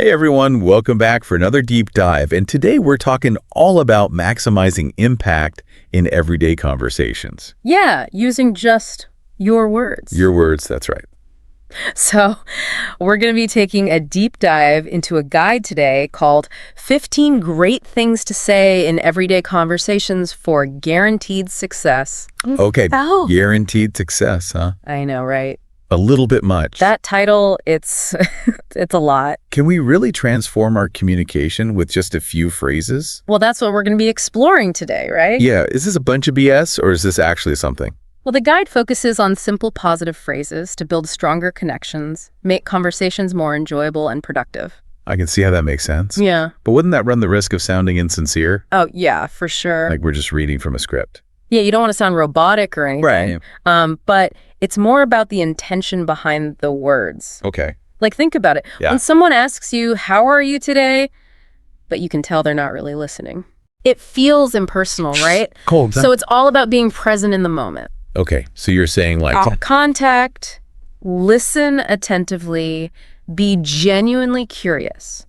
Hey everyone, welcome back for another deep dive. And today we're talking all about maximizing impact in everyday conversations. Yeah, using just your words. Your words, that's right. So we're going to be taking a deep dive into a guide today called 15 Great Things to Say in Everyday Conversations for Guaranteed Success. Okay, Oh. guaranteed success, huh? I know, right? A little bit much. That title, it's it's a lot. Can we really transform our communication with just a few phrases? Well, that's what we're going to be exploring today, right? Yeah, is this a bunch of BS or is this actually something? Well, the guide focuses on simple positive phrases to build stronger connections, make conversations more enjoyable and productive. I can see how that makes sense. Yeah. But wouldn't that run the risk of sounding insincere? Oh, yeah, for sure. Like we're just reading from a script. Yeah, you don't want to sound robotic or anything. Right. But it's more about the intention behind the words. Okay. Like, think about it. Yeah. When someone asks you, how are you today? But you can tell they're not really listening. It feels impersonal, right? Cold. So it's all about being present in the moment. Okay, so you're saying like... Contact, listen attentively, be genuinely curious.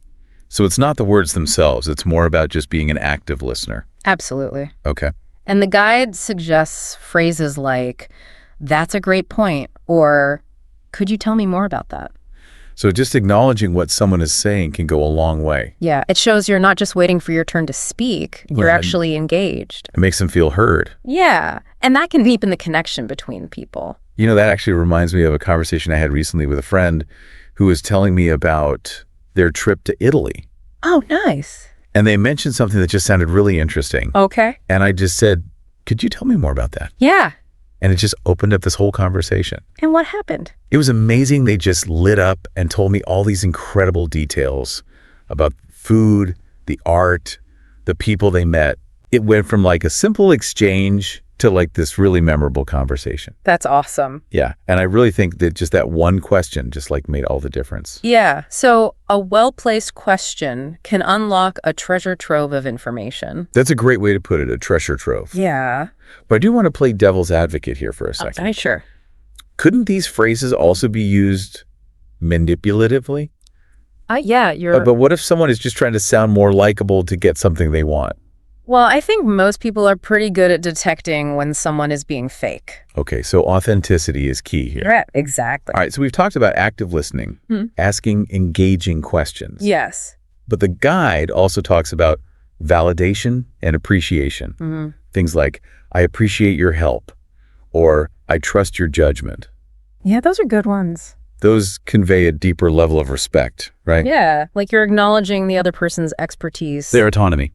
So it's not the words themselves. It's more about just being an active listener. Absolutely. Okay. And the guide suggests phrases like, that's a great point, or could you tell me more about that? So just acknowledging what someone is saying can go a long way. Yeah, it shows you're not just waiting for your turn to speak, you're Right. actually engaged. It makes them feel heard. Yeah, and that can deepen the connection between people. You know, that actually reminds me of a conversation I had recently with a friend who was telling me about their trip to Italy. Oh, nice. And they mentioned something that just sounded really interesting. Okay. And I just said, could you tell me more about that? Yeah. And it just opened up this whole conversation. And what happened? It was amazing. They just lit up and told me all these incredible details about food, the art, the people they met. It went from like a simple exchange to like this really memorable conversation. That's awesome. Yeah. And I really think that just that one question just like made all the difference. Yeah, so a well-placed question can unlock a treasure trove of information. That's a great way to put it, a treasure trove. Yeah. But I do want to play devil's advocate here for a second. Okay, sure. Couldn't these phrases also be used manipulatively? Yeah, you're... But what if someone is just trying to sound more likable to get something they want? Well, I think most people are pretty good at detecting when someone is being fake. Okay, so authenticity is key here. Right, exactly. All right, so we've talked about active listening, asking engaging questions. Yes. But the guide also talks about validation and appreciation. Things like, I appreciate your help, or I trust your judgment. Yeah, those are good ones. Those convey a deeper level of respect, right? Yeah, like you're acknowledging the other person's expertise. Their autonomy.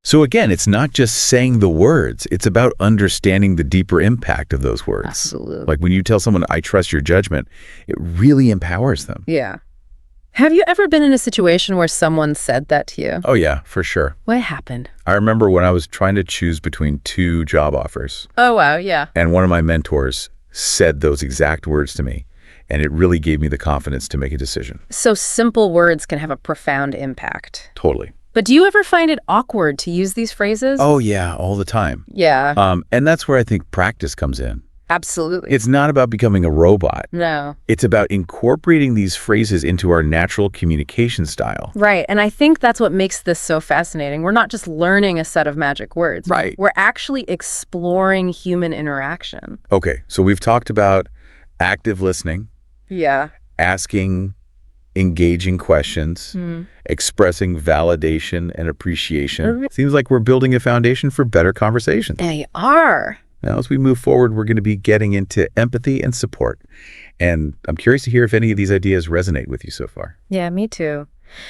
So again, it's not just saying the words, it's about understanding the deeper impact of those words. Absolutely. Like when you tell someone, I trust your judgment, it really empowers them. Yeah. Have you ever been in a situation where someone said that to you? Oh yeah, for sure. What happened? I remember when I was trying to choose between two job offers, Oh, wow, yeah. and one of my mentors said those exact words to me, and it really gave me the confidence to make a decision. So simple words can have a profound impact. Totally. But do you ever find it awkward to use these phrases? Oh yeah, all the time. Yeah, And that's where I think practice comes in. absolutely. It's not about becoming a robot. No. It's about incorporating these phrases into our natural communication style. Right, and I think that's what makes this so fascinating. We're not just learning a set of magic words. Right. We're actually exploring human interaction. Okay, so we've talked about active listening, Yeah. asking engaging questions, expressing validation and appreciation. Seems like we're building a foundation for better conversations. They are. Now, as we move forward, we're going to be getting into empathy and support. And I'm curious to hear if any of these ideas resonate with you so far. Yeah, me too.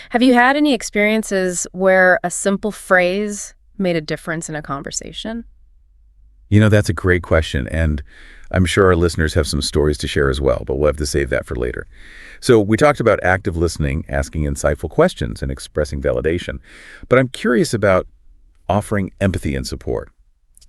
Have you had any experiences where a simple phrase made a difference in a conversation? You know, that's a great question, and I'm sure our listeners have some stories to share as well, but we'll have to save that for later. So we talked about active listening, asking insightful questions, and expressing validation. But I'm curious about offering empathy and support.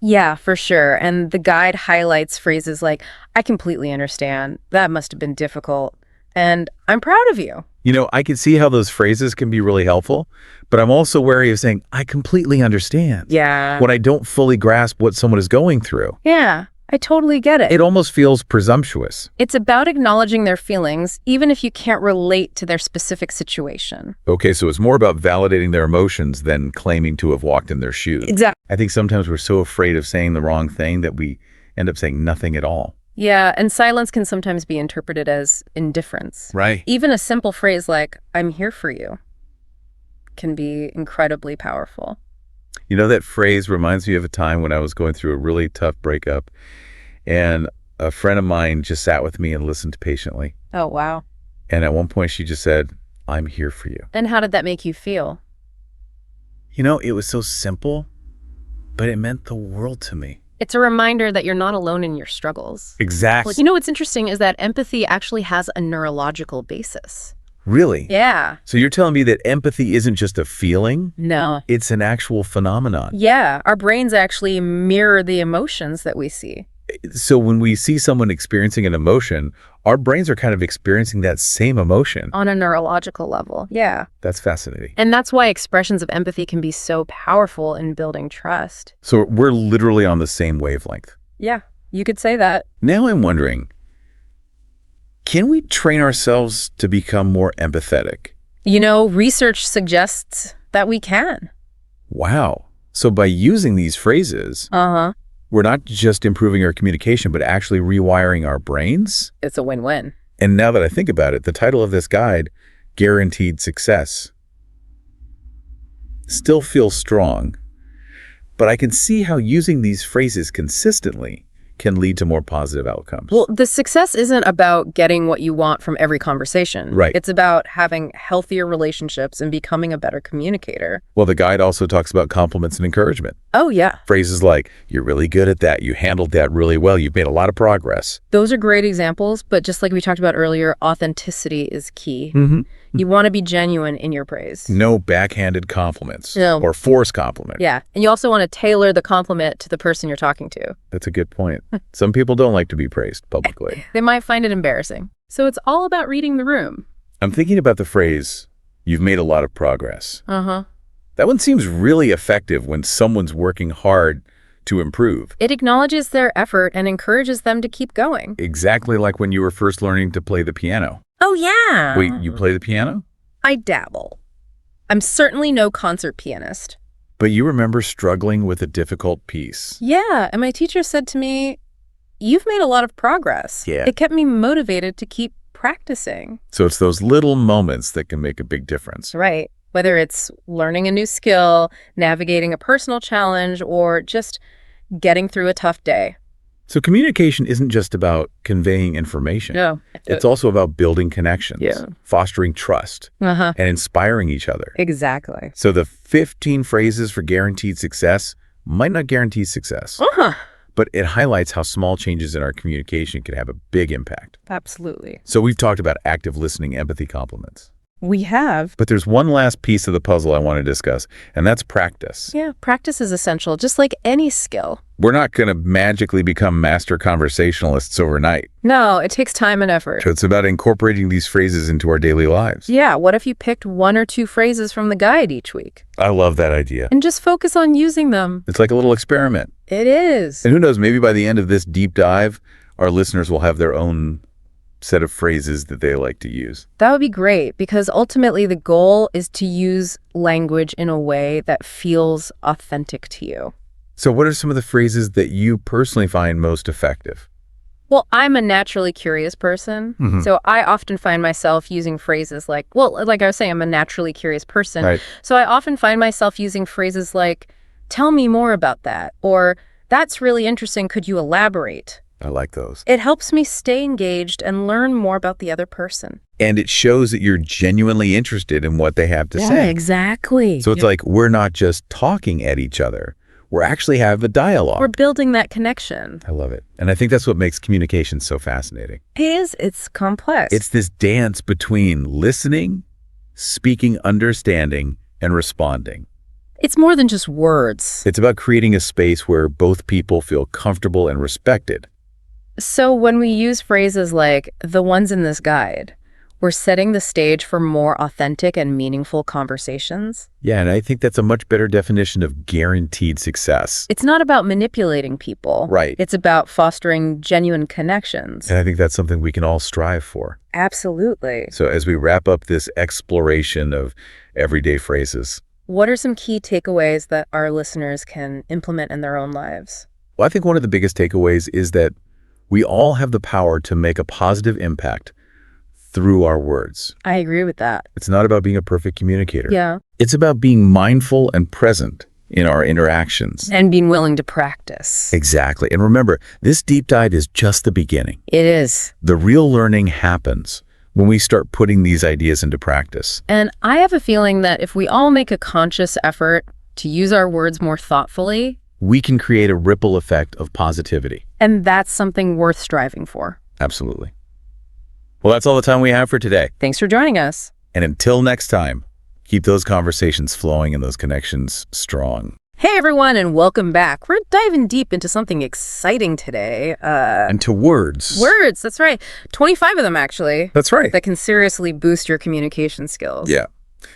Yeah, for sure. And the guide highlights phrases like, I completely understand. That must have been difficult. And I'm proud of you. You know, I can see how those phrases can be really helpful, but I'm also wary of saying, I completely understand. Yeah. When I don't fully grasp what someone is going through. Yeah. I totally get it. It almost feels presumptuous. It's about acknowledging their feelings, even if you can't relate to their specific situation. Okay, so it's more about validating their emotions than claiming to have walked in their shoes. Exactly. I think sometimes we're so afraid of saying the wrong thing that we end up saying nothing at all. Yeah, and silence can sometimes be interpreted as indifference. Right. Even a simple phrase like, I'm here for you, can be incredibly powerful. You know, that phrase reminds me of a time when I was going through a really tough breakup, and a friend of mine just sat with me and listened patiently. Oh, wow. And at one point she just said, I'm here for you. And how did that make you feel? You know, it was so simple, but it meant the world to me. It's a reminder that you're not alone in your struggles. Exactly. You know what's interesting is that empathy actually has a neurological basis. Really? Yeah. So you're telling me that empathy isn't just a feeling? No. It's an actual phenomenon. Yeah, our brains actually mirror the emotions that we see. So when we see someone experiencing an emotion, our brains are kind of experiencing that same emotion. On a neurological level, yeah. That's fascinating. And that's why expressions of empathy can be so powerful in building trust. So we're literally on the same wavelength. Yeah, you could say that. Now I'm wondering, can we train ourselves to become more empathetic? You know, research suggests that we can. Wow. So by using these phrases, we're not just improving our communication, but actually rewiring our brains? It's a win-win. And now that I think about it, the title of this guide, Guaranteed Success, still feels strong, but I can see how using these phrases consistently can lead to more positive outcomes. Well, the success isn't about getting what you want from every conversation. Right. It's about having healthier relationships and becoming a better communicator. Well, the guide also talks about compliments and encouragement. Oh, yeah. Phrases like, you're really good at that, you handled that really well, you've made a lot of progress. Those are great examples, but just like we talked about earlier, authenticity is key. Mm-hmm. You want to be genuine in your praise. No backhanded compliments No. or forced compliments. Yeah, and you also want to tailor the compliment to the person you're talking to. That's a good point. Some people don't like to be praised publicly. They might find it embarrassing. So it's all about reading the room. I'm thinking about the phrase, you've made a lot of progress. Uh-huh. That one seems really effective when someone's working hard to improve. It acknowledges their effort and encourages them to keep going. Exactly like when you were first learning to play the piano. Oh, yeah. Wait, you play the piano? I dabble. I'm certainly no concert pianist. But you remember struggling with a difficult piece. Yeah, and my teacher said to me, you've made a lot of progress. Yeah. It kept me motivated to keep practicing. So it's those little moments that can make a big difference. Right. Whether it's learning a new skill, navigating a personal challenge, or just getting through a tough day. So communication isn't just about conveying information. No. It's also about building connections, Yeah. fostering trust, Uh-huh. and inspiring each other. Exactly. So the 15 phrases for guaranteed success might not guarantee success, Uh-huh. but it highlights how small changes in our communication can have a big impact. Absolutely. So we've talked about active listening, empathy, compliments. We have. But there's one last piece of the puzzle I want to discuss, and that's practice. Yeah, practice is essential, just like any skill. We're not going to magically become master conversationalists overnight. No, it takes time and effort. So it's about incorporating these phrases into our daily lives. Yeah, what if you picked one or two phrases from the guide each week? I love that idea. And just focus on using them. It's like a little experiment. It is. And who knows, maybe by the end of this deep dive, our listeners will have their own set of phrases that they like to use. That would be great, because ultimately the goal is to use language in a way that feels authentic to you. So what are some of the phrases that you personally find most effective? Well, I'm a naturally curious person, so I often find myself using phrases like, well, like I was saying, I'm a naturally curious person. Right. So I often find myself using phrases like, tell me more about that, or that's really interesting, could you elaborate? I like those. It helps me stay engaged and learn more about the other person. And it shows that you're genuinely interested in what they have to say. Exactly. So it's like we're not just talking at each other. We're actually having a dialogue. We're building that connection. I love it. And I think that's what makes communication so fascinating. It's complex. It's this dance between listening, speaking, understanding, and responding. It's more than just words. It's about creating a space where both people feel comfortable and respected. So when we use phrases like the ones in this guide, We're setting the stage for more authentic and meaningful conversations. Yeah, and I think that's a much better definition of guaranteed success. It's not about manipulating people. Right. It's about fostering genuine connections. And I think that's something we can all strive for. Absolutely. So as we wrap up this exploration of everyday phrases, What are some key takeaways that our listeners can implement in their own lives? well, I think one of the biggest takeaways is that we all have the power to make a positive impact through our words. I agree with that. It's not about being a perfect communicator. Yeah. It's about being mindful and present in our interactions. And being willing to practice. Exactly. And remember, this deep dive is just the beginning. It is. The real learning happens when we start putting these ideas into practice. And I have a feeling that if we all make a conscious effort to use our words more thoughtfully, We can create a ripple effect of positivity. and that's something worth striving for. Absolutely. Well, that's all the time we have for today. Thanks for joining us. And until next time, keep those conversations flowing and those connections strong. Hey everyone, and welcome back. We're diving deep into something exciting today. And to words. Words, that's right. 25 of them, actually, That's right. that can seriously boost your communication skills. Yeah.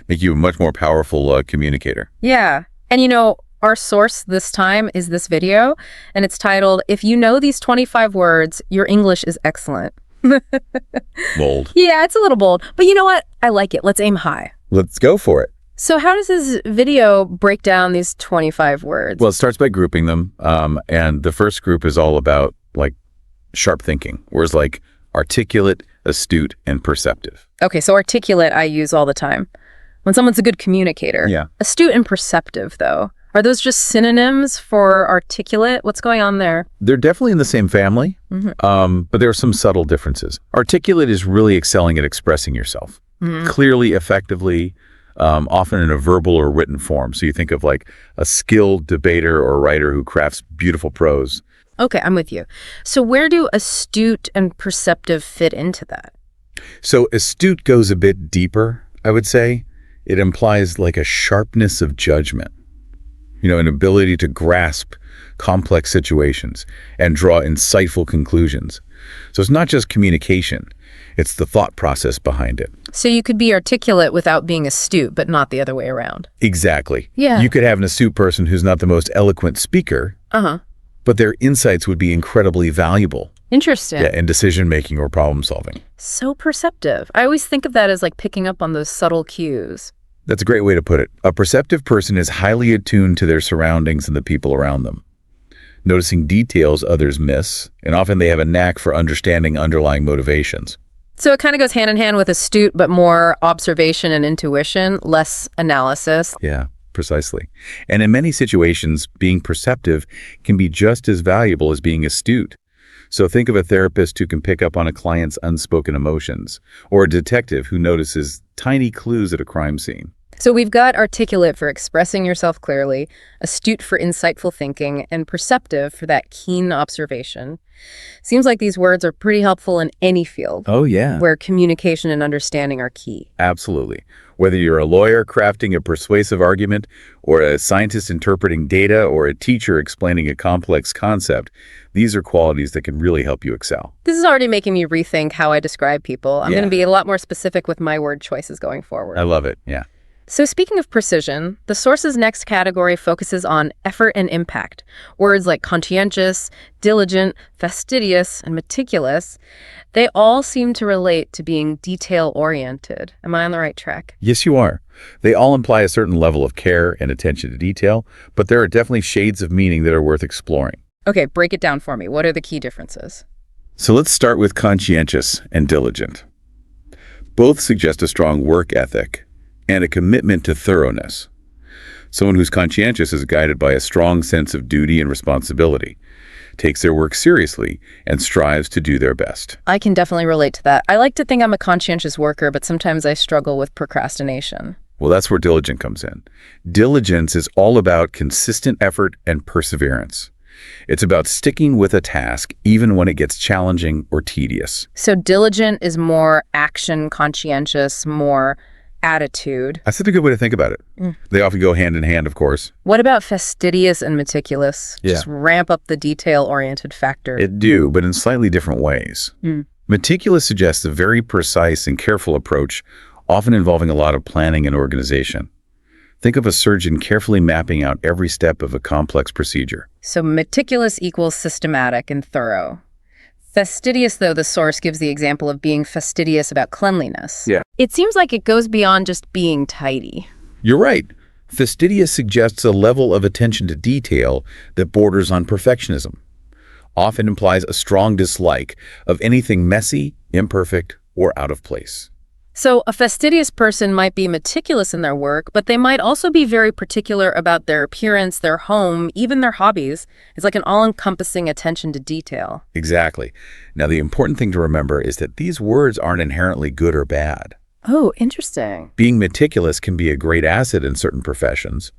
Make you a much more powerful communicator. Yeah. And our source this time is this video, and it's titled, "If You Know These 25 Words, Your English is Excellent." Bold. Yeah, it's a little bold, but you know what? I like it. Let's aim high. Let's go for it. So how does this video break down these 25 words? Well, it starts by grouping them. And the first group is all about sharp thinking. Words like articulate, astute, and perceptive. Okay, so articulate I use all the time. When someone's a good communicator. Yeah. Astute and perceptive, though. Are those just synonyms for articulate? What's going on there? They're definitely in the same family, but there are some subtle differences. Articulate is really excelling at expressing yourself clearly, effectively, often in a verbal or written form. So you think of a skilled debater or writer who crafts beautiful prose. Okay, I'm with you. So where do astute and perceptive fit into that? So astute goes a bit deeper, I would say. It implies a sharpness of judgment, an ability to grasp complex situations and draw insightful conclusions. So it's not just communication, it's the thought process behind it. So you could be articulate without being astute, but not the other way around. Exactly. Yeah. You could have an astute person who's not the most eloquent speaker, but their insights would be incredibly valuable. Interesting. Yeah, in decision-making or problem-solving. So perceptive. I always think of that as picking up on those subtle cues. That's a great way to put it. A perceptive person is highly attuned to their surroundings and the people around them, noticing details others miss, and often they have a knack for understanding underlying motivations. So it kind of goes hand in hand with astute, but more observation and intuition, less analysis. Yeah, precisely. And in many situations, being perceptive can be just as valuable as being astute. So think of a therapist who can pick up on a client's unspoken emotions, or a detective who notices tiny clues at a crime scene. So we've got articulate for expressing yourself clearly, astute for insightful thinking, and perceptive for that keen observation. Seems like these words are pretty helpful in any field Oh, yeah. where communication and understanding are key. Absolutely. Whether you're a lawyer crafting a persuasive argument, or a scientist interpreting data, or a teacher explaining a complex concept, these are qualities that can really help you excel. This is already making me rethink how I describe people. I'm Yeah. going to be a lot more specific with my word choices going forward. I love it. Yeah. So speaking of precision, the source's next category focuses on effort and impact. Words like conscientious, diligent, fastidious, and meticulous, they all seem to relate to being detail-oriented. Am I on the right track? Yes, you are. They all imply a certain level of care and attention to detail, but there are definitely shades of meaning that are worth exploring. Okay, break it down for me. What are the key differences? So let's start with conscientious and diligent. Both suggest a strong work ethic and a commitment to thoroughness. Someone who's conscientious is guided by a strong sense of duty and responsibility, takes their work seriously, and strives to do their best. I can definitely relate to that. I like to think I'm a conscientious worker, but sometimes I struggle with procrastination. Well, that's where diligent comes in. Diligence is all about consistent effort and perseverance. It's about sticking with a task even when it gets challenging or tedious. So diligent is more action, conscientious, more attitude. That's such a good way to think about it. They often go hand in hand, of course. What about fastidious and meticulous? Yeah. Just ramp up the detail-oriented factor. It do, but in slightly different ways. Meticulous suggests a very precise and careful approach, often involving a lot of planning and organization. Think of a surgeon carefully mapping out every step of a complex procedure. So meticulous equals systematic and thorough. Fastidious, though, the source gives the example of being fastidious about cleanliness. Yeah. It seems like it goes beyond just being tidy. You're right. Fastidious suggests a level of attention to detail that borders on perfectionism. Often implies a strong dislike of anything messy, imperfect, or out of place. So a fastidious person might be meticulous in their work, but they might also be very particular about their appearance, their home, even their hobbies. It's like an all-encompassing attention to detail. Exactly. Now, the important thing to remember is that these words aren't inherently good or bad. Oh, interesting. Being meticulous can be a great asset in certain professions,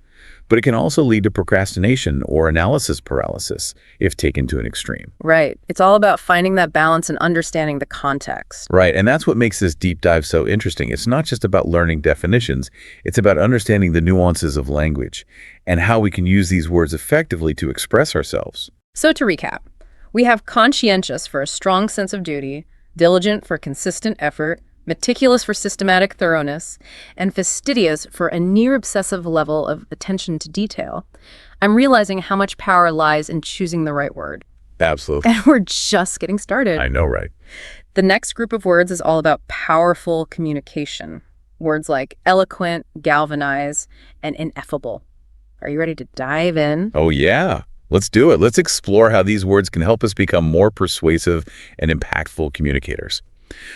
but it can also lead to procrastination or analysis paralysis if taken to an extreme. Right. It's all about finding that balance and understanding the context. Right, and that's what makes this deep dive so interesting. It's not just about learning definitions, it's about understanding the nuances of language and how we can use these words effectively to express ourselves. So to recap, we have conscientious for a strong sense of duty, diligent for consistent effort, meticulous for systematic thoroughness, and fastidious for a near-obsessive level of attention to detail. I'm realizing how much power lies in choosing the right word. Absolutely. And we're just getting started. I know, right? The next group of words is all about powerful communication. Words like eloquent, galvanize, and ineffable. Are you ready to dive in? Oh, yeah. Let's do it. Let's explore how these words can help us become more persuasive and impactful communicators.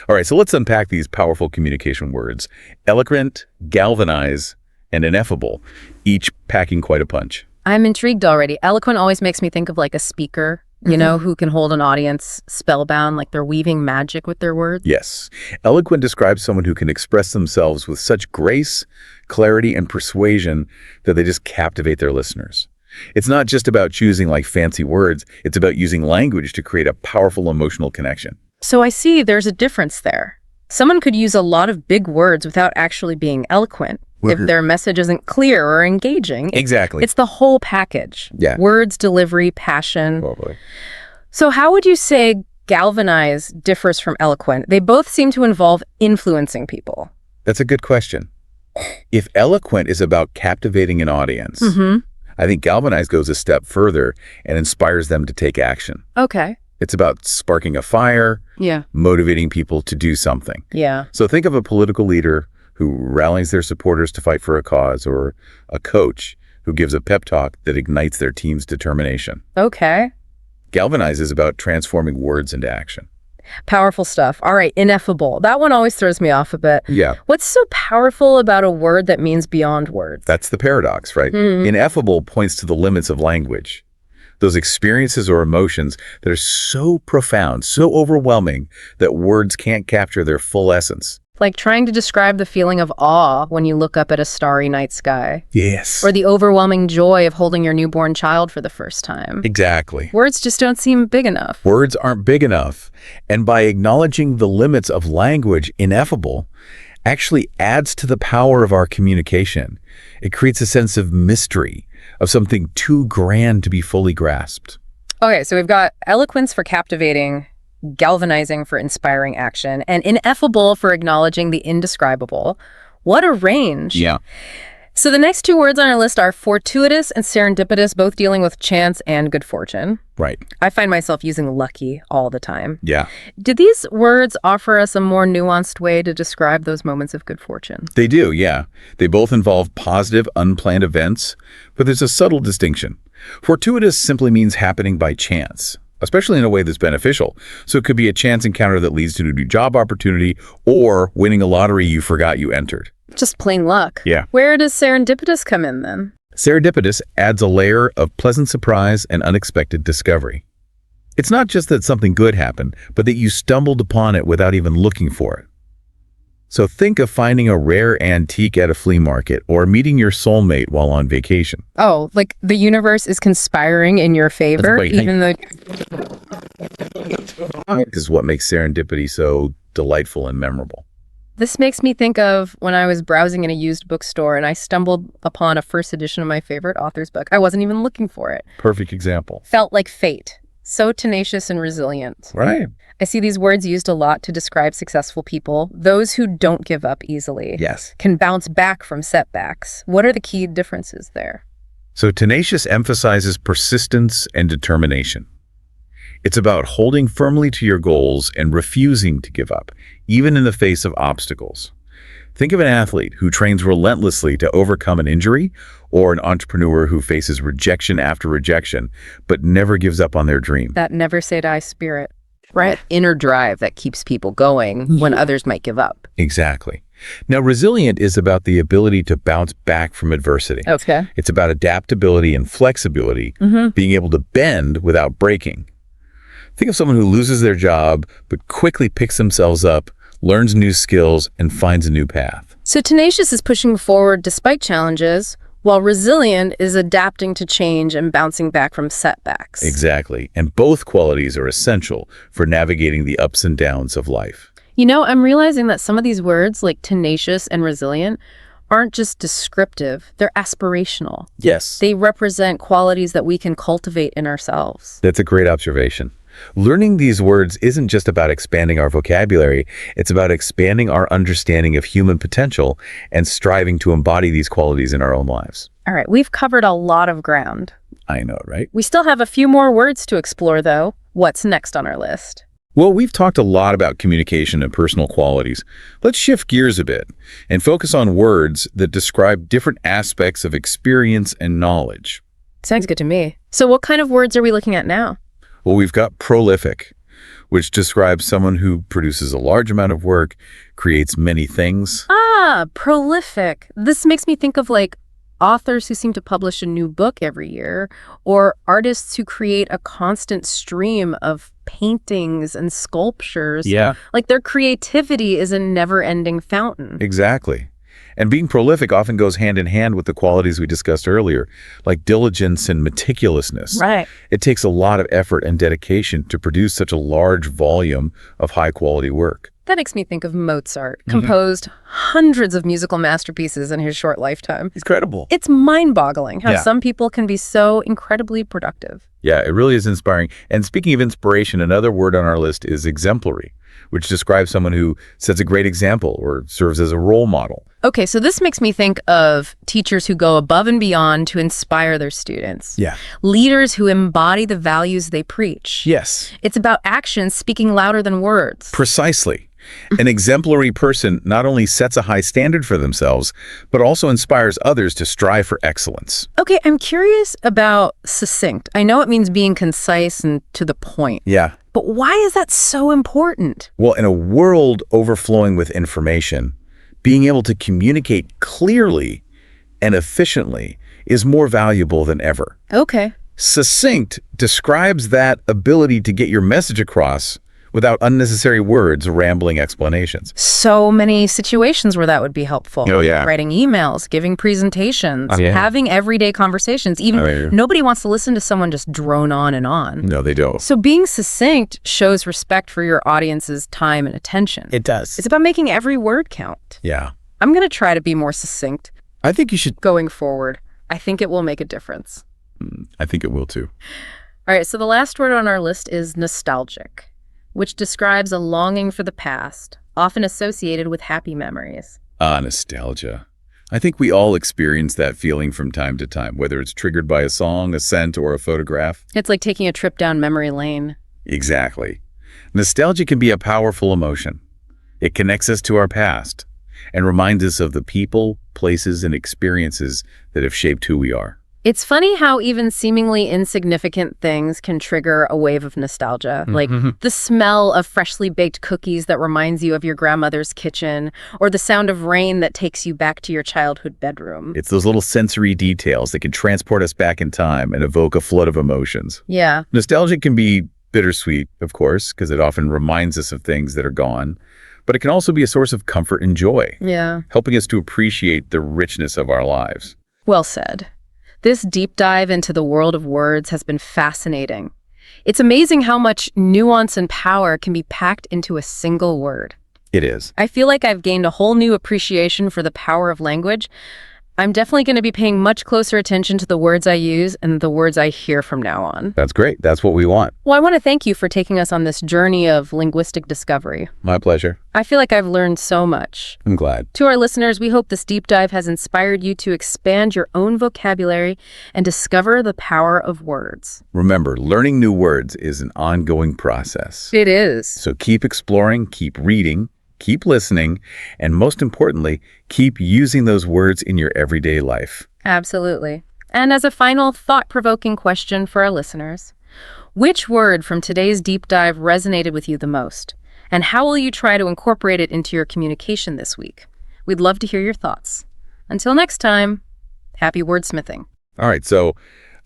All right, so let's unpack these powerful communication words. Eloquent, galvanize, and ineffable, each packing quite a punch. I'm intrigued already. Eloquent always makes me think of like a speaker, who can hold an audience spellbound, like they're weaving magic with their words. Yes. Eloquent describes someone who can express themselves with such grace, clarity, and persuasion that they just captivate their listeners. It's not just about choosing like fancy words, it's about using language to create a powerful emotional connection. So I see there's a difference there. Someone could use a lot of big words without actually being eloquent if their message isn't clear or engaging. Exactly. It's the whole package. Yeah. Words, delivery, passion. Totally. So how would you say galvanize differs from eloquent? They both seem to involve influencing people. That's a good question. If eloquent is about captivating an audience, I think galvanize goes a step further and inspires them to take action. Okay. It's about sparking a fire, Yeah. motivating people to do something. Yeah. So think of a political leader who rallies their supporters to fight for a cause, or a coach who gives a pep talk that ignites their team's determination. Okay. Galvanize is about transforming words into action. Powerful stuff. All right, ineffable. That one always throws me off a bit. Yeah. What's so powerful about a word that means beyond words? That's the paradox, right? Ineffable points to the limits of language. Those experiences or emotions that are so profound, so overwhelming, that words can't capture their full essence. Like trying to describe the feeling of awe when you look up at a starry night sky. Yes. Or the overwhelming joy of holding your newborn child for the first time. Exactly. Words just don't seem big enough. Words aren't big enough. And by acknowledging the limits of language, ineffable actually adds to the power of our communication. It creates a sense of mystery, of something too grand to be fully grasped. Okay, so we've got eloquence for captivating, galvanizing for inspiring action, and ineffable for acknowledging the indescribable. What a range. Yeah. So the next two words on our list are fortuitous and serendipitous, both dealing with chance and good fortune. Right. I find myself using lucky all the time. Yeah. Do these words offer us a more nuanced way to describe those moments of good fortune? They do, yeah. They both involve positive, unplanned events, but there's a subtle distinction. Fortuitous simply means happening by chance, especially in a way that's beneficial. So it could be a chance encounter that leads to a new job opportunity or winning a lottery you forgot you entered. Just plain luck. Yeah. Where does serendipitous come in then? Serendipitous adds a layer of pleasant surprise and unexpected discovery. It's not just that something good happened, but that you stumbled upon it without even looking for it. So think of finding a rare antique at a flea market or meeting your soulmate while on vacation. Oh, like the universe is conspiring in your favor, right. even though... This is what makes serendipity so delightful and memorable. This makes me think of when I was browsing in a used bookstore and I stumbled upon a first edition of my favorite author's book. I wasn't even looking for it. Perfect example. Felt like fate. So tenacious and resilient. Right. I see these words used a lot to describe successful people, those who don't give up easily. Yes. Can bounce back from setbacks. What are the key differences there? So tenacious emphasizes persistence and determination. It's about holding firmly to your goals and refusing to give up, even in the face of obstacles. Think of an athlete who trains relentlessly to overcome an injury, or an entrepreneur who faces rejection after rejection, but never gives up on their dream. That never say die spirit. Right. Inner drive that keeps people going when others might give up. Exactly. Now, resilient is about the ability to bounce back from adversity. Okay. It's about adaptability and flexibility, being able to bend without breaking. Think of someone who loses their job, but quickly picks themselves up, learns new skills, and finds a new path. So tenacious is pushing forward despite challenges, while resilient is adapting to change and bouncing back from setbacks. Exactly. And both qualities are essential for navigating the ups and downs of life. You know, I'm realizing that some of these words, like tenacious and resilient, aren't just descriptive, they're aspirational. Yes. They represent qualities that we can cultivate in ourselves. That's a great observation. Learning these words isn't just about expanding our vocabulary, it's about expanding our understanding of human potential and striving to embody these qualities in our own lives. All right, we've covered a lot of ground. I know, right? We still have a few more words to explore, though. What's next on our list? Well, we've talked a lot about communication and personal qualities. Let's shift gears a bit and focus on words that describe different aspects of experience and knowledge. Sounds good to me. So what kind of words are we looking at now? Well, we've got prolific, which describes someone who produces a large amount of work, creates many things. Ah, prolific. This makes me think of like authors who seem to publish a new book every year, or artists who create a constant stream of paintings and sculptures. Yeah. Like their creativity is a never-ending fountain. Exactly. And being prolific often goes hand in hand with the qualities we discussed earlier, like diligence and meticulousness. Right. It takes a lot of effort and dedication to produce such a large volume of high-quality work. That makes me think of Mozart, composed hundreds of musical masterpieces in his short lifetime. Incredible. It's mind-boggling how Yeah. some people can be so incredibly productive. Yeah, it really is inspiring. And speaking of inspiration, another word on our list is exemplary, which describes someone who sets a great example or serves as a role model. Okay, so this makes me think of teachers who go above and beyond to inspire their students. Yeah. Leaders who embody the values they preach. Yes. It's about actions speaking louder than words. Precisely. An exemplary person not only sets a high standard for themselves, but also inspires others to strive for excellence. Okay, I'm curious about succinct. I know it means being concise and to the point. Yeah. But why is that so important? Well, in a world overflowing with information, being able to communicate clearly and efficiently is more valuable than ever. Okay. Succinct describes that ability to get your message across without unnecessary words or rambling explanations. So many situations where that would be helpful. Oh, yeah. Writing emails, giving presentations, Oh, yeah. having everyday conversations. Even Oh, yeah. nobody wants to listen to someone just drone on and on. No, they don't. So being succinct shows respect for your audience's time and attention. It does. It's about making every word count. Yeah. I'm going to try to be more succinct I think you should. going forward. I think it will make a difference. I think it will too. All right, so the last word on our list is nostalgic, which describes a longing for the past, often associated with happy memories. Nostalgia. I think we all experience that feeling from time to time, whether it's triggered by a song, a scent, or a photograph. It's like taking a trip down memory lane. Exactly. Nostalgia can be a powerful emotion. It connects us to our past and reminds us of the people, places, and experiences that have shaped who we are. It's funny how even seemingly insignificant things can trigger a wave of nostalgia, like the smell of freshly baked cookies that reminds you of your grandmother's kitchen, or the sound of rain that takes you back to your childhood bedroom. It's those little sensory details that can transport us back in time and evoke a flood of emotions. Yeah. Nostalgia can be bittersweet, of course, because it often reminds us of things that are gone, but it can also be a source of comfort and joy, Yeah. helping us to appreciate the richness of our lives. Well said. This deep dive into the world of words has been fascinating. It's amazing how much nuance and power can be packed into a single word. It is. I feel like I've gained a whole new appreciation for the power of language, I'm definitely going to be paying much closer attention to the words I use and the words I hear from now on. That's great. That's what we want. Well, I want to thank you for taking us on this journey of linguistic discovery. My pleasure. I feel like I've learned so much. I'm glad. To our listeners, we hope this deep dive has inspired you to expand your own vocabulary and discover the power of words. Remember, learning new words is an ongoing process. It is. So keep exploring, keep reading, keep listening, and most importantly, keep using those words in your everyday life. Absolutely. And as a final thought-provoking question for our listeners, which word from today's deep dive resonated with you the most? And how will you try to incorporate it into your communication this week? We'd love to hear your thoughts. Until next time, happy wordsmithing. All right, so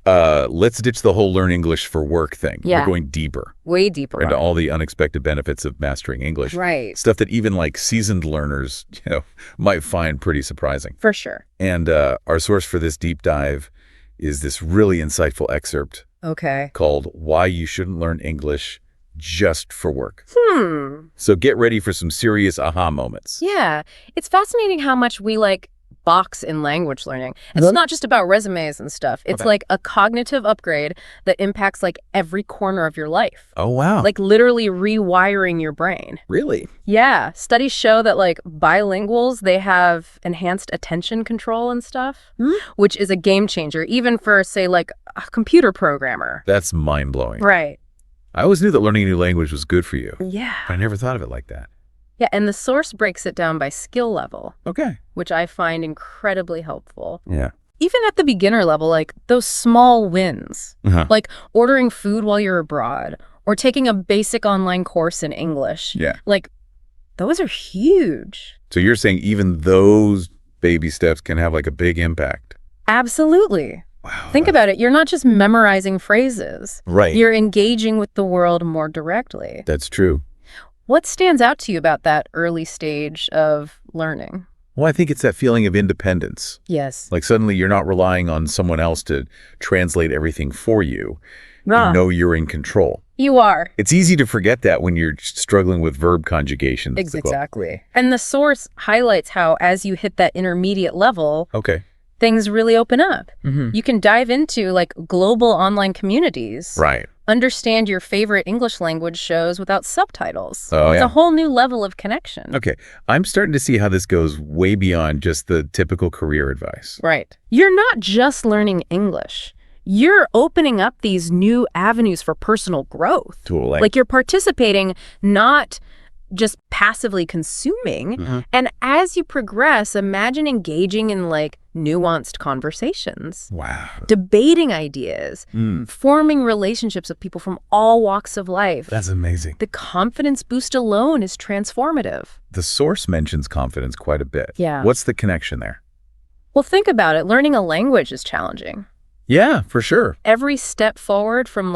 let's ditch the whole learn English for work thing. Yeah. We're going deeper Way deeper. into all the unexpected benefits of mastering English. Right. Stuff that even like seasoned learners, might find pretty surprising. For sure. And our source for this deep dive is this really insightful excerpt Okay. called Why You Shouldn't Learn English Just for Work. So get ready for some serious aha moments. Yeah. It's fascinating how much we box in language learning. It's not just about resumes and stuff. It's like a cognitive upgrade that impacts every corner of your life. Oh, wow. Literally rewiring your brain. Really? Yeah. Studies show that bilinguals, they have enhanced attention control and stuff, which is a game changer, even for, say, a computer programmer. That's mind-blowing. Right. I always knew that learning a new language was good for you. Yeah. But I never thought of it like that. Yeah, and the source breaks it down by skill level, Okay. which I find incredibly helpful. Yeah. Even at the beginner level, those small wins, like ordering food while you're abroad or taking a basic online course in English. Yeah. Those are huge. So you're saying even those baby steps can have a big impact? Absolutely. Wow. Think about it. You're not just memorizing phrases. Right. You're engaging with the world more directly. That's true. What stands out to you about that early stage of learning? Well, I think it's that feeling of independence. Yes. Suddenly you're not relying on someone else to translate everything for you. Ah. You know you're in control. You are. It's easy to forget that when you're struggling with verb conjugations. Exactly. And the source highlights how as you hit that intermediate level, Okay. things really open up. You can dive into global online communities. Right. Understand your favorite English language shows without subtitles. Oh, It's yeah. a whole new level of connection. Okay. I'm starting to see how this goes way beyond just the typical career advice. Right. You're not just learning English. You're opening up these new avenues for personal growth. Totally. You're participating, not just passively consuming. And as you progress, imagine engaging in nuanced conversations. Wow. Debating ideas, forming relationships with people from all walks of life. That's amazing. The confidence boost alone is transformative. The source mentions confidence quite a bit. Yeah. What's the connection there? Well, think about it. Learning a language is challenging. Yeah, for sure. Every step forward from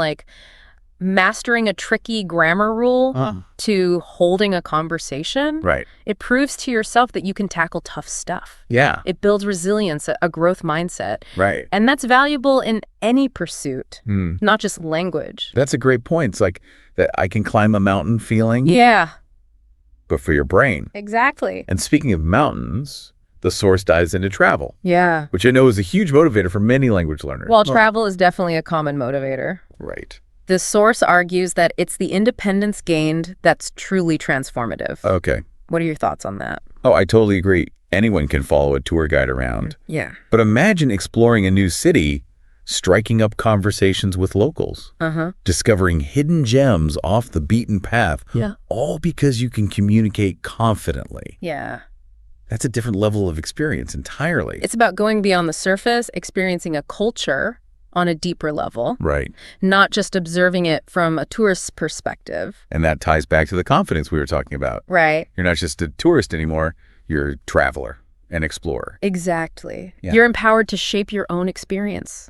mastering a tricky grammar rule to holding a conversation, Right. it proves to yourself that you can tackle tough stuff. Yeah. It builds resilience, a growth mindset. Right. And that's valuable in any pursuit, not just language. That's a great point. It's like that I can climb a mountain feeling, Yeah, but for your brain. exactly. And speaking of mountains, the source dives into travel, Yeah. which I know is a huge motivator for many language learners. While travel is definitely a common motivator. Right. The source argues that it's the independence gained that's truly transformative. Okay. What are your thoughts on that? Oh, I totally agree. Anyone can follow a tour guide around. Yeah. But imagine exploring a new city, striking up conversations with locals, discovering hidden gems off the beaten path, all because you can communicate confidently. Yeah. That's a different level of experience entirely. It's about going beyond the surface, experiencing a culture on a deeper level, Right. not just observing it from a tourist's perspective. And that ties back to the confidence we were talking about. Right. You're not just a tourist anymore, you're a traveler, an explorer. Exactly. Yeah. You're empowered to shape your own experience.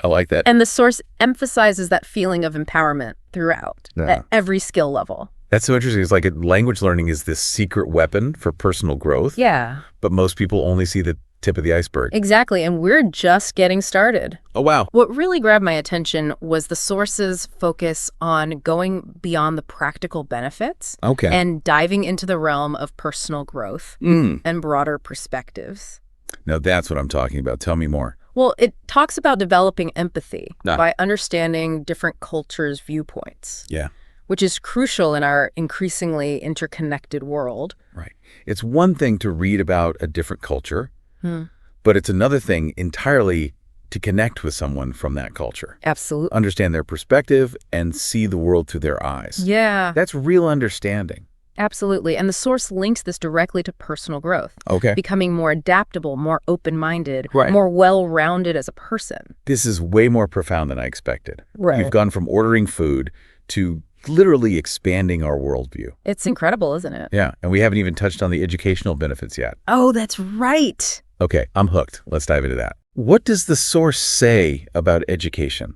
I like that. And the source emphasizes that feeling of empowerment throughout at every skill level. That's so interesting. It's like language learning is this secret weapon for personal growth, Yeah, but most people only see the tip of the iceberg. exactly. And we're just getting started. Oh, wow. What really grabbed my attention was the source's focus on going beyond the practical benefits Okay. and diving into the realm of personal growth and broader perspectives. Now that's what I'm talking about. Tell me more. Well, it talks about developing empathy Ah. by understanding different cultures' viewpoints, Yeah, which is crucial in our increasingly interconnected world. right. It's one thing to read about a different culture, Hmm. but it's another thing entirely to connect with someone from that culture. Absolutely. Understand their perspective and see the world through their eyes. Yeah, That's real understanding. absolutely. And the source links this directly to personal growth, Okay. becoming more adaptable, more open-minded, Right. more well-rounded as a person. This is way more profound than I expected. Right. We've gone from ordering food to literally expanding our worldview. It's incredible, isn't it? Yeah, and we haven't even touched on the educational benefits yet. Oh, that's right. Okay, I'm hooked. Let's dive into that. What does the source say about education?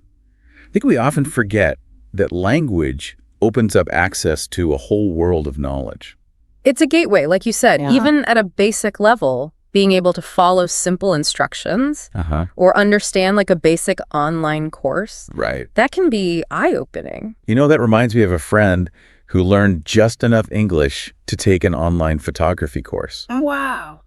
I think we often forget that language opens up access to a whole world of knowledge. It's a gateway, like you said. Yeah. Even at a basic level, being able to follow simple instructions Uh-huh. or understand like a basic online course, Right. that can be eye-opening. You know, that reminds me of a friend who learned just enough English to take an online photography course. Wow.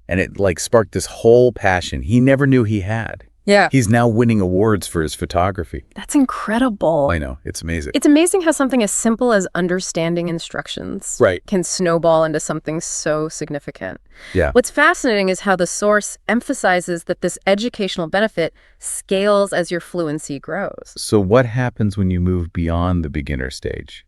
And it sparked this whole passion he never knew he had. Yeah, He's now winning awards for his photography. that's incredible. I know, it's amazing. It's amazing how something as simple as understanding instructions Right. can snowball into something so significant. Yeah. What's fascinating is how the source emphasizes that this educational benefit scales as your fluency grows. So what happens when you move beyond the beginner stage?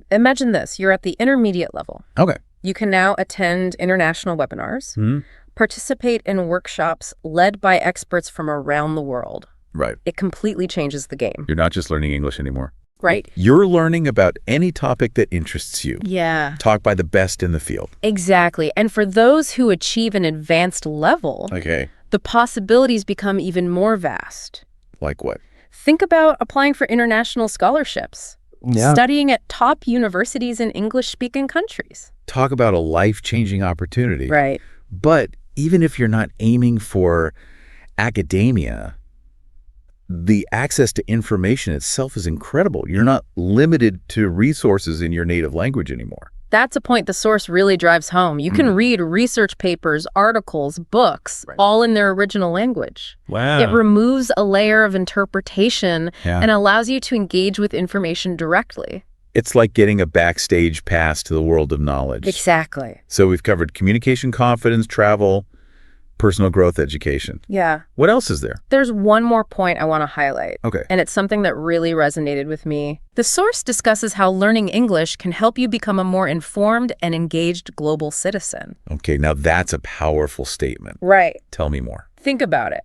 Imagine this, you're at the intermediate level. Okay. You can now attend international webinars, Hmm? participate in workshops led by experts from around the world. Right. It completely changes the game, You're not just learning English anymore. right? You're learning about any topic that interests you. Yeah, Taught by the best in the field. exactly. And for those who achieve an advanced level, Okay. the possibilities become even more vast. Like what? Think about applying for international scholarships, Yeah. studying at top universities in English-speaking countries. Talk about a life-changing opportunity. Right. But even if you're not aiming for academia, the access to information itself is incredible. You're not limited to resources in your native language anymore. That's a point the source really drives home. You can read research papers, articles, books, Right. all in their original language. Wow. It removes a layer of interpretation Yeah. and allows you to engage with information directly. It's like getting a backstage pass to the world of knowledge. Exactly. So we've covered communication, confidence, travel, personal growth, education. Yeah. What else is there? There's one more point I want to highlight. Okay. And it's something that really resonated with me. The source discusses how learning English can help you become a more informed and engaged global citizen. Okay, now that's a powerful statement. Right. Tell me more. Think about it.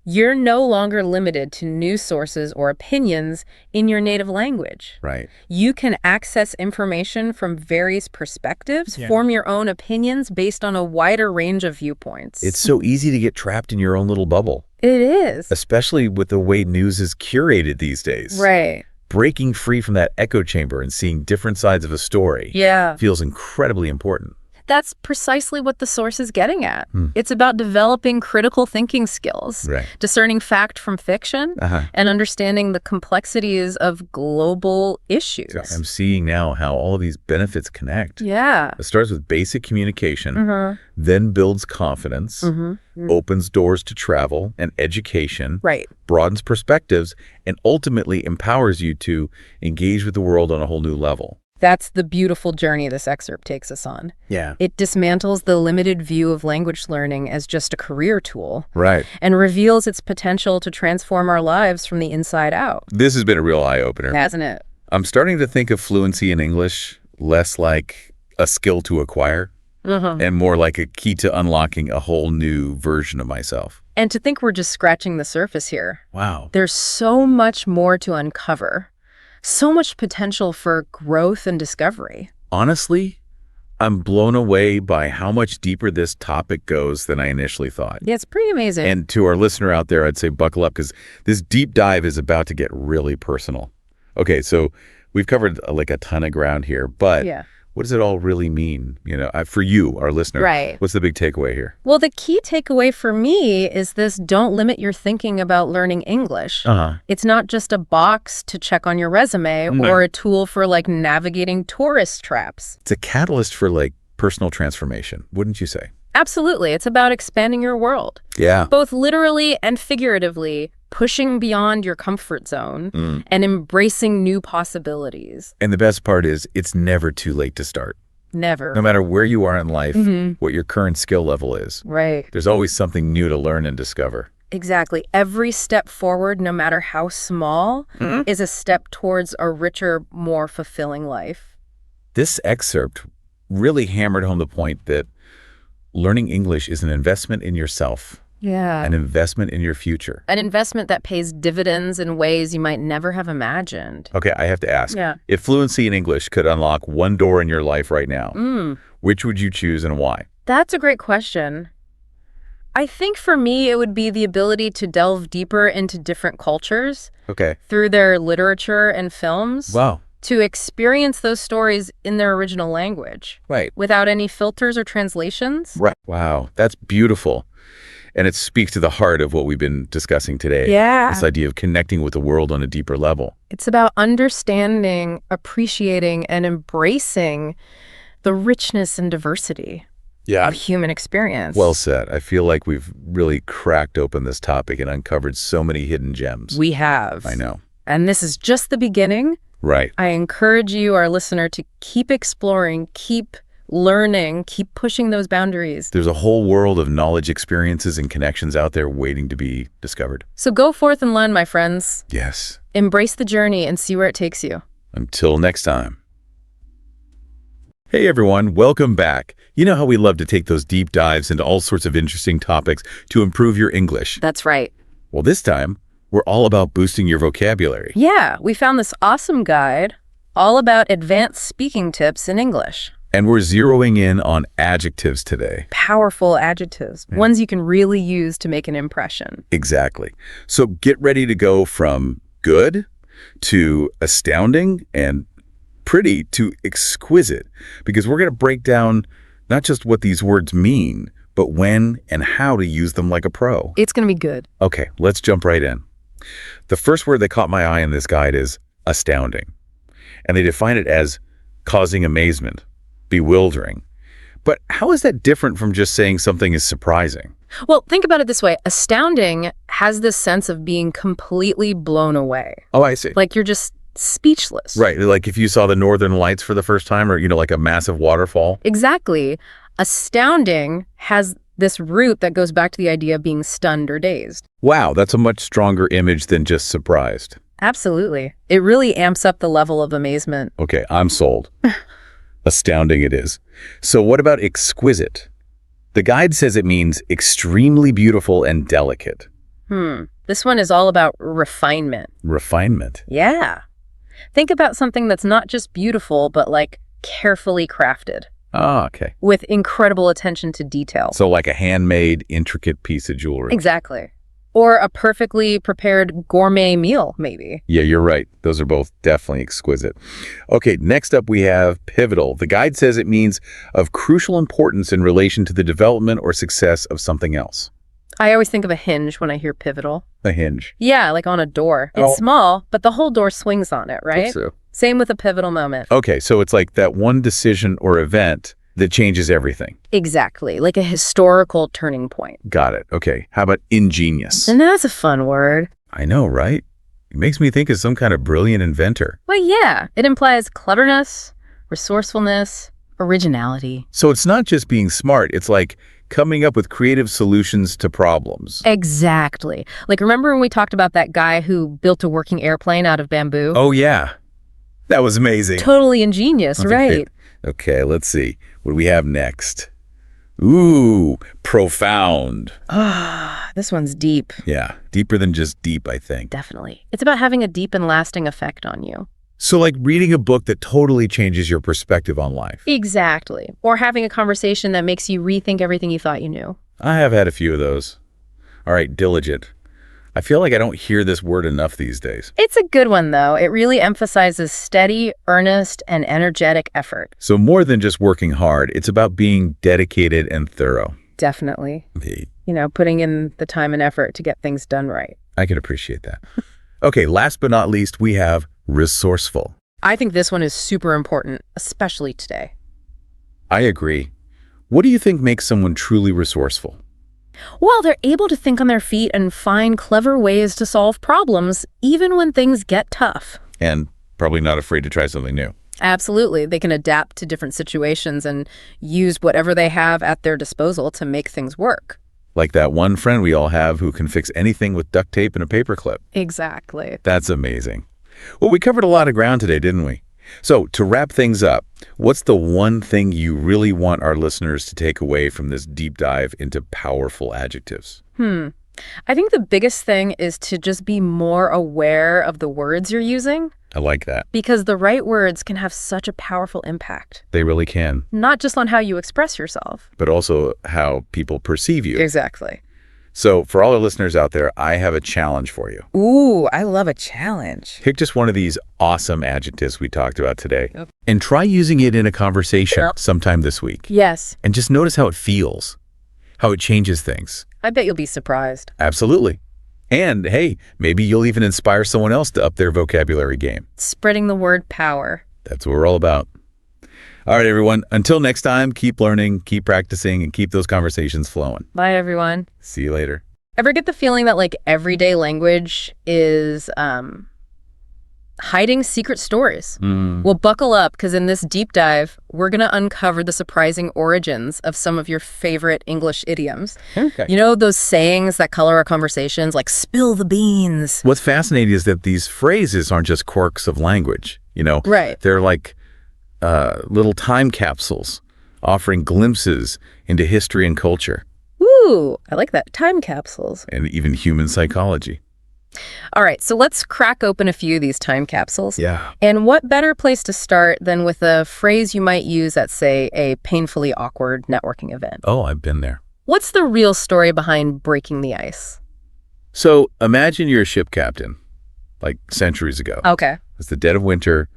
You're no longer limited to news sources or opinions in your native language. Right. You can access information from various perspectives, Yeah. form your own opinions based on a wider range of viewpoints. It's so easy to get trapped in your own little bubble, It is. especially with the way news is curated these days. Right. Breaking free from that echo chamber and seeing different sides of a story Yeah. feels incredibly important. That's precisely what the source is getting at. Hmm. It's about developing critical thinking skills, Right. discerning fact from fiction, Uh-huh. and understanding the complexities of global issues. So I'm seeing now how all of these benefits connect. Yeah. It starts with basic communication, Mm-hmm. then builds confidence, Mm-hmm. opens doors to travel and education, Right. broadens perspectives, and ultimately empowers you to engage with the world on a whole new level. That's the beautiful journey this excerpt takes us on. Yeah. It dismantles the limited view of language learning as just a career tool Right. and reveals its potential to transform our lives from the inside out. This has been a real eye-opener. Hasn't it? I'm starting to think of fluency in English less like a skill to acquire Mm-hmm. and more like a key to unlocking a whole new version of myself. And to think we're just scratching the surface here. Wow. There's so much more to uncover. So much potential for growth and discovery. Honestly, I'm blown away by how much deeper this topic goes than I initially thought. Yeah, it's pretty amazing. And to our listener out there, I'd say buckle up because this deep dive is about to get really personal. Okay, so we've covered like a ton of ground here, but yeah. what does it all really mean? For you, our listener, Right. what's the big takeaway here? Well, the key takeaway for me is this: don't limit your thinking about learning English. Uh-huh. It's not just a box to check on your resume No. or a tool for navigating tourist traps. It's a catalyst for personal transformation, wouldn't you say? Absolutely. It's about expanding your world, Yeah. both literally and figuratively, pushing beyond your comfort zone and embracing new possibilities. And the best part is it's never too late to start. Never. No matter where you are in life, what your current skill level is, Right. there's always something new to learn and discover. Exactly. Every step forward, no matter how small, is a step towards a richer, more fulfilling life. This excerpt really hammered home the point that learning English is an investment in yourself, Yeah. an investment in your future. An investment that pays dividends in ways you might never have imagined. Okay, I have to ask. Yeah. If fluency in English could unlock one door in your life right now, which would you choose and why? That's a great question. I think for me, it would be the ability to delve deeper into different cultures Okay. through their literature and films, Wow. to experience those stories in their original language Right. without any filters or translations. Right. Wow, that's beautiful. And it speaks to the heart of what we've been discussing today. Yeah. This idea of connecting with the world on a deeper level. It's about understanding, appreciating, and embracing the richness and diversity of human experience. Well said. I feel like we've really cracked open this topic and uncovered so many hidden gems. We have. I know. And this is just the beginning. Right. I encourage you, our listener, to keep exploring, keep learning, keep pushing those boundaries. There's a whole world of knowledge, experiences, and connections out there waiting to be discovered. So go forth and learn, my friends. Yes. Embrace the journey and see where it takes you. Until next time. Hey everyone, welcome back. You know how we love to take those deep dives into all sorts of interesting topics to improve your English. That's right. Well, this time, we're all about boosting your vocabulary. Yeah, we found this awesome guide all about advanced speaking tips in English. And we're zeroing in on adjectives today. Powerful adjectives, ones you can really use to make an impression. Exactly. So get ready to go from good to astounding and pretty to exquisite, because we're going to break down not just what these words mean, but when and how to use them like a pro. It's going to be good. Okay, let's jump right in. The first word that caught my eye in this guide is astounding. And they define it as causing amazement, bewildering. But how is that different from just saying something is surprising? Well, think about it this way. Astounding has this sense of being completely blown away. Oh, I see. Like you're just speechless. Right, like if you saw the Northern Lights for the first time, or, like a massive waterfall. Exactly. Astounding has this root that goes back to the idea of being stunned or dazed. Wow, that's a much stronger image than just surprised. Absolutely. It really amps up the level of amazement. Okay, I'm sold. Astounding it is. So what about exquisite? The guide says it means extremely beautiful and delicate. This one is all about refinement. Refinement. Yeah. Think about something that's not just beautiful, but like carefully crafted Ah, okay. with incredible attention to detail. So like a handmade, intricate piece of jewelry. Exactly. Or a perfectly prepared gourmet meal, maybe. Yeah, you're right. Those are both definitely exquisite. Okay, next up we have pivotal. The guide says it means of crucial importance in relation to the development or success of something else. I always think of a hinge when I hear pivotal. A hinge. Yeah, like on a door. It's Oh. small, but the whole door swings on it, right? So. Same with a pivotal moment. Okay, so it's like that one decision or event that changes everything. Exactly, like a historical turning point. Got it. Okay, how about ingenious? And that's a fun word. I know, right? It makes me think of some kind of brilliant inventor. Well, yeah, it implies cleverness, resourcefulness, originality. So it's not just being smart, it's like coming up with creative solutions to problems. Exactly. Like, remember when we talked about that guy who built a working airplane out of bamboo? Oh, yeah. That was amazing. Totally ingenious, Okay. right? Okay, let's see. What do we have next? Ooh, profound. This one's deep. Yeah, deeper than just deep, I think. Definitely. It's about having a deep and lasting effect on you. So like reading a book that totally changes your perspective on life. Exactly. Or having a conversation that makes you rethink everything you thought you knew. I have had a few of those. All right, diligent. I feel like I don't hear this word enough these days. It's a good one, though. It really emphasizes steady, earnest, and energetic effort. So more than just working hard, it's about being dedicated and thorough. Definitely. Okay, You know, putting in the time and effort to get things done right. I can appreciate that. Okay, last but not least, we have resourceful. I think this one is super important, especially today. I agree. What do you think makes someone truly resourceful? Well, they're able to think on their feet and find clever ways to solve problems, even when things get tough. And probably not afraid to try something new. Absolutely. They can adapt to different situations and use whatever they have at their disposal to make things work. Like that one friend we all have who can fix anything with duct tape and a paperclip. Exactly. That's amazing. Well, we covered a lot of ground today, didn't we? So to wrap things up, what's the one thing you really want our listeners to take away from this deep dive into powerful adjectives? I think the biggest thing is to just be more aware of the words you're using, I like that. because the right words can have such a powerful impact, They really can, not just on how you express yourself. but also how people perceive you. Exactly. So for all our listeners out there, I have a challenge for you. Ooh, I love a challenge. Pick just one of these awesome adjectives we talked about today and try using it in a conversation sometime this week. Yes, And just notice how it feels, how it changes things. I bet you'll be surprised. Absolutely. And hey, maybe you'll even inspire someone else to up their vocabulary game. Spreading the word power. That's what we're all about. All right, everyone. Until next time, keep learning, keep practicing, and keep those conversations flowing. Bye, everyone. See you later. Ever get the feeling that like everyday language is hiding secret stories? Well, buckle up, because in this deep dive, we're going to uncover the surprising origins of some of your favorite English idioms. Okay. You know, those sayings that color our conversations, like spill the beans. What's fascinating is that these phrases aren't just quirks of language. Right. They're like little time capsules offering glimpses into history and culture Ooh, I like that. Time capsules. and even human psychology. All right, so let's crack open a few of these time capsules. Yeah. And what better place to start than with a phrase you might use at, say, a painfully awkward networking event? Oh, I've been there. What's the real story behind breaking the ice? So imagine you're a ship captain, like centuries ago. Okay. It's the dead of winter,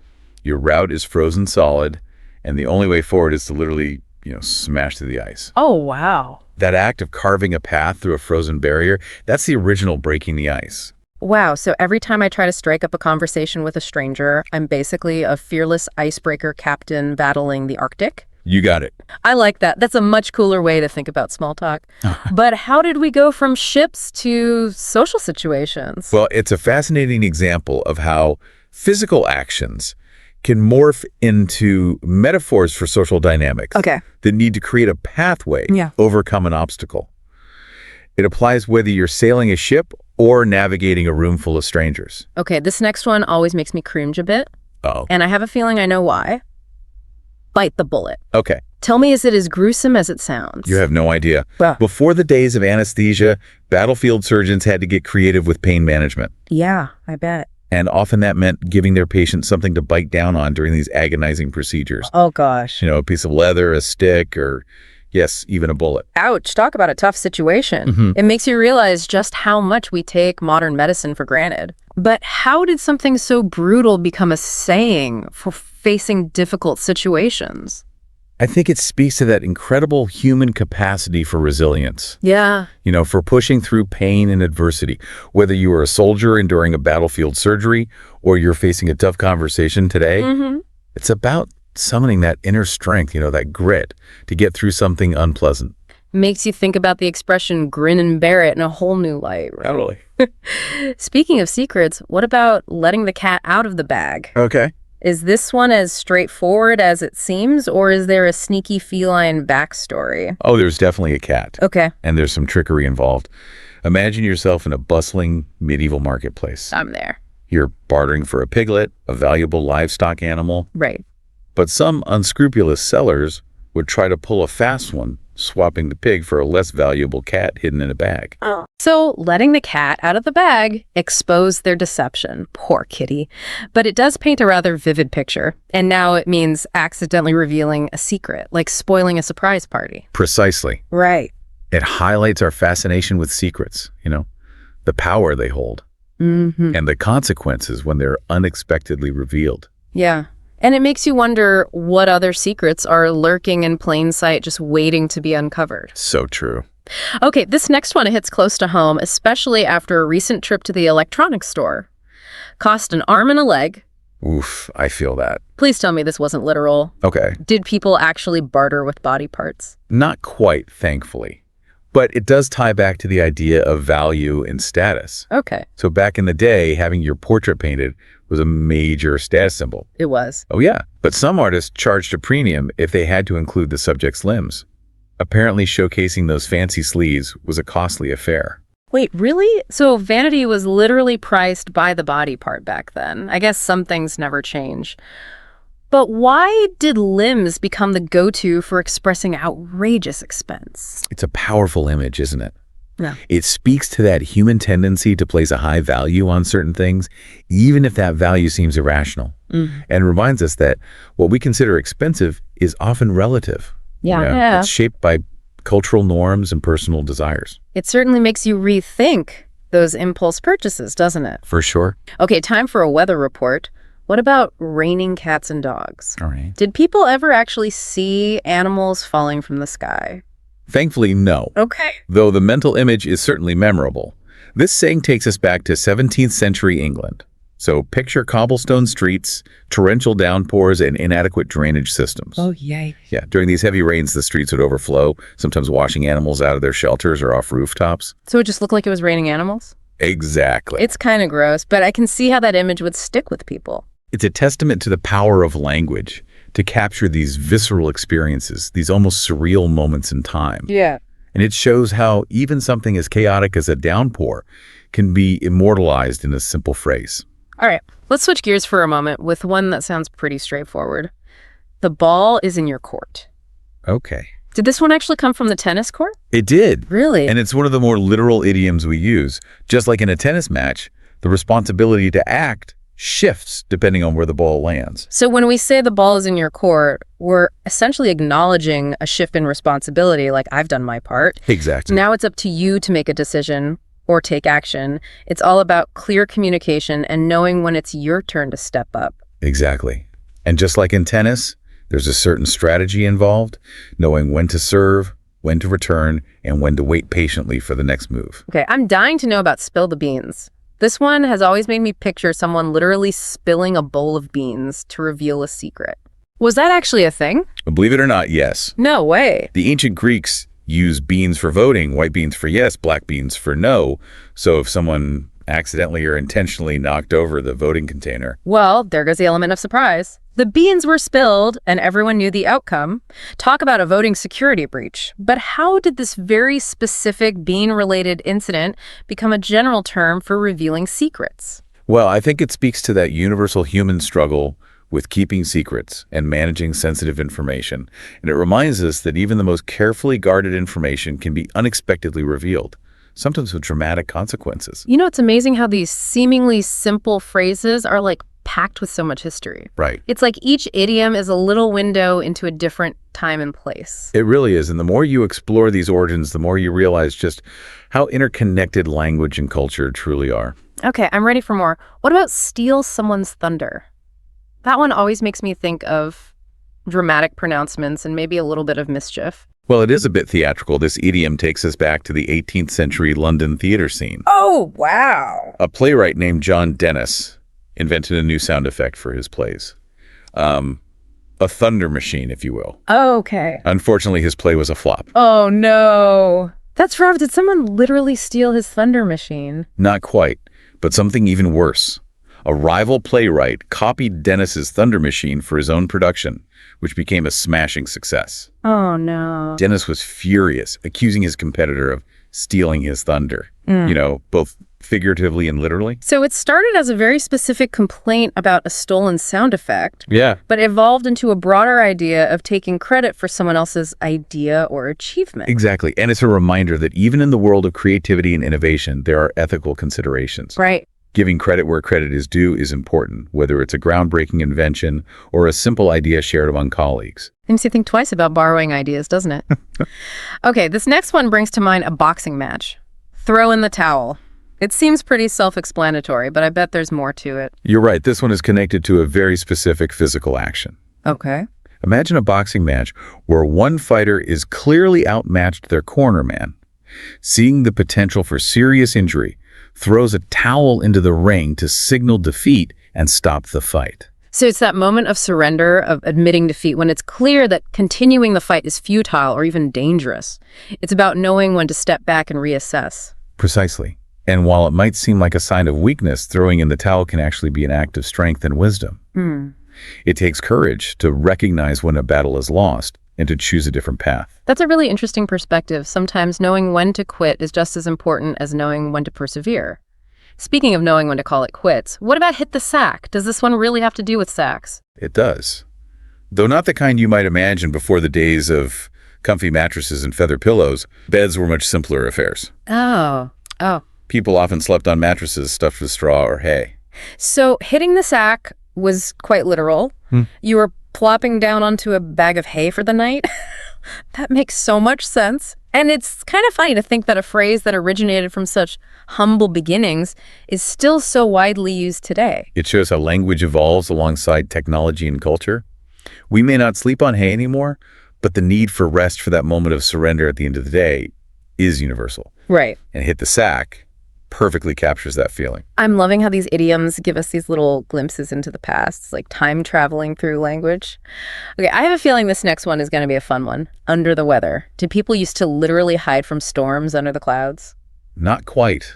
your route is frozen solid, and the only way forward is to literally, smash through the ice. Oh, wow. That act of carving a path through a frozen barrier, that's the original breaking the ice. Wow, so every time I try to strike up a conversation with a stranger, I'm basically a fearless icebreaker captain battling the Arctic? You got it. I like that. That's a much cooler way to think about small talk. But how did we go from ships to social situations? Well, it's a fascinating example of how physical actions can morph into metaphors for social dynamics Okay. that need to create a pathway, Yeah. overcome an obstacle. It applies whether you're sailing a ship or navigating a room full of strangers. Okay, this next one always makes me cringe a bit, Oh, and I have a feeling I know why. Bite the bullet. okay. Tell me, is it as gruesome as it sounds? You have no idea. Well, Before the days of anesthesia, battlefield surgeons had to get creative with pain management. yeah, I bet. And often that meant giving their patients something to bite down on during these agonizing procedures. Oh, gosh. A piece of leather, a stick, or, yes, even a bullet. Ouch, talk about a tough situation. It makes you realize just how much we take modern medicine for granted. But how did something so brutal become a saying for facing difficult situations? I think it speaks to that incredible human capacity for resilience, Yeah. for pushing through pain and adversity. Whether you are a soldier enduring a battlefield surgery or you're facing a tough conversation today, it's about summoning that inner strength, that grit to get through something unpleasant. Makes you think about the expression grin and bear it in a whole new light. Right? Totally. Speaking of secrets, what about letting the cat out of the bag? Okay. Is this one as straightforward as it seems, or is there a sneaky feline backstory? Oh, there's definitely a cat. Okay, And there's some trickery involved. Imagine yourself in a bustling medieval marketplace. I'm there. You're bartering for a piglet, a valuable livestock animal, Right. but some unscrupulous sellers would try to pull a fast one, swapping the pig for a less valuable cat hidden in a bag. So letting the cat out of the bag exposed their deception. Poor kitty. But it does paint a rather vivid picture. And now it means accidentally revealing a secret, like spoiling a surprise party. Precisely. Right. It highlights our fascination with secrets, the power they hold, and the consequences when they're unexpectedly revealed. Yeah. And it makes you wonder what other secrets are lurking in plain sight, just waiting to be uncovered. So true. Okay, this next one hits close to home, especially after a recent trip to the electronics store. Cost an arm and a leg, Oof, I feel that. Please tell me this wasn't literal. Okay. Did people actually barter with body parts? Not quite, thankfully. But it does tie back to the idea of value and status. Okay, So back in the day, having your portrait painted was a major status symbol. it was. Oh yeah, but some artists charged a premium if they had to include the subject's limbs. Apparently showcasing those fancy sleeves was a costly affair. Wait, really? So vanity was literally priced by the body part back then. I guess some things never change. But why did limbs become the go-to for expressing outrageous expense? It's a powerful image, isn't it? Yeah. It speaks to that human tendency to place a high value on certain things, even if that value seems irrational. And reminds us that what we consider expensive is often relative. Yeah. It's shaped by cultural norms and personal desires. It certainly makes you rethink those impulse purchases, doesn't it? For sure. Okay, time for a weather report. What about raining cats and dogs? All right. Did people ever actually see animals falling from the sky? Thankfully, no. Okay. Though the mental image is certainly memorable. This saying takes us back to 17th century England. So picture cobblestone streets, torrential downpours, and inadequate drainage systems. yay. Yeah, during these heavy rains, the streets would overflow, sometimes washing animals out of their shelters or off rooftops. So it just looked like it was raining animals? Exactly. It's kind of gross, but I can see how that image would stick with people. It's a testament to the power of language to capture these visceral experiences, these almost surreal moments in time. Yeah. And it shows how even something as chaotic as a downpour can be immortalized in a simple phrase. All right, let's switch gears for a moment with one that sounds pretty straightforward. The ball is in your court. Okay. Did this one actually come from the tennis court? It did. Really? And it's one of the more literal idioms we use. Just like in a tennis match, the responsibility to act shifts depending on where the ball lands. So when we say the ball is in your court, we're essentially acknowledging a shift in responsibility, like I've done my part. Exactly. Now it's up to you to make a decision or take action. It's all about clear communication and knowing when it's your turn to step up. Exactly. And just like in tennis, there's a certain strategy involved, knowing when to serve, when to return, and when to wait patiently for the next move. Okay, I'm dying to know about spill the beans. This one has always made me picture someone literally spilling a bowl of beans to reveal a secret. Was that actually a thing? Believe it or not, yes. No way. The ancient Greeks used beans for voting, white beans for yes, black beans for no. So if someone accidentally or intentionally knocked over the voting container. Well, there goes the element of surprise. The beans were spilled and everyone knew the outcome. Talk about a voting security breach. But how did this very specific bean-related incident become a general term for revealing secrets? Well, I think it speaks to that universal human struggle with keeping secrets and managing sensitive information. And it reminds us that even the most carefully guarded information can be unexpectedly revealed, sometimes with dramatic consequences. You know, it's amazing how these seemingly simple phrases are like packed with so much history. Right. It's like each idiom is a little window into a different time and place. It really is. And the more you explore these origins, the more you realize just how interconnected language and culture truly are. Okay, I'm ready for more. What about steal someone's thunder? That one always makes me think of dramatic pronouncements and maybe a little bit of mischief. Well, it is a bit theatrical. This idiom takes us back to the 18th century London theater scene. Oh, wow. A playwright named John Dennis invented a new sound effect for his plays. A thunder machine, if you will. Okay. Unfortunately, his play was a flop. Oh, no. That's rough. Did someone literally steal his thunder machine? Not quite, but something even worse. A rival playwright copied Dennis's thunder machine for his own production, which became a smashing success. Oh, no. Dennis was furious, accusing his competitor of stealing his thunder, both figuratively and literally. So it started as a very specific complaint about a stolen sound effect, Yeah. but evolved into a broader idea of taking credit for someone else's idea or achievement. Exactly. And it's a reminder that even in the world of creativity and innovation, there are ethical considerations. Right. Giving credit where credit is due is important, whether it's a groundbreaking invention or a simple idea shared among colleagues. Makes you think twice about borrowing ideas, doesn't it? Okay, this next one brings to mind a boxing match. Throw in the towel. It seems pretty self-explanatory, but I bet there's more to it. You're right. This one is connected to a very specific physical action. Okay. Imagine a boxing match where one fighter is clearly outmatched their corner man. Seeing the potential for serious injury, throws a towel into the ring to signal defeat and stop the fight. So it's that moment of surrender, of admitting defeat, when it's clear that continuing the fight is futile or even dangerous. It's about knowing when to step back and reassess. Precisely. And while it might seem like a sign of weakness, throwing in the towel can actually be an act of strength and wisdom. It takes courage to recognize when a battle is lost and to choose a different path. That's a really interesting perspective. Sometimes knowing when to quit is just as important as knowing when to persevere. Speaking of knowing when to call it quits, what about hit the sack? Does this one really have to do with sacks? It does. Though not the kind you might imagine before the days of comfy mattresses and feather pillows, beds were much simpler affairs. Oh. People often slept on mattresses stuffed with straw or hay. So hitting the sack was quite literal. You were plopping down onto a bag of hay for the night. That makes so much sense. And it's kind of funny to think that a phrase that originated from such humble beginnings is still so widely used today. It shows how language evolves alongside technology and culture. We may not sleep on hay anymore, but the need for rest for that moment of surrender at the end of the day is universal. Right. And hit the sack perfectly captures that feeling. I'm loving how these idioms give us these little glimpses into the past. It's like time traveling through language. Okay, I have a feeling this next one is going to be a fun one. Under the weather. Did people used to literally hide from storms under the clouds? Not quite.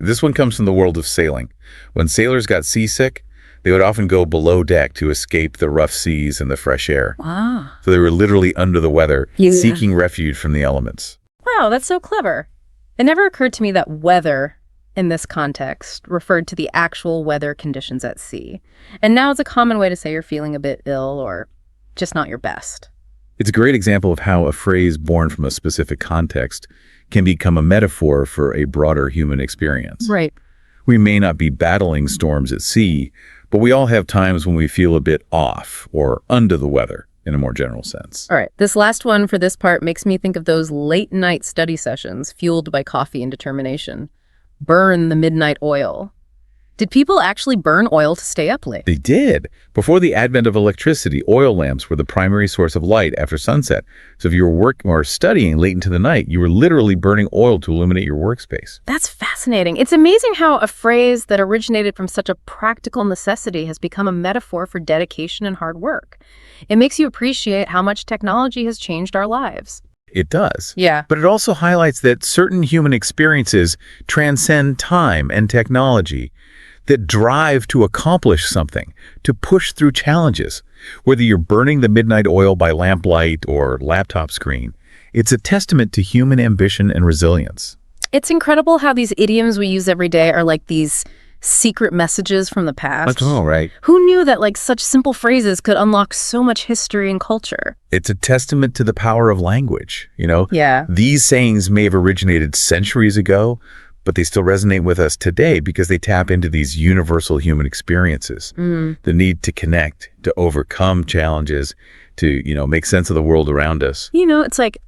This one comes from the world of sailing. When sailors got seasick, they would often go below deck to escape the rough seas and the fresh air. Wow. So they were literally under the weather, Yeah. seeking refuge from the elements. Wow, that's so clever. It never occurred to me that weather in this context referred to the actual weather conditions at sea. And now it's a common way to say you're feeling a bit ill or just not your best. It's a great example of how a phrase born from a specific context can become a metaphor for a broader human experience. Right. We may not be battling storms at sea, but we all have times when we feel a bit off or under the weather in a more general sense. All right. This last one for this part makes me think of those late night study sessions fueled by coffee and determination. Burn the midnight oil. Did people actually burn oil to stay up late? They did. Before the advent of electricity, oil lamps were the primary source of light after sunset. So if you were working or studying late into the night, you were literally burning oil to illuminate your workspace. That's fascinating. It's amazing how a phrase that originated from such a practical necessity has become a metaphor for dedication and hard work. It makes you appreciate how much technology has changed our lives. It does. Yeah. But it also highlights that certain human experiences transcend time and technology, that drive to accomplish something, to push through challenges. Whether you're burning the midnight oil by lamplight or laptop screen, it's a testament to human ambition and resilience. It's incredible how these idioms we use every day are like these secret messages from the past. That's all right. Who knew that like such simple phrases could unlock so much history and culture? It's a testament to the power of language, you know? Yeah. These sayings may have originated centuries ago, but they still resonate with us today because they tap into these universal human experiences. The need to connect, to overcome challenges, to, make sense of the world around us. It's like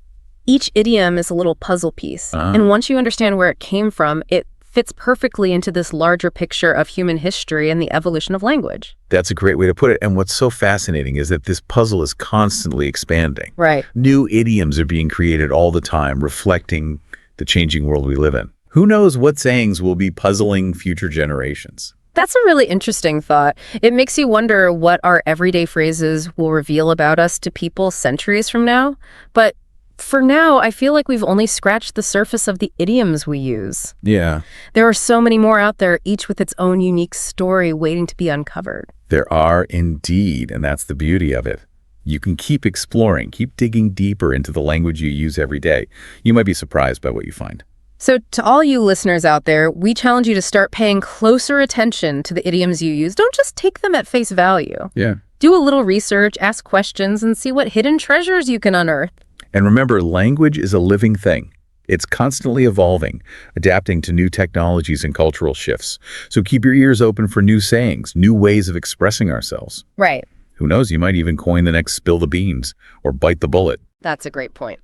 each idiom is a little puzzle piece. And once you understand where it came from, it fits perfectly into this larger picture of human history and the evolution of language. That's a great way to put it. And what's so fascinating is that this puzzle is constantly expanding. Right. New idioms are being created all the time, reflecting the changing world we live in. Who knows what sayings will be puzzling future generations? That's a really interesting thought. It makes you wonder what our everyday phrases will reveal about us to people centuries from now. But for now, I feel like we've only scratched the surface of the idioms we use. Yeah. There are so many more out there, each with its own unique story waiting to be uncovered. There are indeed, and that's the beauty of it. You can keep exploring, keep digging deeper into the language you use every day. You might be surprised by what you find. So to all you listeners out there, we challenge you to start paying closer attention to the idioms you use. Don't just take them at face value. Yeah. Do a little research, ask questions, and see what hidden treasures you can unearth. And remember, language is a living thing. It's constantly evolving, adapting to new technologies and cultural shifts. So keep your ears open for new sayings, new ways of expressing ourselves. Right. Who knows, you might even coin the next spill the beans or bite the bullet. That's a great point.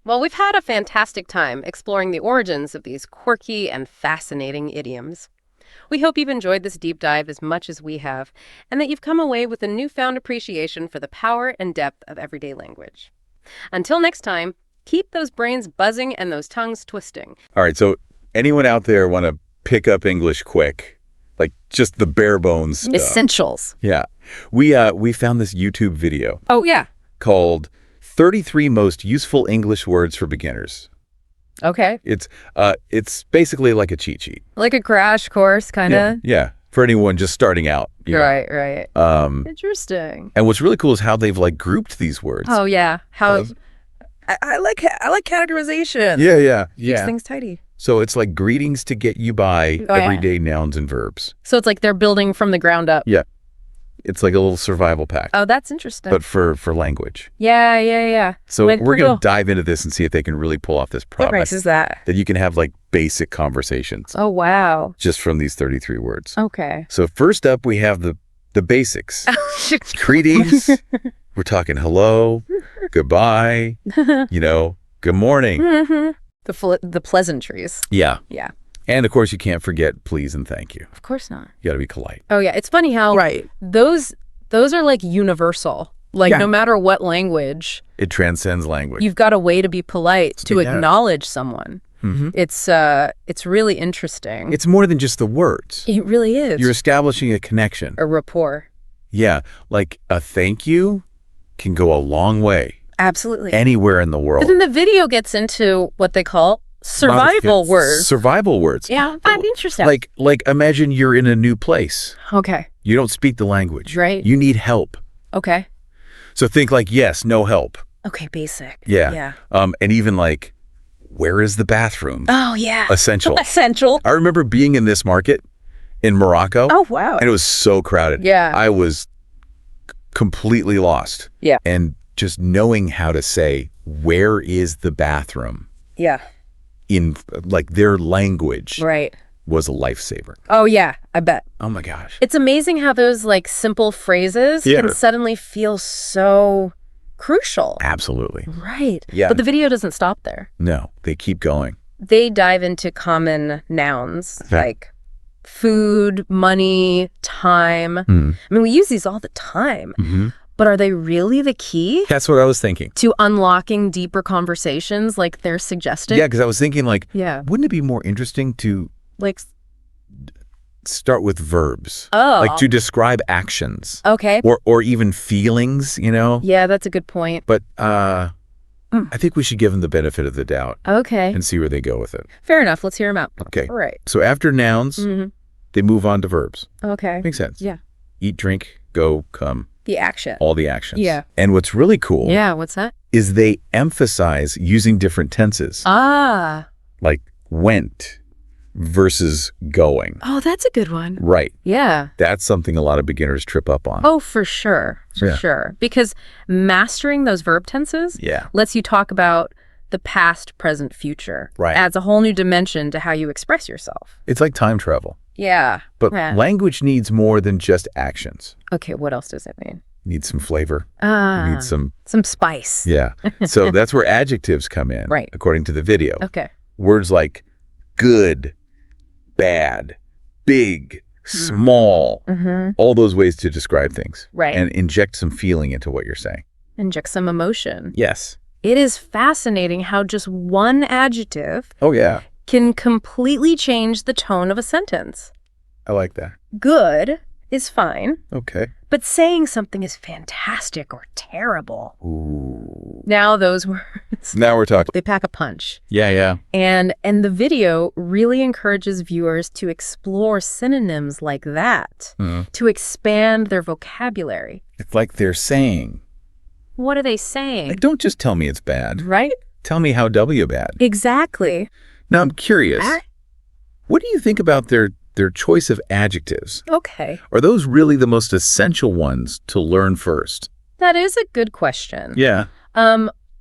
Well, we've had a fantastic time exploring the origins of these quirky and fascinating idioms. We hope you've enjoyed this deep dive as much as we have, and that you've come away with a newfound appreciation for the power and depth of everyday language. Until next time, keep those brains buzzing and those tongues twisting. All right, so anyone out there want to pick up English quick, Like just the bare bones stuff. Essentials. Yeah. We found this YouTube video Oh, yeah. called 33 Most Useful English Words for Beginners. Okay. It's basically like a cheat sheet. Like a crash course, kind of. Yeah. For anyone just starting out. You know. Right. Interesting. And what's really cool is how they've like grouped these words. Oh, yeah. How I like categorization. Yeah. Keeps things tidy. So it's like greetings to get you by Oh, yeah. everyday nouns and verbs. So it's like they're building from the ground up. Yeah. It's like a little survival pack. Oh, that's interesting. But for language. Yeah. So Like, we're going cool. to dive into this and see if they can really pull off this What product. price is that? That you can have like basic conversations Oh, wow. just from these 33 words. Okay. So first up, we have the basics. Greetings. We're talking hello, goodbye, good morning. The pleasantries. Yeah. Yeah. And of course, you can't forget please and thank you. Of course not. You got to be polite. Oh, yeah. It's funny how those are like universal. Like no matter what language, It transcends language. you've got a way to be polite, to Yeah. acknowledge someone. Mhm. It's really interesting. It's more than just the words. It really is. You're establishing a connection. a rapport. Yeah. Like a thank you can go a long way Absolutely. anywhere in the world. But then the video gets into what they call survival words. Survival words. Yeah, I'm interested. Like imagine you're in a new place. Okay. You don't speak the language. Right. You need help. Okay. So think like, yes, no help. Okay, basic. Yeah. Yeah. And even like, where is the bathroom? Oh, yeah. Essential. Essential. I remember being in this market in Morocco. Oh, wow. And it was so crowded. Yeah. I was completely lost. Yeah. And just knowing how to say, where is the bathroom Yeah. in like their language Right. was a lifesaver. Oh, yeah. I bet. Oh my gosh. It's amazing how those like simple phrases can suddenly feel so crucial. Absolutely. Right. Yeah. But the video doesn't stop there. No, they keep going. They dive into common nouns like food, money, time. I mean, we use these all the time. But are they really the key That's what I was thinking. to unlocking deeper conversations like they're suggesting? Yeah, because I was thinking like, Yeah. wouldn't it be more interesting to Like, start with verbs? oh. Like to describe actions Okay. or even feelings, Yeah, that's a good point. But I think we should give them the benefit of the doubt Okay. and see where they go with it. Fair enough. Let's hear them out. Okay. All right. So after nouns, Mm-hmm. they move on to verbs. Okay. Makes sense. Yeah. Eat, drink, go, come, The action. all the actions. Yeah. And what's really cool Yeah. What's that? is they emphasize using different tenses, Ah. like went versus going. Oh, that's a good one. Right. Yeah. That's something a lot of beginners trip up on. Oh, for sure. For Yeah. sure. Because mastering those verb tenses Yeah. lets you talk about the past, present, future. Right. Adds a whole new dimension to how you express yourself. It's like time travel. Yeah. But Yeah. language needs more than just actions. Okay, what else does it mean? It needs some flavor. Ah. It needs some, spice. yeah. So that's where adjectives come in, Right. according to the video. Okay. Words like good, bad, big, small, Mm-hmm. all those ways to describe things. Right. And inject some feeling into what you're saying. Inject some emotion. Yes. It is fascinating how just one adjective Oh, yeah. can completely change the tone of a sentence. I like that. Good is fine, Okay. but saying something is fantastic or terrible. Ooh. Now those words, Now we're talking. they pack a punch. Yeah. And the video really encourages viewers to explore synonyms like that, to expand their vocabulary. It's like they're saying, What are they saying? like, don't just tell me it's bad. Right? Tell me how W bad. Exactly. Now, I'm curious. Ah. What do you think about their choice of adjectives? Okay. Are those really the most essential ones to learn first? That is a good question. Yeah.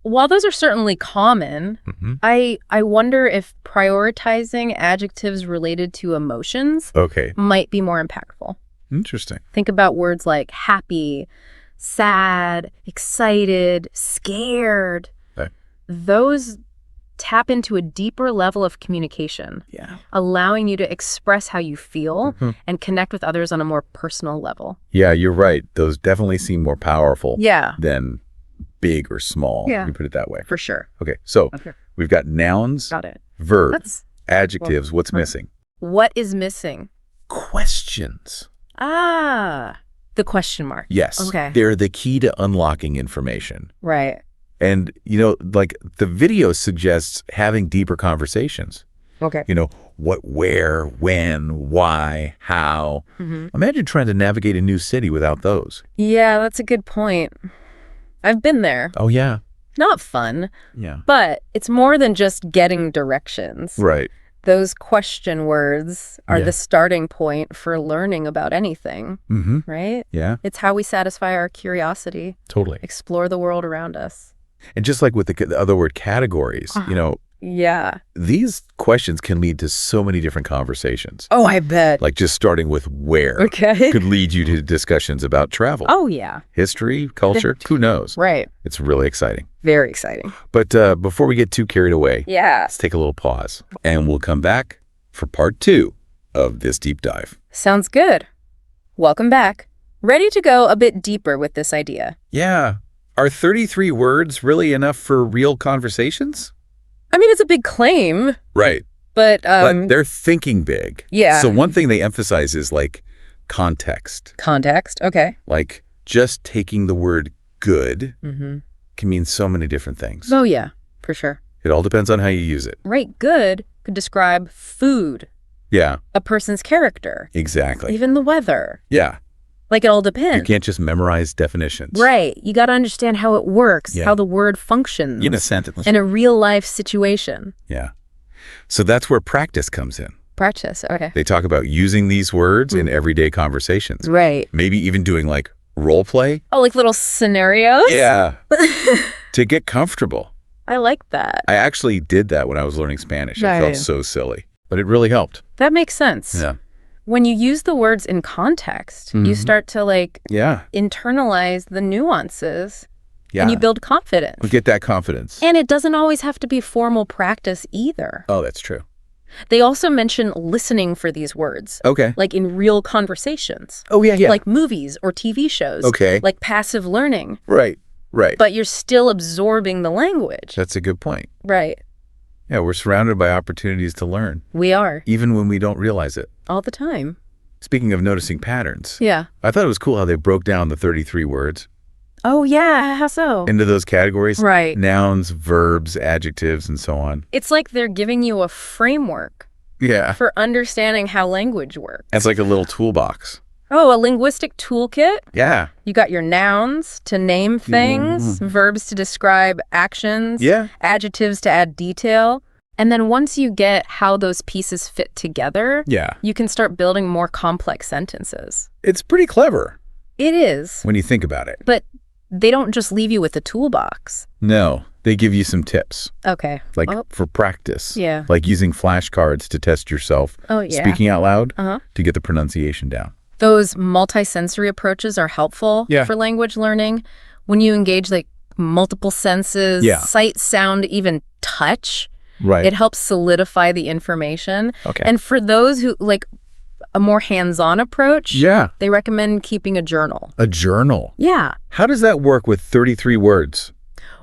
While those are certainly common, I wonder if prioritizing adjectives related to emotions Okay. might be more impactful. Interesting. Think about words like happy, sad, excited, scared. Okay. Those tap into a deeper level of communication, Yeah. allowing you to express how you feel and connect with others on a more personal level. Yeah, you're right. Those definitely seem more powerful Yeah, than big or small. Yeah. You put it that way. for sure. Okay. So Okay. we've got nouns, Got it. verbs, Let's adjectives. What's missing? What is missing? questions. Ah, the question mark. Yes. Okay. They're the key to unlocking information. Right. And, like the video suggests having deeper conversations. Okay. What, where, when, why, how. Imagine trying to navigate a new city without those. Yeah, that's a good point. I've been there. Oh, yeah. Not fun, Yeah. but it's more than just getting directions. Right. Those question words are Yeah. the starting point for learning about anything, right? Yeah, It's how we satisfy our curiosity, totally. explore the world around us. And just like with the other word categories, Yeah. these questions can lead to so many different conversations. Oh, I bet. Like just starting with where Okay. could lead you to discussions about travel, Oh, yeah. history, culture, who knows? Right. It's really exciting. Very exciting. But before we get too carried away, Yeah. let's take a little pause and we'll come back for part 2 of this deep dive. Sounds good. Welcome back. Ready to go a bit deeper with this idea. Yeah. Are 33 words really enough for real conversations? I mean, it's a big claim, Right. but But they're thinking big. Yeah. So one thing they emphasize is like context. context. Okay. Like just taking the word good can mean so many different things. Oh, yeah, for sure. It all depends on how you use it. Right. Good could describe food, Yeah, a person's character, exactly. even the weather. Yeah. Like, it all You depends. can't just memorize definitions. Right. You got to understand how it works, Yeah. how the word functions In a sentence. in a real life situation. Yeah. So that's where practice comes in. Practice. Okay. They talk about using these words in everyday conversations. Right. Maybe even doing like role play. Oh, like little scenarios? Yeah. To get comfortable. I like that. I actually did that when I was learning Spanish. It Right. felt so silly, but it really helped. That makes sense. Yeah. When you use the words in context, you start to Yeah. internalize the nuances Yeah. and you build confidence. We get that confidence. And it doesn't always have to be formal practice either. Oh, that's true. They also mention listening for these words, Okay. like in real conversations, Oh, yeah, yeah. like movies or TV shows, Okay. like passive learning, Right. Right. but you're still absorbing the language. That's a good point. Right. Yeah, we're surrounded by opportunities to learn, We are, even when we don't realize it. all the time. Speaking of noticing patterns, Yeah. I thought it was cool how they broke down the 33 words Oh, yeah. How so? into those categories. Right. Nouns, verbs, adjectives, and so on. It's like they're giving you a framework Yeah. for understanding how language works. It's like a little toolbox. Oh, a linguistic toolkit? Yeah. You got your nouns to name things, verbs to describe actions, Yeah. adjectives to add detail. And then once you get how those pieces fit together, Yeah. you can start building more complex sentences. It's pretty clever It is, when you think about it. but they don't just leave you with a toolbox. No, they give you some tips, Okay. like Oh, for practice. Yeah. Like using flashcards to test yourself. Oh, yeah. Speaking out loud Uh-huh. to get the pronunciation down. Those multisensory approaches are helpful Yeah. for language learning. When you engage like multiple senses, Yeah. sight, sound, even touch, Right. it helps solidify the information. Okay. And for those who like a more hands-on approach, Yeah. they recommend keeping a journal. A journal. Yeah. How does that work with 33 words?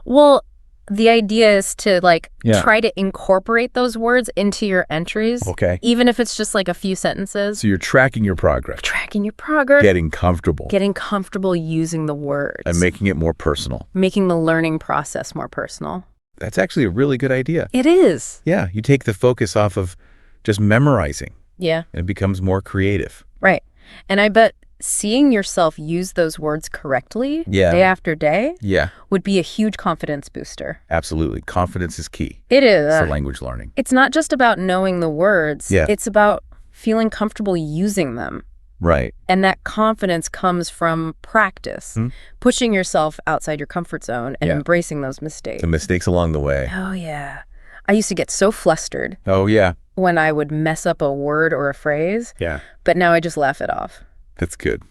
Well, the idea is to Yeah. try to incorporate those words into your entries. Okay. Even if it's just like a few sentences. So you're tracking your progress, Tracking your progress. getting comfortable, Getting comfortable using the words. and making it more personal. Making the learning process more personal. That's actually a really good idea. It is. Yeah, you take the focus off of just memorizing, Yeah. and it becomes more creative. Right. And I bet seeing yourself use those words correctly Yeah. day after day Yeah, would be a huge confidence booster. absolutely. Confidence is key It is. for language learning. It's not just about knowing the words. Yeah. It's about feeling comfortable using them. Right. And that confidence comes from practice, pushing yourself outside your comfort zone and Yeah. embracing those mistakes. The mistakes along the way. Oh, yeah. I used to get so flustered Oh, yeah. when I would mess up a word or a phrase, Yeah. but now I just laugh it off That's good.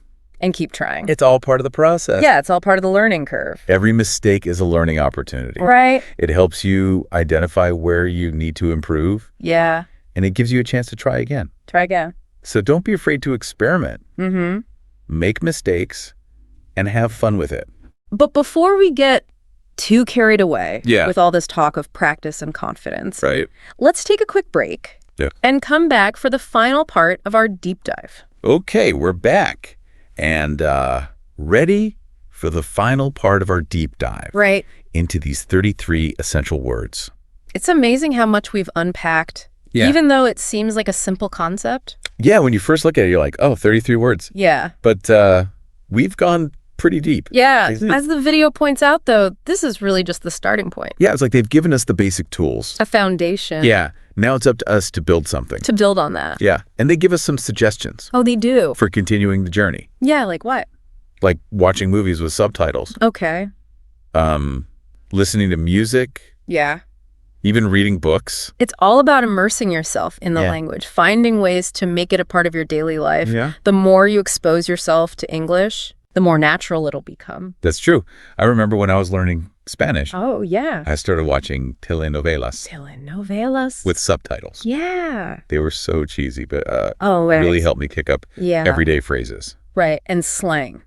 and keep trying. It's all part of the process. Yeah, it's all part of the learning curve. Every mistake is a learning opportunity. Right? It helps you identify where you need to improve, Yeah. and it gives you a chance to try again. Try again. So don't be afraid to experiment, Mm-hmm. make mistakes, and have fun with it. But before we get too carried away Yeah. with all this talk of practice and confidence, Right. let's take a quick break and come back for the final part of our deep dive. Okay, we're back and ready for the final part of our deep dive Right. into these 33 essential words. It's amazing how much we've unpacked, Yeah. even though it seems like a simple concept. Yeah, when you first look at it, you're like, oh, 33 words. Yeah. But we've gone pretty deep. Yeah. As the video points out, though, this is really just the starting point. Yeah, it's like they've given us the basic tools. A foundation. Yeah, now it's up to us to build something. To build on that. Yeah, and they give us some suggestions Oh, they do? for continuing the journey, Yeah, like what? like watching movies with subtitles, Okay. listening to music, Yeah. even reading books. It's all about immersing yourself in the Yeah. language, finding ways to make it a part of your daily life. Yeah. The more you expose yourself to English, the more natural it'll become. That's true. I remember when I was learning Spanish, Oh, yeah. I started watching telenovelas Telenovelas. with subtitles. Yeah. They were so cheesy, but Oh, right. really helped me kick up Yeah. everyday phrases. Right. And slang.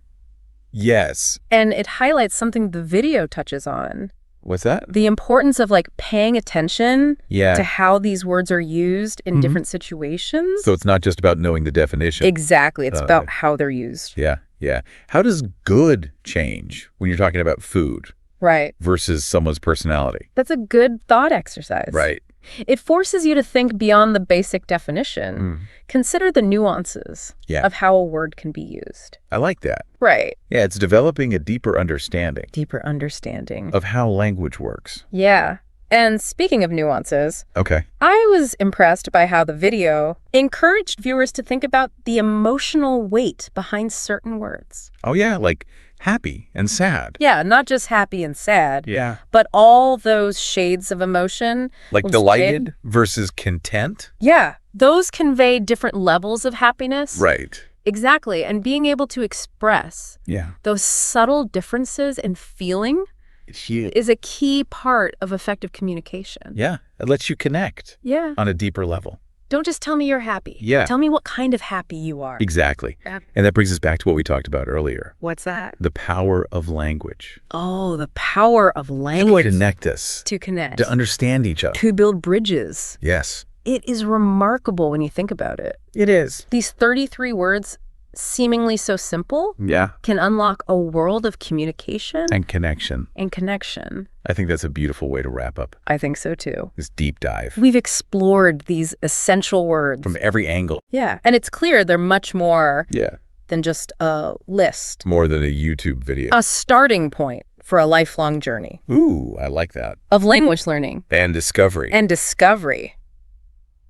Yes. And it highlights something the video touches on. What's that? The importance of like paying attention Yeah. to how these words are used in different situations. So it's not just about knowing the definition. Exactly. It's about how they're used. Yeah, yeah. How does good change when you're talking about food Right. versus someone's personality? That's a good thought exercise. Right. It forces you to think beyond the basic definition. Consider the nuances Yeah. of how a word can be used. I like that. Right. Yeah, it's developing a deeper understanding Deeper understanding. of how language works. Yeah. And speaking of nuances, Okay. I was impressed by how the video encouraged viewers to think about the emotional weight behind certain words. Oh, yeah, like happy and sad. Yeah, not just happy and sad, Yeah. but all those shades of emotion. Like was delighted versus content. Yeah, those convey different levels of happiness. Right. Exactly. And being able to express Yeah. those subtle differences in feeling It's huge. is a key part of effective communication. Yeah. It lets you connect Yeah. on a deeper level. Don't just tell me you're happy. Yeah. Tell me what kind of happy you are. Exactly. Yeah. And that brings us back to what we talked about earlier. What's that? The power of language. Oh, the power of language. To connect us. To connect. To understand each other. To build bridges. Yes. It is remarkable when you think about it. It is. These 33 words, seemingly so simple, Yeah. can unlock a world of communication And connection. and connection. I think that's a beautiful way to wrap up I think so too. this deep dive We've explored these essential words. from every angle. Yeah. And it's clear they're much more Yeah. than just a list, More than a YouTube video. a starting point for a lifelong journey Ooh, I like that. of language learning And discovery. and discovery.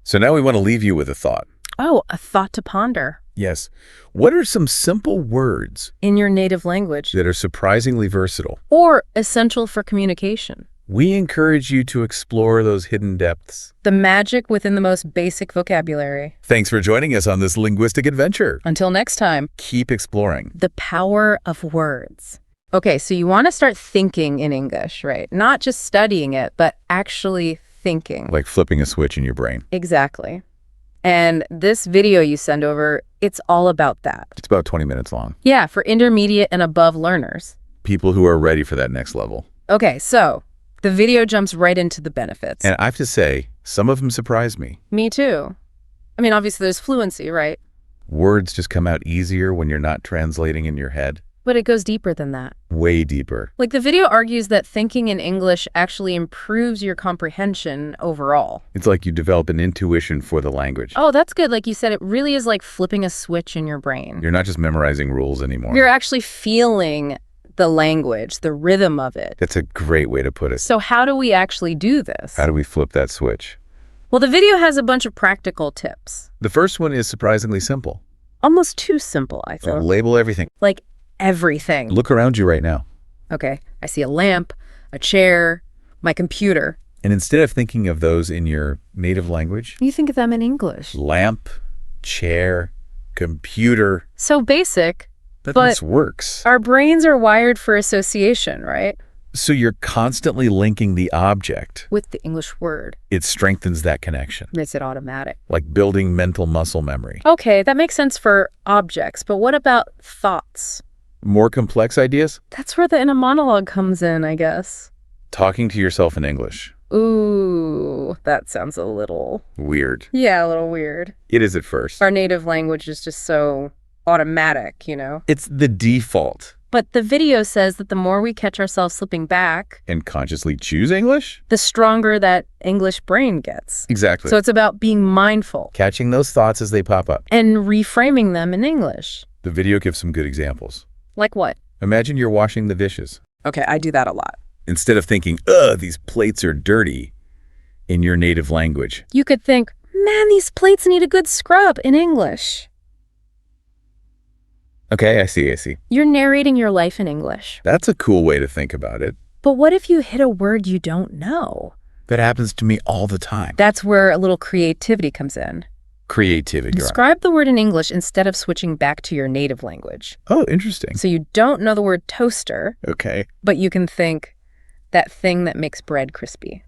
So now we want to leave you with a thought. Oh, a thought to ponder Yes. What are some simple words in your native language that are surprisingly versatile? or essential for communication. We encourage you to explore those hidden depths. The magic within the most basic vocabulary. Thanks for joining us on this linguistic adventure. Until next time, Keep exploring. the power of words. Okay, so you want to start thinking in English, right? Not just studying it, but actually thinking. Like flipping a switch in your brain. Exactly. And this video you send over, it's all about that. It's about 20 minutes long. Yeah, for intermediate and above learners. People who are ready for that next level. Okay, so the video jumps right into the benefits. And I have to say, some of them surprised me. Me too. I mean, obviously there's fluency, right? Words just come out easier when you're not translating in your head. But it goes deeper than that. Way deeper. Like the video argues that thinking in English actually improves your comprehension overall. It's like you develop an intuition for the language. Oh, that's good. Like you said, it really is like flipping a switch in your brain. You're not just memorizing rules anymore. You're actually feeling the language, the rhythm of it. That's a great way to put it. So how do we actually do this? How do we flip that switch? Well, the video has a bunch of practical tips. The first one is surprisingly simple. Almost too simple, I think. Label everything. Like everything. Look around you right now. Okay, I see a lamp, a chair, my computer. And instead of thinking of those in your native language, You think of them in English. lamp, chair, computer, So basic, but But- this works. our brains are wired for association, right? So you're constantly linking the object. With the English word. It strengthens that connection, Makes it automatic. like building mental muscle memory. Okay, that makes sense for objects, but what about thoughts? More complex ideas? That's where the inner monologue comes in, I guess. Talking to yourself in English. Ooh, that sounds a little... Weird. Yeah, a little weird. It is at first. Our native language is just so automatic, you know? It's the default. But the video says that the more we catch ourselves slipping back, And consciously choose English? the stronger that English brain gets. Exactly. So it's about being mindful Catching those thoughts as they pop up. and reframing them in English. The video gives some good examples. Like what? Imagine you're washing the dishes. Okay, I do that a lot. Instead of thinking, ugh, these plates are dirty, in your native language. You could think, man, these plates need a good scrub in English. Okay, I see. You're narrating your life in English. That's a cool way to think about it. But what if you hit a word you don't know? That happens to me all the time. That's where a little creativity comes in. Creativity. Describe the word in English instead of switching back to your native language. Oh, interesting. So you don't know the word toaster, Okay. but you can think that thing that makes bread crispy,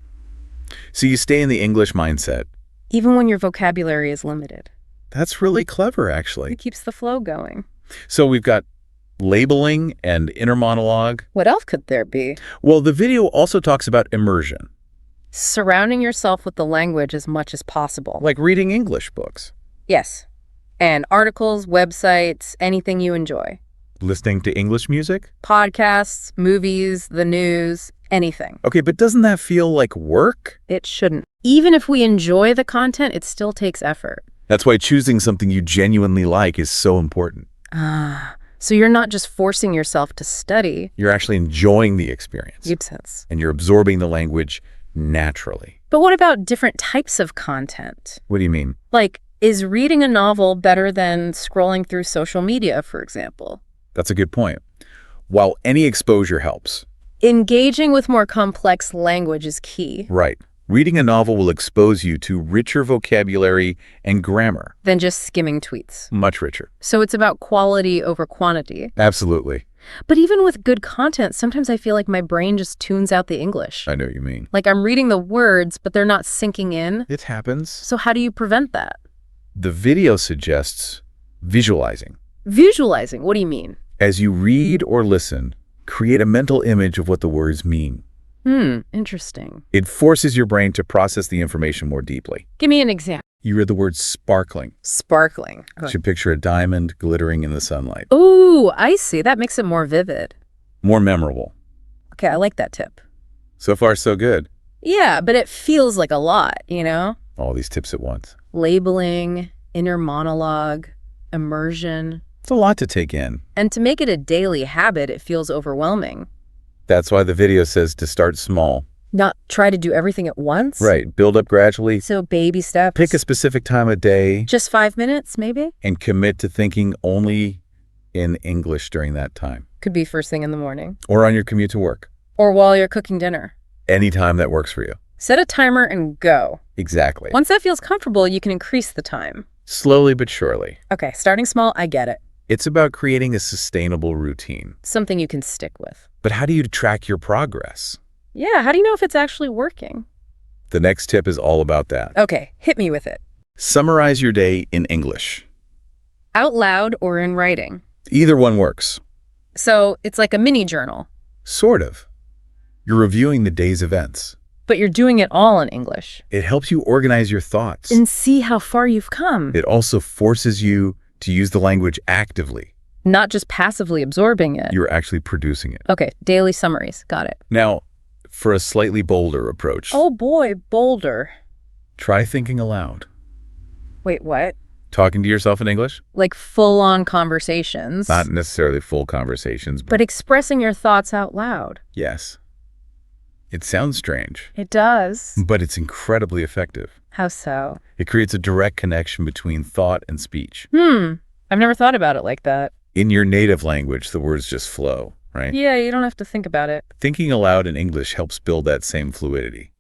So you stay in the English mindset. even when your vocabulary is limited. That's really clever, actually. It keeps the flow going. So we've got labeling and inner monologue. What else could there be? Well, the video also talks about immersion, Surrounding yourself with the language as much as possible. like reading English books, Yes. And articles, websites, anything you enjoy. listening to English music. Podcasts, movies, the news, anything. Okay, but doesn't that feel like work? It shouldn't. Even if we enjoy the content, it still takes effort. That's why choosing something you genuinely like is so important. So you're not just forcing yourself to study. You're actually enjoying the experience, Makes sense. and you're absorbing the language naturally. But what about different types of content? What do you mean? Like, is reading a novel better than scrolling through social media, for example? That's a good point. While any exposure helps, Engaging with more complex language is key. right, reading a novel will expose you to richer vocabulary and grammar, Than just skimming tweets. much richer. So it's about quality over quantity. Absolutely. But even with good content, sometimes I feel like my brain just tunes out the English. I know what you mean. Like I'm reading the words, but they're not sinking in. It happens. So how do you prevent that? The video suggests visualizing. Visualizing, what do you mean? As you read or listen, create a mental image of what the words mean. Interesting. It forces your brain to process the information more deeply. Give me an example. You read the word sparkling. Sparkling. You should picture a diamond glittering in the sunlight. Ooh, I see. That makes it more vivid. More memorable. Okay, I like that tip. So far, so good. Yeah, but it feels like a lot, you know? All these tips at once. Labeling, inner monologue, immersion. It's a lot to take in. And to make it a daily habit, it feels overwhelming. That's why the video says to start small. Not try to do everything at once. Right. Build up gradually. So baby steps. Pick a specific time of day Just 5 minutes, maybe? and commit to thinking only in English during that time. Could be first thing in the morning. Or on your commute to work. Or while you're cooking dinner. Any time that works for you. Set a timer and go. Exactly. Once that feels comfortable, you can increase the time. Slowly but surely. Okay, starting small, I get it. It's about creating a sustainable routine. Something you can stick with. But how do you track your progress? Yeah, how do you know if it's actually working? The next tip is all about that. Okay, hit me with it. Summarize your day in English. Out loud or in writing. Either one works. So it's like a mini journal, Sort of. You're reviewing the day's events. but you're doing it all in English. It helps you organize your thoughts. And see how far you've come. It also forces you to use the language actively. Not just passively absorbing it. You're actually producing it. Okay, daily summaries. Got it. Now, for a slightly bolder approach, Oh boy, bolder. try thinking aloud. Wait, what? Talking to yourself in English? Like full-on conversations. Not necessarily full conversations, but But expressing your thoughts out loud. yes. It sounds strange, It does. but it's incredibly effective. How so? It creates a direct connection between thought and speech. I've never thought about it like that. In your native language, the words just flow, right? Yeah, you don't have to think about it. Thinking aloud in English helps build that same fluidity.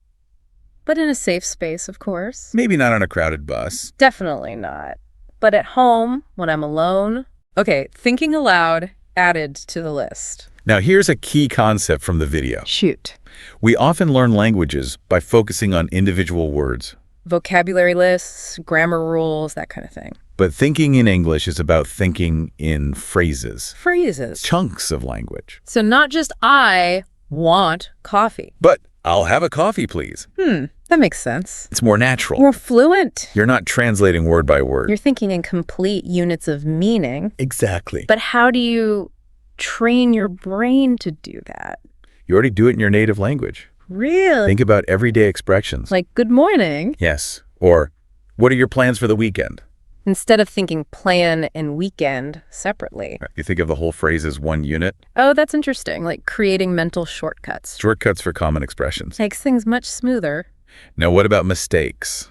But in a safe space, of course. Maybe not on a crowded bus. Definitely not. But at home, when I'm alone. Okay, thinking aloud added to the list. Now, here's a key concept from the video. Shoot. We often learn languages by focusing on individual words. Vocabulary lists, grammar rules, that kind of thing. But thinking in English is about thinking in phrases, Phrases. chunks of language. So not just I want coffee. But I'll have a coffee, please. That makes sense. It's more natural. More fluent. You're not translating word by word. You're thinking in complete units of meaning. Exactly. But how do you train your brain to do that? You already do it in your native language. Really? Think about everyday expressions. Like, good morning. Yes. Or, what are your plans for the weekend? Instead of thinking plan and weekend separately. You think of the whole phrase as one unit. Oh, that's interesting. Like creating mental shortcuts. Shortcuts for common expressions. Makes things much smoother. Now, what about mistakes?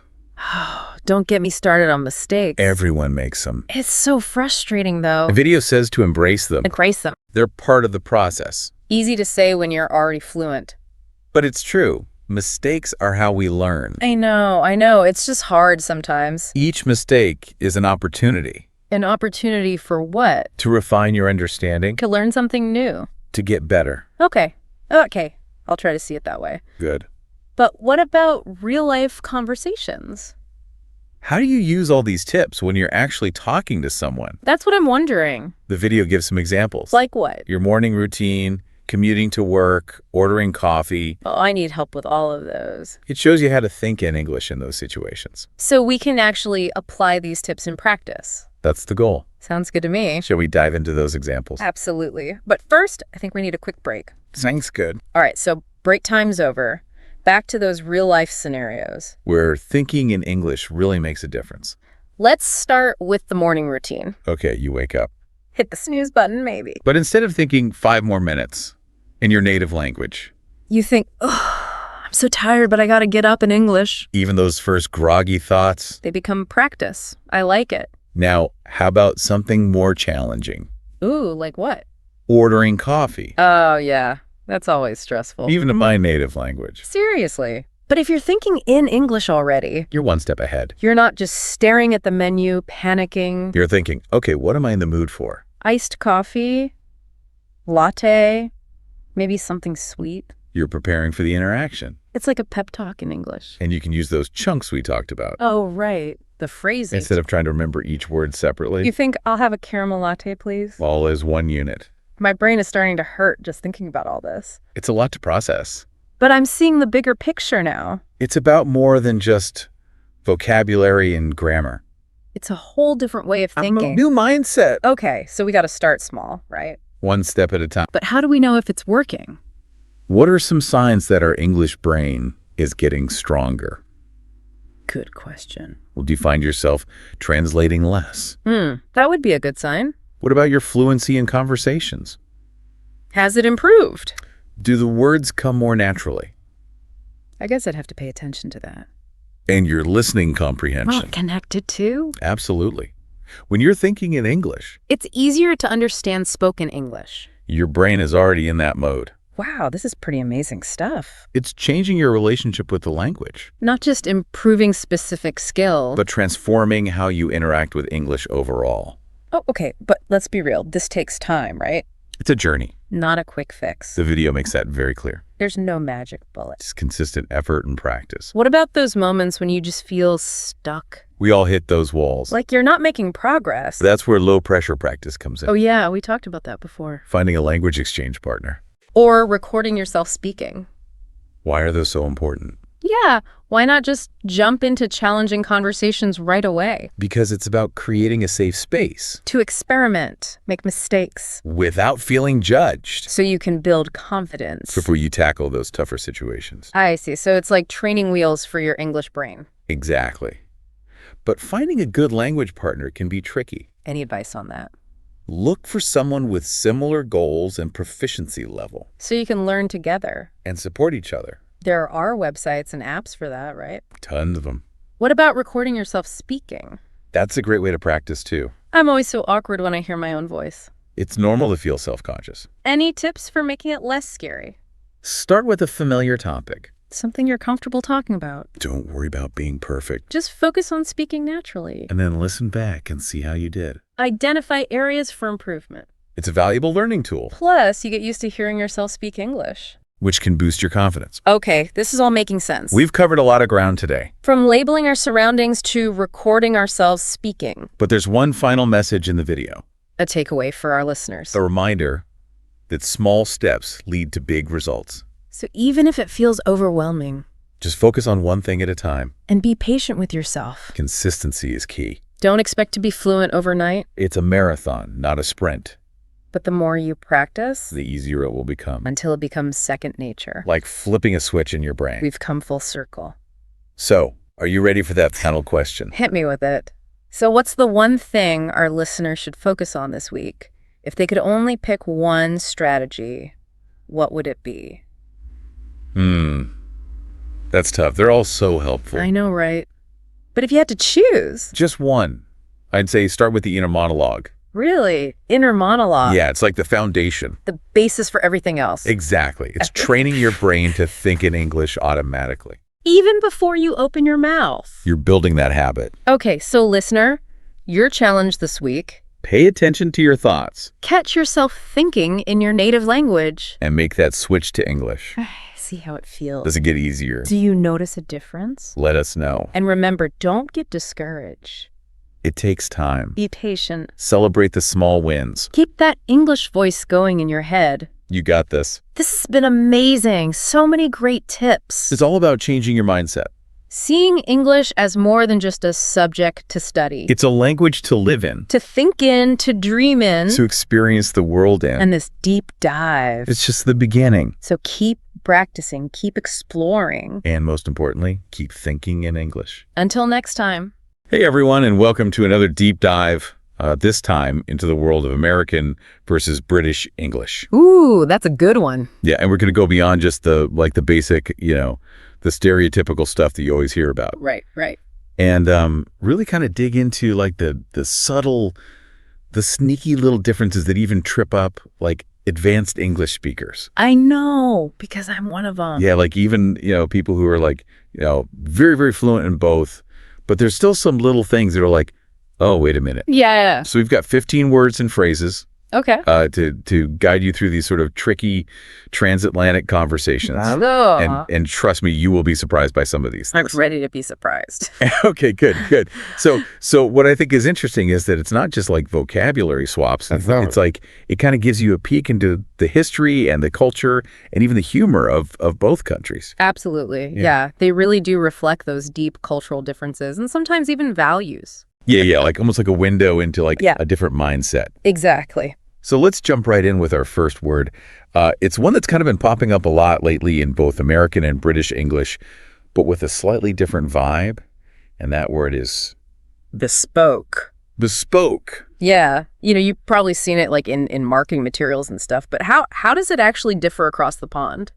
Don't get me started on mistakes. Everyone makes them. It's so frustrating, though. The video says to embrace them. Embrace them. They're part of the process. Easy to say when you're already fluent. But it's true. Mistakes are how we learn. I know. It's just hard sometimes. Each mistake is an opportunity. An opportunity for what? To refine your understanding. To learn something new. To get better. Okay. I'll try to see it that way. Good. But what about real-life conversations? How do you use all these tips when you're actually talking to someone? That's what I'm wondering. The video gives some examples. Like what? Your morning routine, commuting to work, ordering coffee. Oh, I need help with all of those. It shows you how to think in English in those situations. So we can actually apply these tips in practice. That's the goal. Sounds good to me. Shall we dive into those examples? Absolutely. But first, I think we need a quick break. Sounds good. All right, so break time's over. Back to those real-life scenarios. Where thinking in English really makes a difference. Let's start with the morning routine. Okay, you wake up. Hit the snooze button, maybe. But instead of thinking 5 more minutes in your native language, You think, I'm so tired, but I gotta get up in English. even those first groggy thoughts. They become practice. I like it. Now, how about something more challenging? Ooh, like what? Ordering coffee. Oh, yeah. That's always stressful. Even in my native language. Seriously. But if you're thinking in English already, You're one step ahead. you're not just staring at the menu, panicking. You're thinking, okay, what am I in the mood for? Iced coffee, latte, maybe something sweet. You're preparing for the interaction. It's like a pep talk in English. And you can use those chunks we talked about. Oh, right. The phrases. Instead of trying to remember each word separately, You think, I'll have a caramel latte, please? all is one unit. My brain is starting to hurt just thinking about all this. It's a lot to process. But I'm seeing the bigger picture now. It's about more than just vocabulary and grammar. It's a whole different way of thinking. New mindset. Okay, so we got to start small, right? One step at a time. But how do we know if it's working? What are some signs that our English brain is getting stronger? Good question. Well, do you find yourself translating less? That would be a good sign. What about your fluency in conversations? Has it improved? Do the words come more naturally? I guess I'd have to pay attention to that. And your listening comprehension? Connected to? Absolutely. When you're thinking in English, It's easier to understand spoken English. your brain is already in that mode. Wow, this is pretty amazing stuff. It's changing your relationship with the language, Not just improving specific skill. but transforming how you interact with English overall. Oh, okay, but let's be real. This takes time, right? It's a journey. Not a quick fix. The video makes that very clear. There's no magic bullet. It's consistent effort and practice. What about those moments when you just feel stuck? We all hit those walls. Like you're not making progress. That's where low pressure practice comes in. Oh yeah, we talked about that before. Finding a language exchange partner. Or recording yourself speaking. Why are those so important? Yeah, why not just jump into challenging conversations right away? Because it's about creating a safe space To experiment, make mistakes, without feeling judged so you can build confidence. before you tackle those tougher situations. I see. So it's like training wheels for your English brain. Exactly. But finding a good language partner can be tricky. Any advice on that? Look for someone with similar goals and proficiency level So you can learn together. and support each other. There are websites and apps for that, right? Tons of them. What about recording yourself speaking? That's a great way to practice too. I'm always so awkward when I hear my own voice. It's normal to feel self-conscious. Any tips for making it less scary? Start with a familiar topic. Something you're comfortable talking about. Don't worry about being perfect. Just focus on speaking naturally. And then listen back and see how you did. Identify areas for improvement. It's a valuable learning tool, Plus, you get used to hearing yourself speak English. which can boost your confidence. Okay, this is all making sense. We've covered a lot of ground today, From labeling our surroundings to recording ourselves speaking. but there's one final message in the video. A takeaway for our listeners. A reminder that small steps lead to big results. So even if it feels overwhelming, Just focus on one thing at a time. and be patient with yourself. Consistency is key. Don't expect to be fluent overnight, It's a marathon, not a sprint. but the more you practice, The easier it will become. until it becomes second nature. Like flipping a switch in your brain. We've come full circle. So, are you ready for that final question? Hit me with it. So what's the one thing our listeners should focus on this week? If they could only pick one strategy, what would it be? That's tough. They're all so helpful. I know, right? But if you had to choose, Just one. I'd say start with the inner monologue. really, inner monologue, Yeah, it's like the foundation. the basis for everything else. Exactly. It's training your brain to think in English automatically. Even before you open your mouth. You're building that habit. Okay, so listener, your challenge this week, Pay attention to your thoughts catch yourself thinking in your native language. and make that switch to English. See how it feels. Does it get easier? Do you notice a difference? Let us know. And remember, don't get discouraged. It takes time. Be patient. Celebrate the small wins. Keep that English voice going in your head. You got this. This has been amazing. So many great tips. It's all about changing your mindset. Seeing English as more than just a subject to study. It's a language to live in, To think in, to dream in, to experience the world in. and this deep dive. It's just the beginning. So keep practicing, keep exploring. And most importantly, keep thinking in English. Until next time. Hey everyone, and welcome to another deep dive, this time into the world of American versus British English. Ooh, that's a good one. Yeah, and we're going to go beyond just the basic, the stereotypical stuff that you always hear about. Right. And really kind of dig into like the subtle, the sneaky little differences that even trip up like advanced English speakers. I know, because I'm one of them. Yeah, like even, people who are like, very, very fluent in both, but there's still some little things that are like, oh, wait a minute. Yeah. So we've got 15 words and phrases Okay. to guide you through these sort of tricky transatlantic conversations. And trust me, you will be surprised by some of these I'm things. ready to be surprised. Okay, good. So what I think is interesting is that it's not just like vocabulary swaps. It's like it kind of gives you a peek into the history and the culture and even the humor of both countries. Absolutely. Yeah. They really do reflect those deep cultural differences and sometimes even values. Yeah, like almost like a window into like Yeah. a different mindset. Exactly. So let's jump right in with our first word. It's one that's kind of been popping up a lot lately in both American and British English, but with a slightly different vibe. And that word is Bespoke. bespoke. Yeah. You've probably seen it like in marketing materials and stuff, but how does it actually differ across the pond?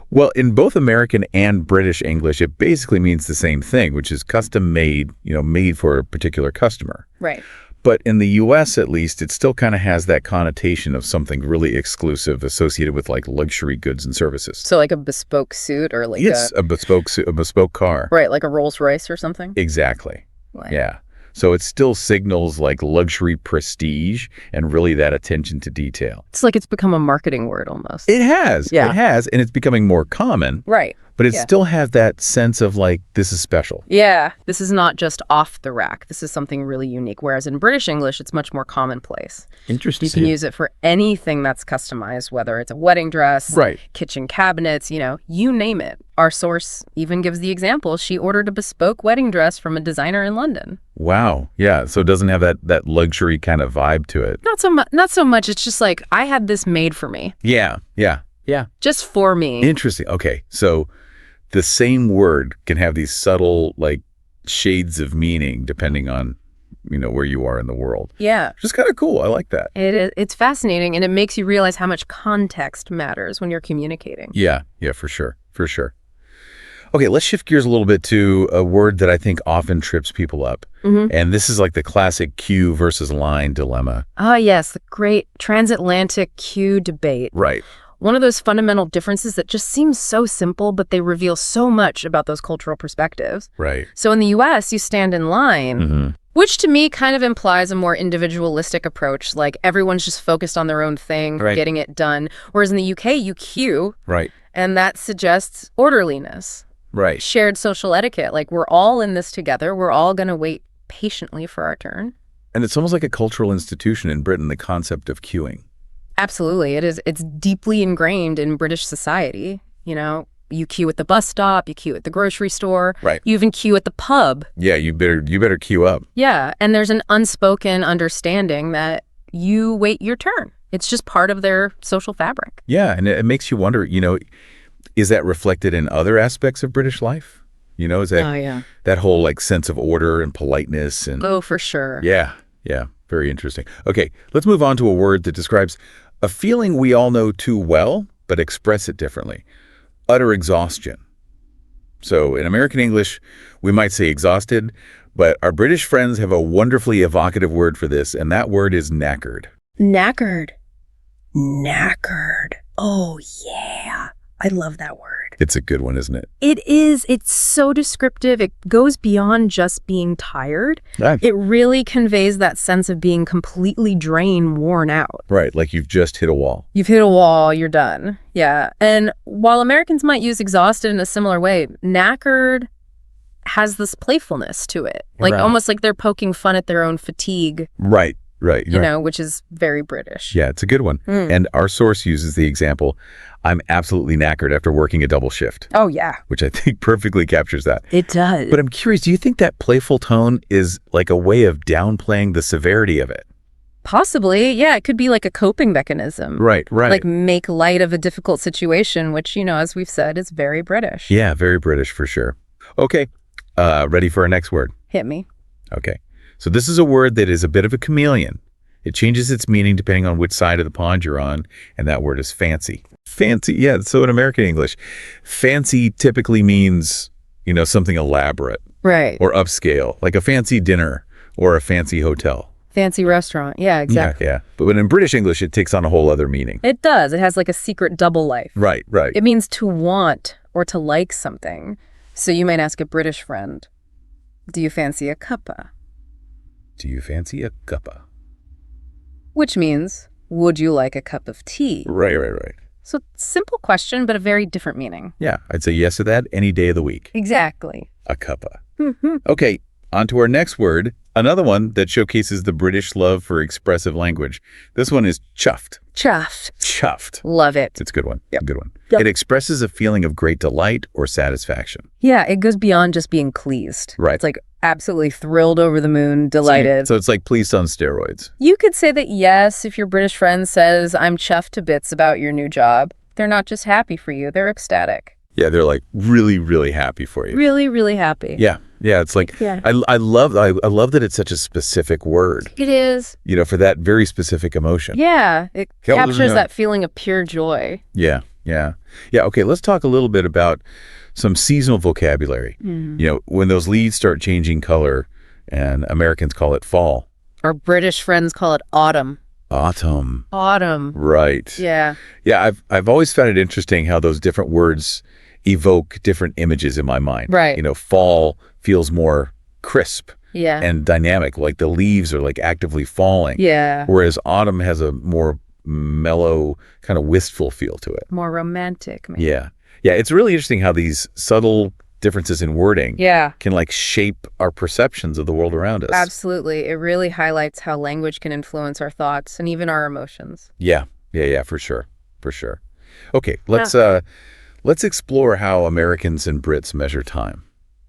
Well, in both American and British English, it basically means the same thing, which is custom made, made for a particular customer. Right. But in the U.S., at least, it still kind of has that connotation of something really exclusive associated with like luxury goods and services. So like a bespoke suit or like It's a bespoke car. right, like a Rolls Royce or something? Exactly. Right. Yeah. So it still signals like luxury prestige and really that attention to detail. It's like it's become a marketing word almost. It has. Yeah. It has. And it's becoming more common, Right. but it Yeah. still has that sense of like, this is special. Yeah. This is not just off the rack. This is something really unique. Whereas in British English, it's much more commonplace. Interesting. You can use it for anything that's customized, whether it's a wedding dress, Right. kitchen cabinets, you name it. Our source even gives the example. She ordered a bespoke wedding dress from a designer in London. Wow. Yeah. So it doesn't have that luxury kind of vibe to it. Not so much. It's just like, I had this made for me. Yeah. Just for me. Interesting. Okay. So the same word can have these subtle like shades of meaning depending on, where you are in the world. Yeah. Which is kind of cool. I like that. It's fascinating, and it makes you realize how much context matters when you're communicating. Yeah, for sure. Okay, let's shift gears a little bit to a word that I think often trips people up. Mm-hmm. And this is like the classic queue versus line dilemma. Ah, yes, the great transatlantic queue debate. Right. One of those fundamental differences that just seems so simple, but they reveal so much about those cultural perspectives. Right. So in the U.S., you stand in line, Mm-hmm. which to me kind of implies a more individualistic approach, like everyone's just focused on their own thing, Right. getting it done. Whereas in the U.K., you queue, Right. and that suggests orderliness. Right. Shared social etiquette, like we're all in this together. We're all going to wait patiently for our turn. And it's almost like a cultural institution in Britain, the concept of queuing. Absolutely. It is. It's deeply ingrained in British society. You queue at the bus stop, you queue at the grocery store. Right. You even queue at the pub. Yeah, you better queue up. Yeah, and there's an unspoken understanding that you wait your turn. It's just part of their social fabric. Yeah, and it makes you wonder, is that reflected in other aspects of British life? Is that yeah. that whole sense of order and politeness and Oh, for sure. Yeah, very interesting. Okay, let's move on to a word that describes a feeling we all know too well, but express it differently. Utter exhaustion. So in American English, we might say exhausted, but our British friends have a wonderfully evocative word for this, and that word is knackered. Knackered. Knackered. Oh, yeah. I love that word. It's a good one, isn't it? It is. It's so descriptive. It goes beyond just being tired. Right. It really conveys that sense of being completely drained, worn out. Right, like you've just hit a wall. You've hit a wall, you're done. Yeah. And while Americans might use exhausted in a similar way, knackered has this playfulness to it. Like Right. almost like they're poking fun at their own fatigue, Right. which is very British. Yeah, it's a good one. And our source uses the example, I'm absolutely knackered after working a double shift, Oh, yeah. which I think perfectly captures that. It does. But I'm curious, do you think that playful tone is like a way of downplaying the severity of it? Possibly. Yeah, it could be like a coping mechanism. Right. Like make light of a difficult situation, which, as we've said, is very British. Yeah, very British for sure. Okay, ready for our next word? Hit me. Okay, so this is a word that is a bit of a chameleon. It changes its meaning depending on which side of the pond you're on, and that word is fancy. Fancy, yeah, so in American English, fancy typically means, something elaborate Right. or upscale, like a fancy dinner or a fancy hotel. Fancy restaurant. Yeah, exactly. Yeah. But when in British English, it takes on a whole other meaning. It does. It has like a secret double life. Right. It means to want or to like something. So you might ask a British friend, do you fancy a cuppa? Do you fancy a cuppa? Which means, would you like a cup of tea? Right. So simple question, but a very different meaning. Yeah, I'd say yes to that any day of the week. Exactly. A cuppa. Okay, on to our next word, another one that showcases the British love for expressive language. This one is chuffed. Chuffed. Chuffed. Love it. It's a good one. Yep. A good one. Yep. It expresses a feeling of great delight or satisfaction. Yeah, it goes beyond just being pleased. Right. It's like absolutely thrilled over the moon, delighted. So it's like pleased on steroids. You could say that, yes, if your British friend says, I'm chuffed to bits about your new job, they're not just happy for you, they're ecstatic. Yeah, they're like really, really happy for you. Really, really happy. Yeah, it's like, Yeah. I love that it's such a specific word, It is. for that very specific emotion. Yeah, it Help them captures know. that feeling of pure joy. Yeah. Okay, let's talk a little bit about some seasonal vocabulary. When those leaves start changing color, and Americans call it fall. Our British friends call it autumn. Autumn. Autumn. Right. Yeah. Yeah, I've always found it interesting how those different words evoke different images in my mind. Right. Fall feels more crisp Yeah. and dynamic, like the leaves are like actively falling. Yeah. Whereas autumn has a more mellow, kind of wistful feel to it. More romantic, maybe. Yeah. It's really interesting how these subtle differences in wording Yeah. can shape our perceptions of the world around us. Absolutely. It really highlights how language can influence our thoughts and even our emotions. Yeah, for sure. Okay, let's explore how Americans and Brits measure time.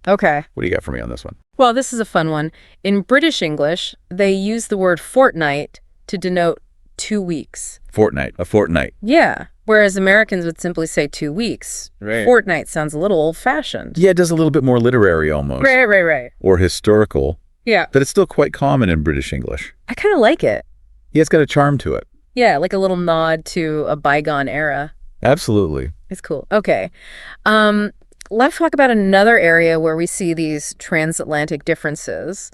Okay. What do you got for me on this one? Well, this is a fun one. In British English, they use the word fortnight to denote 2 weeks. A fortnight. Yeah. Whereas Americans would simply say 2 weeks. Right. Fortnight sounds a little old-fashioned. Yeah, it does a little bit more literary almost. Right. Or historical, Yeah. but it's still quite common in British English. I kind of like it. Yeah, it's got a charm to it. Yeah, like a little nod to a bygone era. Absolutely. It's cool. Okay. Let's talk about another area where we see these transatlantic differences,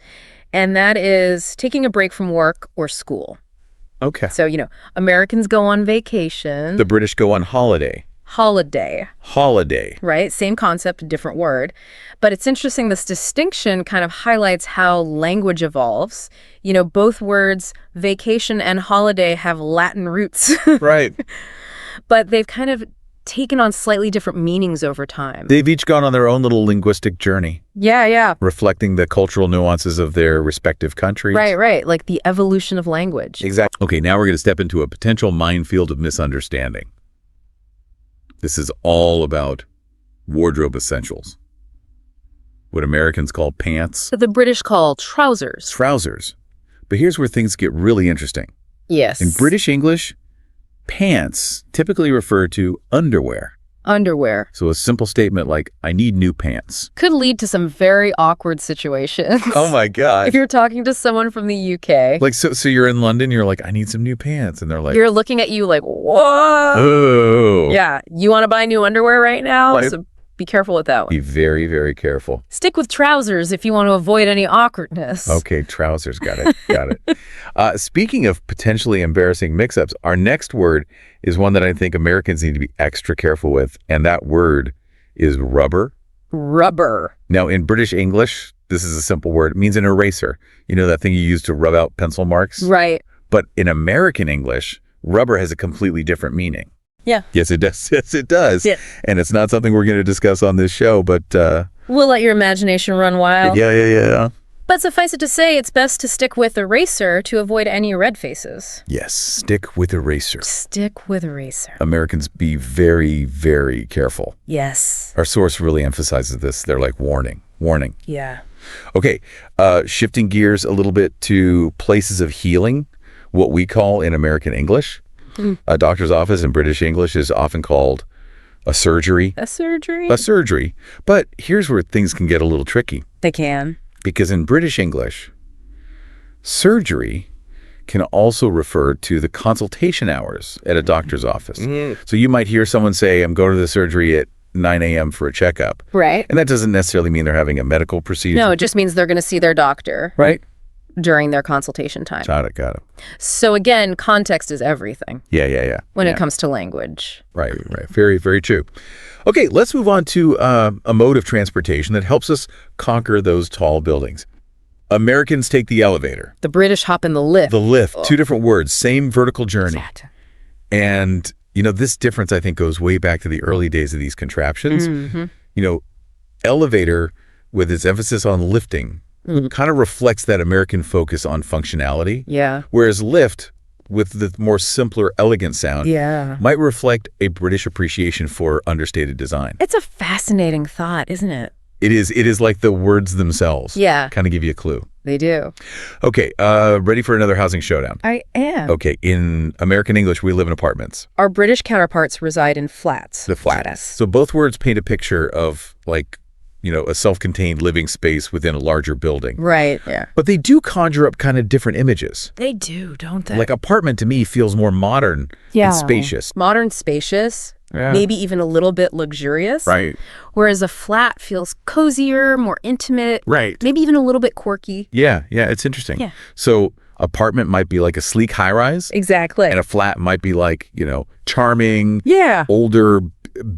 and that is taking a break from work or school. Okay. So, Americans go on vacation. The British go on holiday. Holiday, right? Same concept, different word. But it's interesting, this distinction kind of highlights how language evolves. Both words, vacation and holiday, have Latin roots. Right. But they've kind of taken on slightly different meanings over time. They've each gone on their own little linguistic journey, Yeah. reflecting the cultural nuances of their respective countries. Right. Like the evolution of language. Exactly. Okay, now we're going to step into a potential minefield of misunderstanding. This is all about wardrobe essentials. What Americans call pants. That the British call trousers. Trousers. But here's where things get really interesting. Yes. In British English, pants typically refer to underwear. Underwear. So a simple statement like, I need new pants. Could lead to some very awkward situations. Oh my God. If you're talking to someone from the UK. Like, so you're in London, you're like, I need some new pants. And they're like, You're looking at you like, whoa. oh. Yeah. You want to buy new underwear right now? Like- So be careful with that one. Be very, very careful. Stick with trousers if you want to avoid any awkwardness. Okay, trousers. Got it. Got it. Speaking of potentially embarrassing mix-ups, our next word is one that I think Americans need to be extra careful with, and that word is rubber. Rubber. Now, in British English, this is a simple word. It means an eraser. You know, that thing you use to rub out pencil marks? Right. But in American English, rubber has a completely different meaning. Yeah. Yes, it does. Yes, it does. Yeah. And it's not something we're going to discuss on this show, but We'll let your imagination run wild. yeah. But suffice it to say, it's best to stick with eraser to avoid any red faces. Yes, stick with eraser. Stick with eraser. Americans, be very, very careful. Yes. Our source really emphasizes this. They're like, warning. Yeah. Okay, shifting gears a little bit to places of healing, what we call in American English. A doctor's office in British English is often called a surgery. A surgery? A surgery. But here's where things can get a little tricky. They can. Because in British English, surgery can also refer to the consultation hours at a doctor's office. So you might hear someone say, I'm going to the surgery at 9 a.m. for a checkup. Right. And that doesn't necessarily mean they're having a medical procedure. No, it just means they're going to see their doctor. Right? During their consultation time. Got it. So again, context is everything Yeah. when it comes to language. Right. Very, very true. Okay, let's move on to a mode of transportation that helps us conquer those tall buildings. Americans take the elevator. The British hop in the lift. The lift, two different words, same vertical journey. Exactly. And, you know, this difference, I think, goes way back to the early days of these contraptions. You know, elevator, with its emphasis on lifting, kind of reflects that American focus on functionality. Yeah. Whereas lift, with the more simpler, elegant sound, Yeah. might reflect a British appreciation for understated design. It's a fascinating thought, isn't it? It is like the words themselves. Yeah. Kind of give you a clue. They do. Okay, ready for another housing showdown? I am. Okay, in American English, we live in apartments. Our British counterparts reside in flats. The flat. So both words paint a picture of, like, you know, a self-contained living space within a larger building. Right. Yeah. But they do conjure up kind of different images. They do, don't they? Like apartment to me feels more modern and spacious. Modern, spacious, maybe even a little bit luxurious. Right. Whereas a flat feels cozier, more intimate. Right. Maybe even a little bit quirky. Yeah, it's interesting. Yeah. So apartment might be like a sleek high-rise. Exactly. And a flat might be like, you know, charming, Yeah. older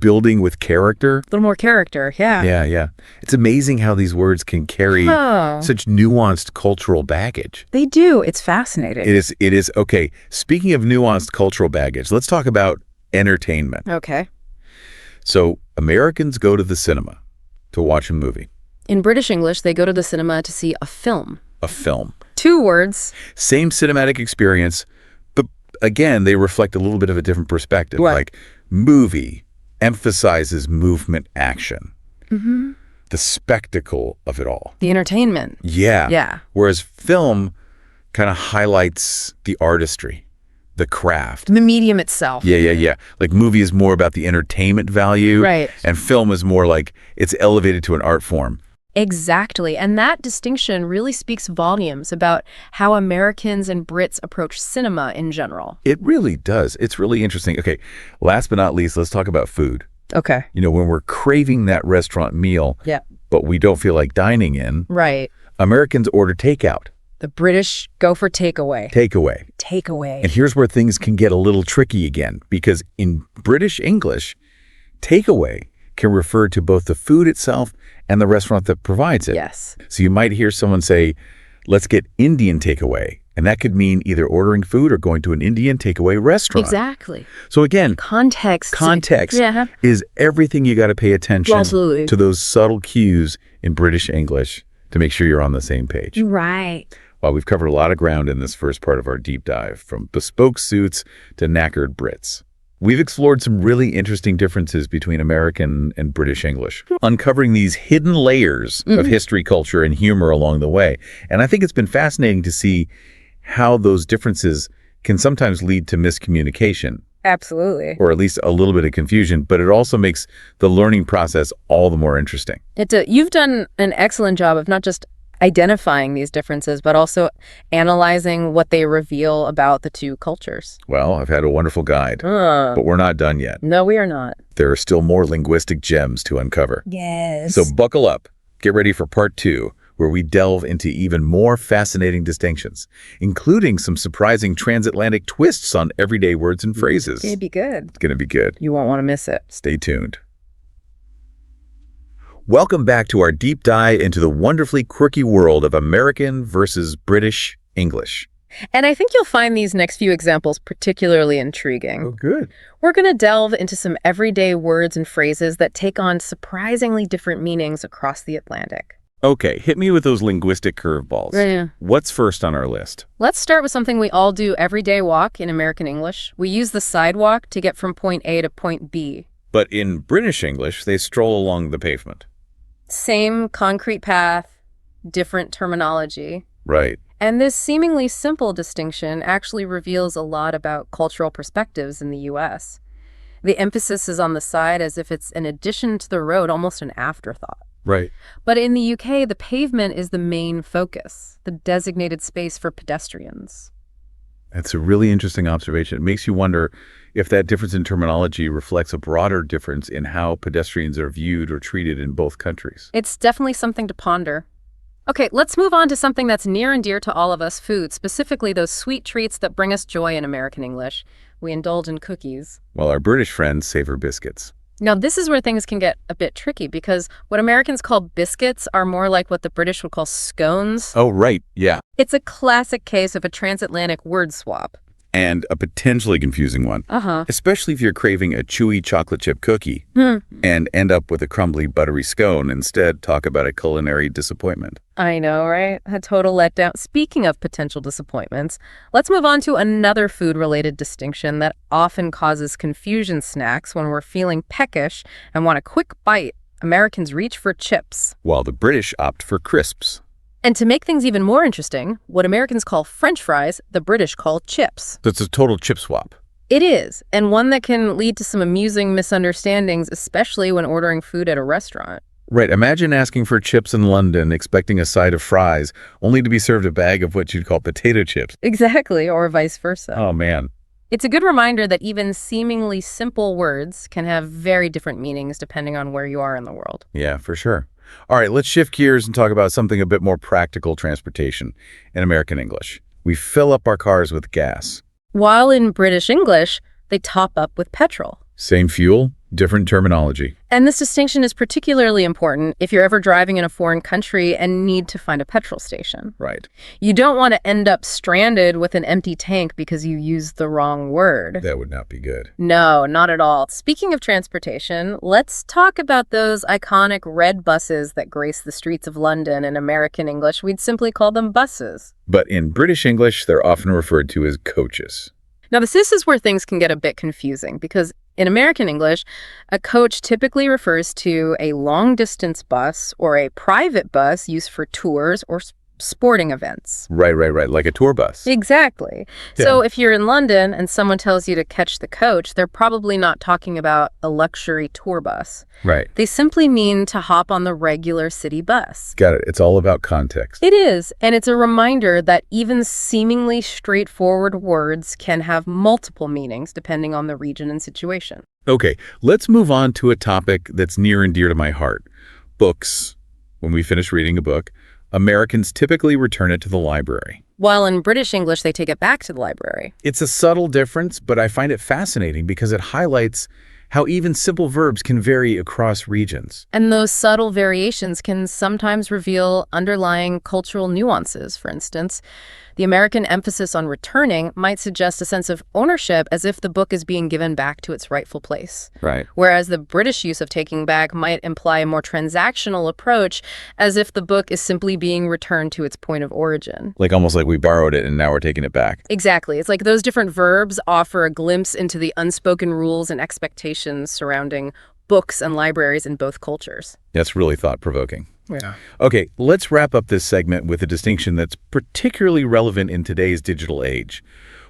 building with character. A little more character. Yeah. Yeah. It's amazing how these words can carry such nuanced cultural baggage. They do. It's fascinating. It is. Okay, speaking of nuanced cultural baggage, let's talk about entertainment. Okay. So Americans go to the cinema to watch a movie. In British English, they go to the cinema to see a film. A film. 2 words. Same cinematic experience, but again, they reflect a little bit of a different perspective. Right. Like movie emphasizes movement, action. The spectacle of it all. The entertainment. Yeah. Yeah. Whereas film kind of highlights the artistry, the craft. The medium itself. Yeah. Like movie is more about the entertainment value. Right. And film is more like it's elevated to an art form. Exactly. And that distinction really speaks volumes about how Americans and Brits approach cinema in general. It really does. It's really interesting. Okay, last but not least, let's talk about food. Okay. You know, when we're craving that restaurant meal, Yeah. but we don't feel like dining in, Right. Americans order takeout, The British go for takeaway. takeaway. Takeaway. And here's where things can get a little tricky again, because in British English, takeaway can refer to both the food itself and the restaurant that provides it. Yes. So you might hear someone say, let's get Indian takeaway. And that could mean either ordering food or going to an Indian takeaway restaurant. Exactly. So again, Context. context is everything you got to pay attention Absolutely. to those subtle cues in British English to make sure you're on the same page. Right. Well, we've covered a lot of ground in this first part of our deep dive, from bespoke suits to knackered Brits. We've explored some really interesting differences between American and British English, uncovering these hidden layers of history, culture, and humor along the way. And I think it's been fascinating to see how those differences can sometimes lead to miscommunication, Absolutely. or at least a little bit of confusion, but it also makes the learning process all the more interesting. You've done an excellent job of not just identifying these differences, but also analyzing what they reveal about the two cultures. Well, I've had a wonderful guide, but we're not done yet. No, we are not. There are still more linguistic gems to uncover. Yes. So buckle up. Get ready for part 2, where we delve into even more fascinating distinctions, including some surprising transatlantic twists on everyday words and phrases. It's going to be good. It's going to be good. You won't want to miss it. Stay tuned. Welcome back to our deep dive into the wonderfully quirky world of American versus British English. And I think you'll find these next few examples particularly intriguing. Oh, good. We're going to delve into some everyday words and phrases that take on surprisingly different meanings across the Atlantic. Okay, hit me with those linguistic curveballs. Yeah. What's first on our list? Let's start with something we all do every day walk in American English. We use the sidewalk to get from point A to point B. But in British English, they stroll along the pavement. Same concrete path, different terminology. Right. And this seemingly simple distinction actually reveals a lot about cultural perspectives in the U.S. The emphasis is on the side as if it's an addition to the road, almost an afterthought. Right. But in the UK, the pavement is the main focus, the designated space for pedestrians. That's a really interesting observation. It makes you wonder if that difference in terminology reflects a broader difference in how pedestrians are viewed or treated in both countries. It's definitely something to ponder. Okay, let's move on to something that's near and dear to all of us, food, specifically those sweet treats that bring us joy in American English. We indulge in cookies. While our British friends savor biscuits. Now, this is where things can get a bit tricky because what Americans call biscuits are more like what the British would call scones. Oh, right. Yeah. It's a classic case of a transatlantic word swap. And a potentially confusing one. Especially if you're craving a chewy chocolate chip cookie and end up with a crumbly, buttery scone. Instead, talk about a culinary disappointment. I know, right? A total letdown. Speaking of potential disappointments, let's move on to another food-related distinction that often causes confusion snacks when we're feeling peckish and want a quick bite. Americans reach for chips. While the British opt for crisps. And to make things even more interesting, what Americans call French fries, the British call chips. That's a total chip swap. It is, and one that can lead to some amusing misunderstandings, especially when ordering food at a restaurant. Right. Imagine asking for chips in London, expecting a side of fries, only to be served a bag of what you'd call potato chips. Exactly, or vice versa. Oh, man. It's a good reminder that even seemingly simple words can have very different meanings depending on where you are in the world. Yeah, for sure. All right, let's shift gears and talk about something a bit more practical: transportation in American English. We fill up our cars with gas. While in British English, they top up with petrol. Same fuel, different terminology. And this distinction is particularly important if you're ever driving in a foreign country and need to find a petrol station. Right. You don't want to end up stranded with an empty tank because you used the wrong word. That would not be good. No, not at all. Speaking of transportation, let's talk about those iconic red buses that grace the streets of London. In American English, we'd simply call them buses. But in British English, they're often referred to as coaches. Now, this is where things can get a bit confusing because in American English, a coach typically refers to a long-distance bus or a private bus used for tours or sporting events. Right. Like a tour bus. Exactly. Yeah. So if you're in London and someone tells you to catch the coach, they're probably not talking about a luxury tour bus. Right. They simply mean to hop on the regular city bus. Got it. It's all about context. It is, and it's a reminder that even seemingly straightforward words can have multiple meanings depending on the region and situation. Okay, let's move on to a topic that's near and dear to my heart. Books. When we finish reading a book, Americans typically return it to the library. While in British English, they take it back to the library. It's a subtle difference, but I find it fascinating because it highlights how even simple verbs can vary across regions. And those subtle variations can sometimes reveal underlying cultural nuances. For instance, The American emphasis on returning might suggest a sense of ownership, as if the book is being given back to its rightful place. Right. Whereas the British use of taking back might imply a more transactional approach, as if the book is simply being returned to its point of origin. Like almost like we borrowed it and now we're taking it back. Exactly. It's like those different verbs offer a glimpse into the unspoken rules and expectations surrounding books and libraries in both cultures. That's really thought-provoking. Yeah. Okay, let's wrap up this segment with a distinction that's particularly relevant in today's digital age.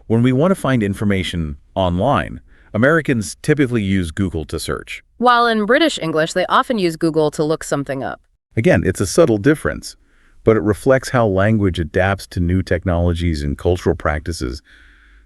When we want to find information online, Americans typically use Google to search. While in British English, they often use Google to look something up. Again, it's a subtle difference, but it reflects how language adapts to new technologies and cultural practices.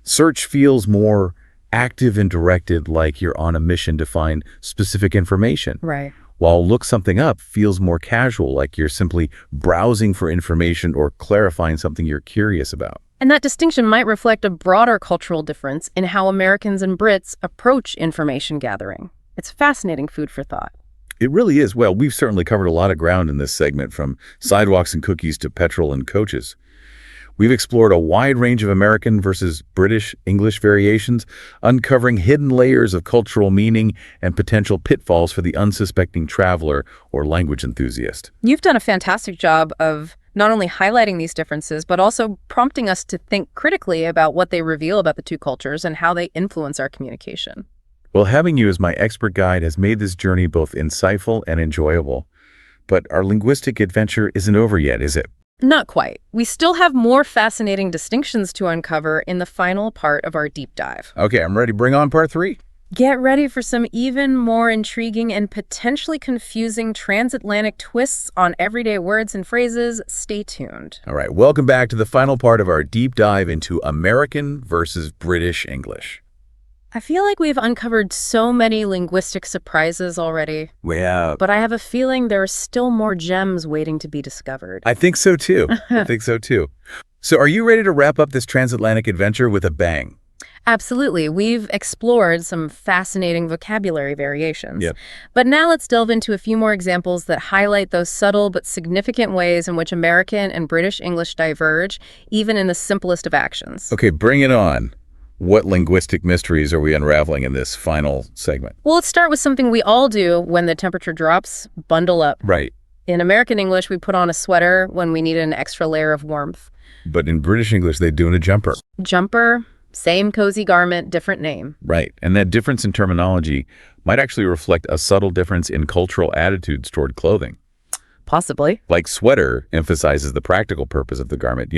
Search feels more active and directed, like you're on a mission to find specific information. Right. While look something up feels more casual, like you're simply browsing for information or clarifying something you're curious about. And that distinction might reflect a broader cultural difference in how Americans and Brits approach information gathering. It's fascinating food for thought. It really is. Well, we've certainly covered a lot of ground in this segment, from sidewalks and cookies to petrol and coaches. We've explored a wide range of American versus British English variations, uncovering hidden layers of cultural meaning and potential pitfalls for the unsuspecting traveler or language enthusiast. You've done a fantastic job of not only highlighting these differences, but also prompting us to think critically about what they reveal about the two cultures and how they influence our communication. Well, having you as my expert guide has made this journey both insightful and enjoyable. But our linguistic adventure isn't over yet, is it? Not quite. We still have more fascinating distinctions to uncover in the final part of our deep dive. Okay, I'm ready. Bring on part 3. Get ready for some even more intriguing and potentially confusing transatlantic twists on everyday words and phrases. Stay tuned. All right, welcome back to the final part of our deep dive into American versus British English. I feel like we've uncovered so many linguistic surprises already. Yeah. But I have a feeling there are still more gems waiting to be discovered. I think so too. So are you ready to wrap up this transatlantic adventure with a bang? Absolutely. We've explored some fascinating vocabulary variations. Yep. But now let's delve into a few more examples that highlight those subtle but significant ways in which American and British English diverge, even in the simplest of actions. Okay, bring it on. What linguistic mysteries are we unraveling in this final segment? Well, let's start with something we all do when the temperature drops: bundle up. Right. In American English, we put on a sweater when we need an extra layer of warmth. But in British English, they do in a jumper. Jumper, same cozy garment, different name. Right. And that difference in terminology might actually reflect a subtle difference in cultural attitudes toward clothing. Possibly. Like sweater emphasizes the practical purpose of the garment,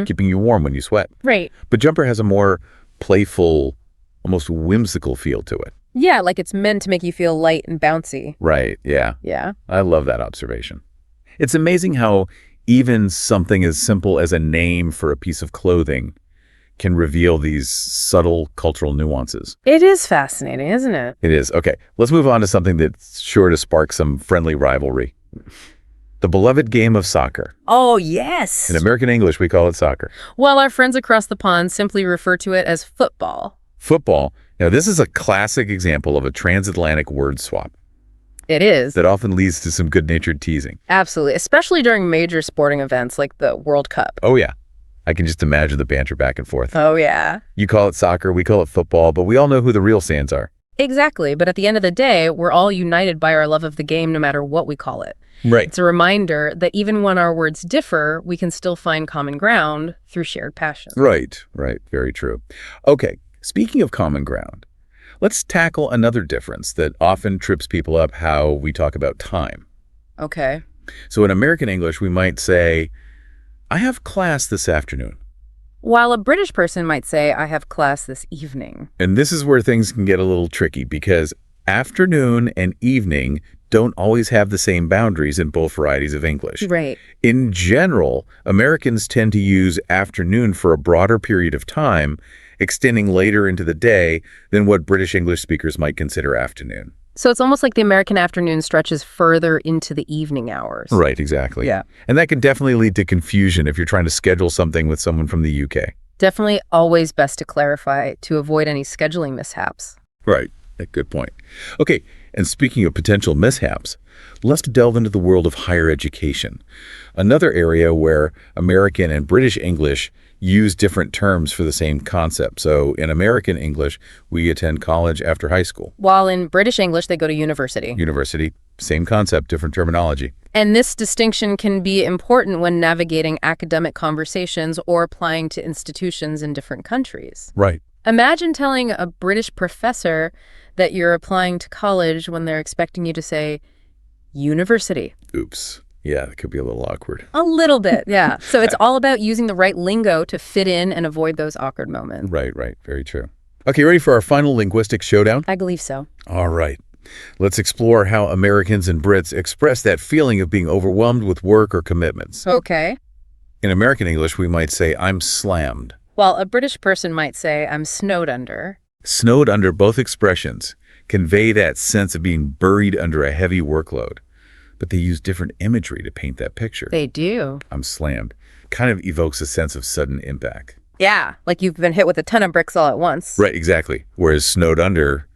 keeping you warm when you sweat. Right. But jumper has a more playful, almost whimsical feel to it. Yeah, like it's meant to make you feel light and bouncy. Right, yeah. Yeah. I love that observation. It's amazing how even something as simple as a name for a piece of clothing can reveal these subtle cultural nuances. It is fascinating, isn't it? It is. Okay, let's move on to something that's sure to spark some friendly rivalry. The beloved game of soccer. Oh, yes. In American English, we call it soccer. While our friends across the pond simply refer to it as football. Football. Now, this is a classic example of a transatlantic word swap It is. that often leads to some good-natured teasing. Absolutely. Especially during major sporting events like the World Cup. Oh, yeah. I can just imagine the banter back and forth. Oh, yeah. You call it soccer, we call it football, but we all know who the real fans are. Exactly. But at the end of the day, we're all united by our love of the game no matter what we call it. Right. It's a reminder that even when our words differ, we can still find common ground through shared passion. Right. Very true. Okay, speaking of common ground, let's tackle another difference that often trips people up: how we talk about time. Okay. So in American English, we might say, I have class this afternoon. While a British person might say, I have class this evening. And this is where things can get a little tricky, because afternoon and evening don't always have the same boundaries in both varieties of English. Right. In general, Americans tend to use afternoon for a broader period of time, extending later into the day than what British English speakers might consider afternoon. So it's almost like the American afternoon stretches further into the evening hours. Right, exactly. Yeah. And that can definitely lead to confusion if you're trying to schedule something with someone from the UK. Definitely always best to clarify to avoid any scheduling mishaps. Right. Good point. Okay, and speaking of potential mishaps, let's delve into the world of higher education, another area where American and British English use different terms for the same concept. So in American English, we attend college after high school. While in British English, they go to university. University, same concept, different terminology. And this distinction can be important when navigating academic conversations or applying to institutions in different countries. Right. Imagine telling a British professor that you're applying to college when they're expecting you to say university. Oops. Yeah, that could be a little awkward. A little bit, yeah. So it's all about using the right lingo to fit in and avoid those awkward moments. Right. Very true. Okay, ready for our final linguistic showdown? I believe so. All right. Let's explore how Americans and Brits express that feeling of being overwhelmed with work or commitments. Okay. In American English, we might say, I'm slammed. While a British person might say, I'm snowed under. Snowed under, both expressions convey that sense of being buried under a heavy workload. But they use different imagery to paint that picture. They do. I'm slammed. Kind of evokes a sense of sudden impact. Yeah, like you've been hit with a ton of bricks all at once. Right, exactly. Whereas snowed under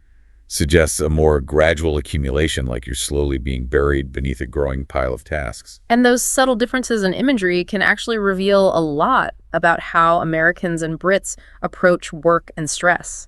suggests a more gradual accumulation, like you're slowly being buried beneath a growing pile of tasks. And those subtle differences in imagery can actually reveal a lot about how Americans and Brits approach work and stress.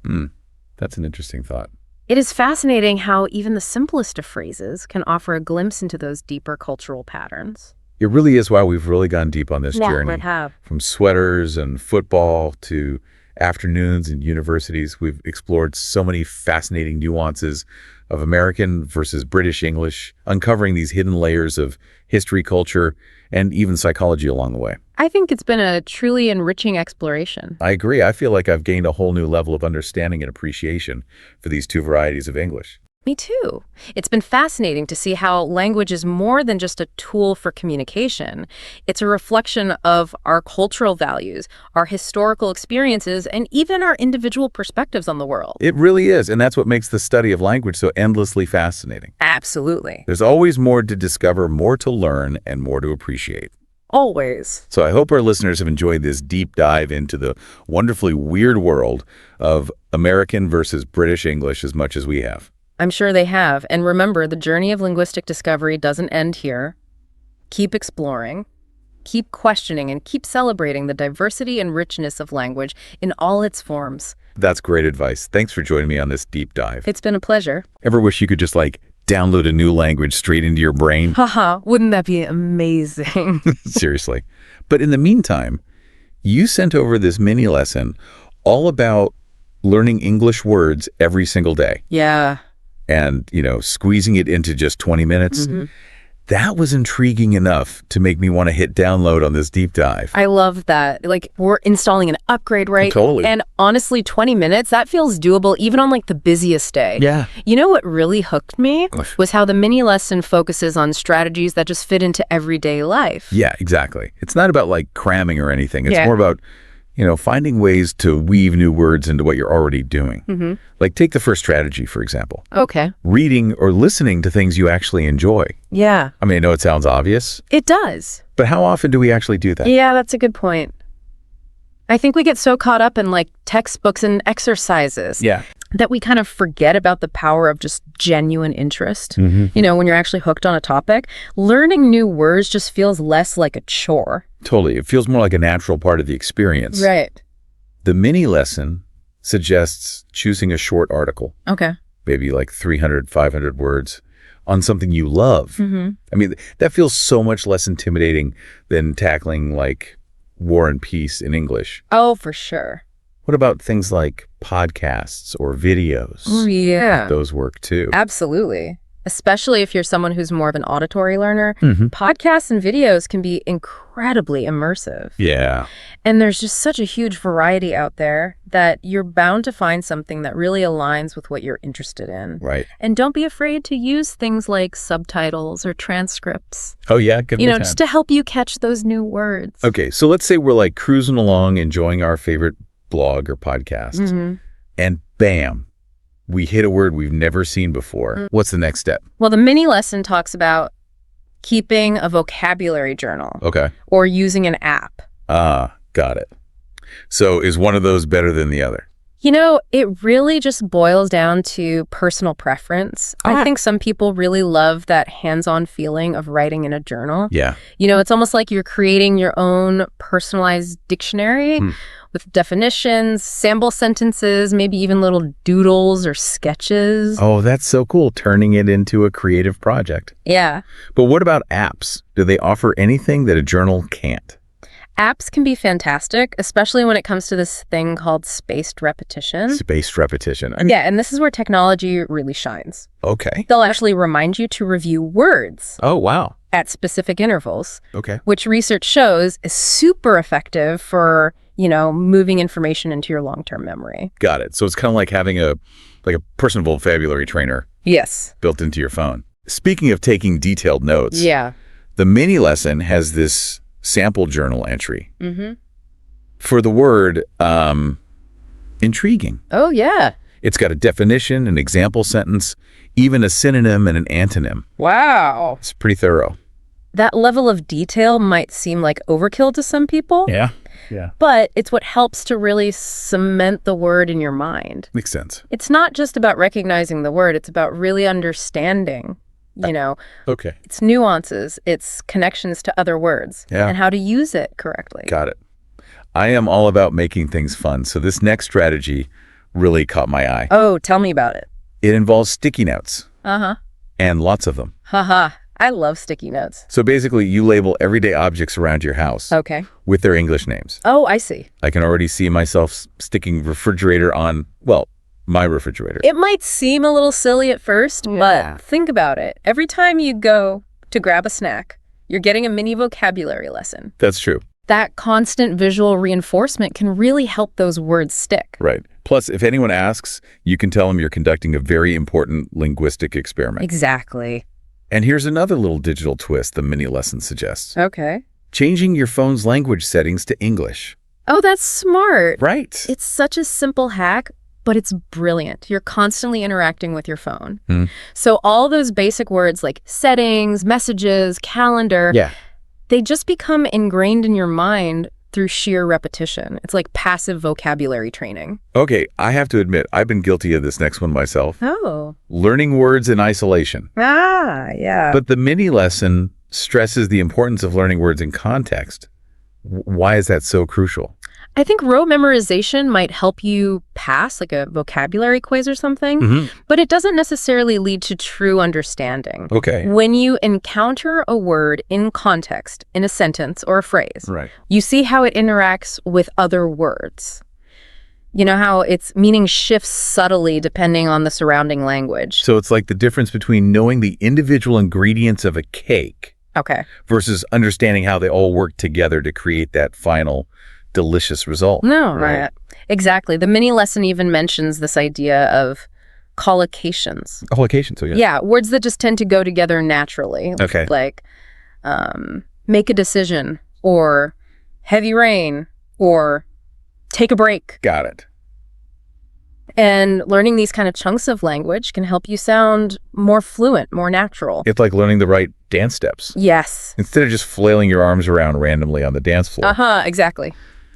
That's an interesting thought. It is fascinating how even the simplest of phrases can offer a glimpse into those deeper cultural patterns. It really is why we've really gone deep on this journey. We have. From sweaters and football to afternoons and universities, we've explored so many fascinating nuances of American versus British English, uncovering these hidden layers of history, culture, and even psychology along the way. I think it's been a truly enriching exploration. I agree. I feel like I've gained a whole new level of understanding and appreciation for these two varieties of English. Me too. It's been fascinating to see how language is more than just a tool for communication. It's a reflection of our cultural values, our historical experiences, and even our individual perspectives on the world. It really is, and that's what makes the study of language so endlessly fascinating. Absolutely. There's always more to discover, more to learn, and more to appreciate. Always. So I hope our listeners have enjoyed this deep dive into the wonderfully weird world of American versus British English as much as we have. I'm sure they have. And remember, the journey of linguistic discovery doesn't end here. Keep exploring, keep questioning, and keep celebrating the diversity and richness of language in all its forms. That's great advice. Thanks for joining me on this deep dive. It's been a pleasure. Ever wish you could just download a new language straight into your brain? Haha, wouldn't that be amazing? Seriously. But in the meantime, you sent over this mini lesson all about learning English words every single day. Yeah. And, squeezing it into just 20 minutes. That was intriguing enough to make me want to hit download on this deep dive. I love that. We're installing an upgrade, right? Totally. And honestly, 20 minutes, that feels doable even on the busiest day. Yeah. You know what really hooked me was how the mini lesson focuses on strategies that just fit into everyday life. Yeah, exactly. It's not about cramming or anything. It's Yeah. more about, finding ways to weave new words into what you're already doing. Take the first strategy, for example. Okay. Reading or listening to things you actually enjoy. Yeah. I mean, I know it sounds obvious, It does. but how often do we actually do that? Yeah, that's a good point. I think we get so caught up in textbooks and exercises Yeah. that we kind of forget about the power of just genuine interest. When you're actually hooked on a topic, learning new words just feels less like a chore. Totally. It feels more like a natural part of the experience. Right. The mini lesson suggests choosing a short article, Okay. maybe 300, 500 words, on something you love. I mean, that feels so much less intimidating than tackling War and Peace in English. Oh, for sure. What about things like podcasts or videos? Oh, yeah. Those work too. Absolutely. Especially if you're someone who's more of an auditory learner, Mm-hmm. podcasts and videos can be incredibly immersive. Yeah. And there's just such a huge variety out there that you're bound to find something that really aligns with what you're interested in. Right. And don't be afraid to use things like subtitles or transcripts, Oh, yeah. Give me time. just to help you catch those new words. Okay, so let's say we're cruising along, enjoying our favorite blog or podcast, and bam, we hit a word we've never seen before. What's the next step? Well, the mini lesson talks about keeping a vocabulary journal Okay. or using an app. Got it. So is one of those better than the other? It really just boils down to personal preference. I think some people really love that hands-on feeling of writing in a journal. Yeah. It's almost like you're creating your own personalized dictionary with definitions, sample sentences, maybe even little doodles or sketches. Oh, that's so cool, turning it into a creative project. Yeah. But what about apps? Do they offer anything that a journal can't? Apps can be fantastic, especially when it comes to this thing called spaced repetition. Spaced repetition. Yeah, and this is where technology really shines. Okay. They'll actually remind you to review words Oh, wow. at specific intervals, Okay. which research shows is super effective for, moving information into your long-term memory. Got it. So it's kind of like having a personal vocabulary trainer Yes. built into your phone. Speaking of taking detailed notes, Yeah. the mini lesson has this sample journal entry for the word intriguing. Oh, yeah. It's got a definition, an example sentence, even a synonym and an antonym. Wow. It's pretty thorough. That level of detail might seem like overkill to some people, Yeah. Yeah. but it's what helps to really cement the word in your mind. Makes sense. It's not just about recognizing the word, it's about really understanding, Okay. its nuances, its connections to other words, Yeah. and how to use it correctly. Got it. I am all about making things fun, so this next strategy really caught my eye. Oh, tell me about it. It involves sticky notes, Uh-huh. and lots of them. Haha. I love sticky notes. So basically, you label everyday objects around your house Okay. with their English names. Oh, I see. I can already see myself sticking refrigerator on, well, my refrigerator. It might seem a little silly at first, but think about it. Every time you go to grab a snack, you're getting a mini vocabulary lesson. That's true. That constant visual reinforcement can really help those words stick. Right. Plus, if anyone asks, you can tell them you're conducting a very important linguistic experiment. Exactly. And here's another little digital twist the mini lesson suggests. Okay. Changing your phone's language settings to English. Oh, that's smart. Right. It's such a simple hack, but it's brilliant. You're constantly interacting with your phone. So all those basic words like settings, messages, calendar, Yeah. they just become ingrained in your mind through sheer repetition. It's like passive vocabulary training. Okay, I have to admit, I've been guilty of this next one myself. Oh. Learning words in isolation. Yeah. But the mini lesson stresses the importance of learning words in context. Why is that so crucial? I think rote memorization might help you pass like a vocabulary quiz or something, but it doesn't necessarily lead to true understanding. Okay. When you encounter a word in context, in a sentence or a phrase, Right. you see how it interacts with other words. You know how its meaning shifts subtly depending on the surrounding language. So it's like the difference between knowing the individual ingredients of a cake Okay. versus understanding how they all work together to create that final delicious result. No, right. Exactly. The mini lesson even mentions this idea of collocations. Collocation, so yeah. Yeah, words that just tend to go together naturally. Okay. Like make a decision, or heavy rain, or take a break. Got it. And learning these kind of chunks of language can help you sound more fluent, more natural. It's like learning the right dance steps. Yes. Instead of just flailing your arms around randomly on the dance floor. Uh-huh, exactly.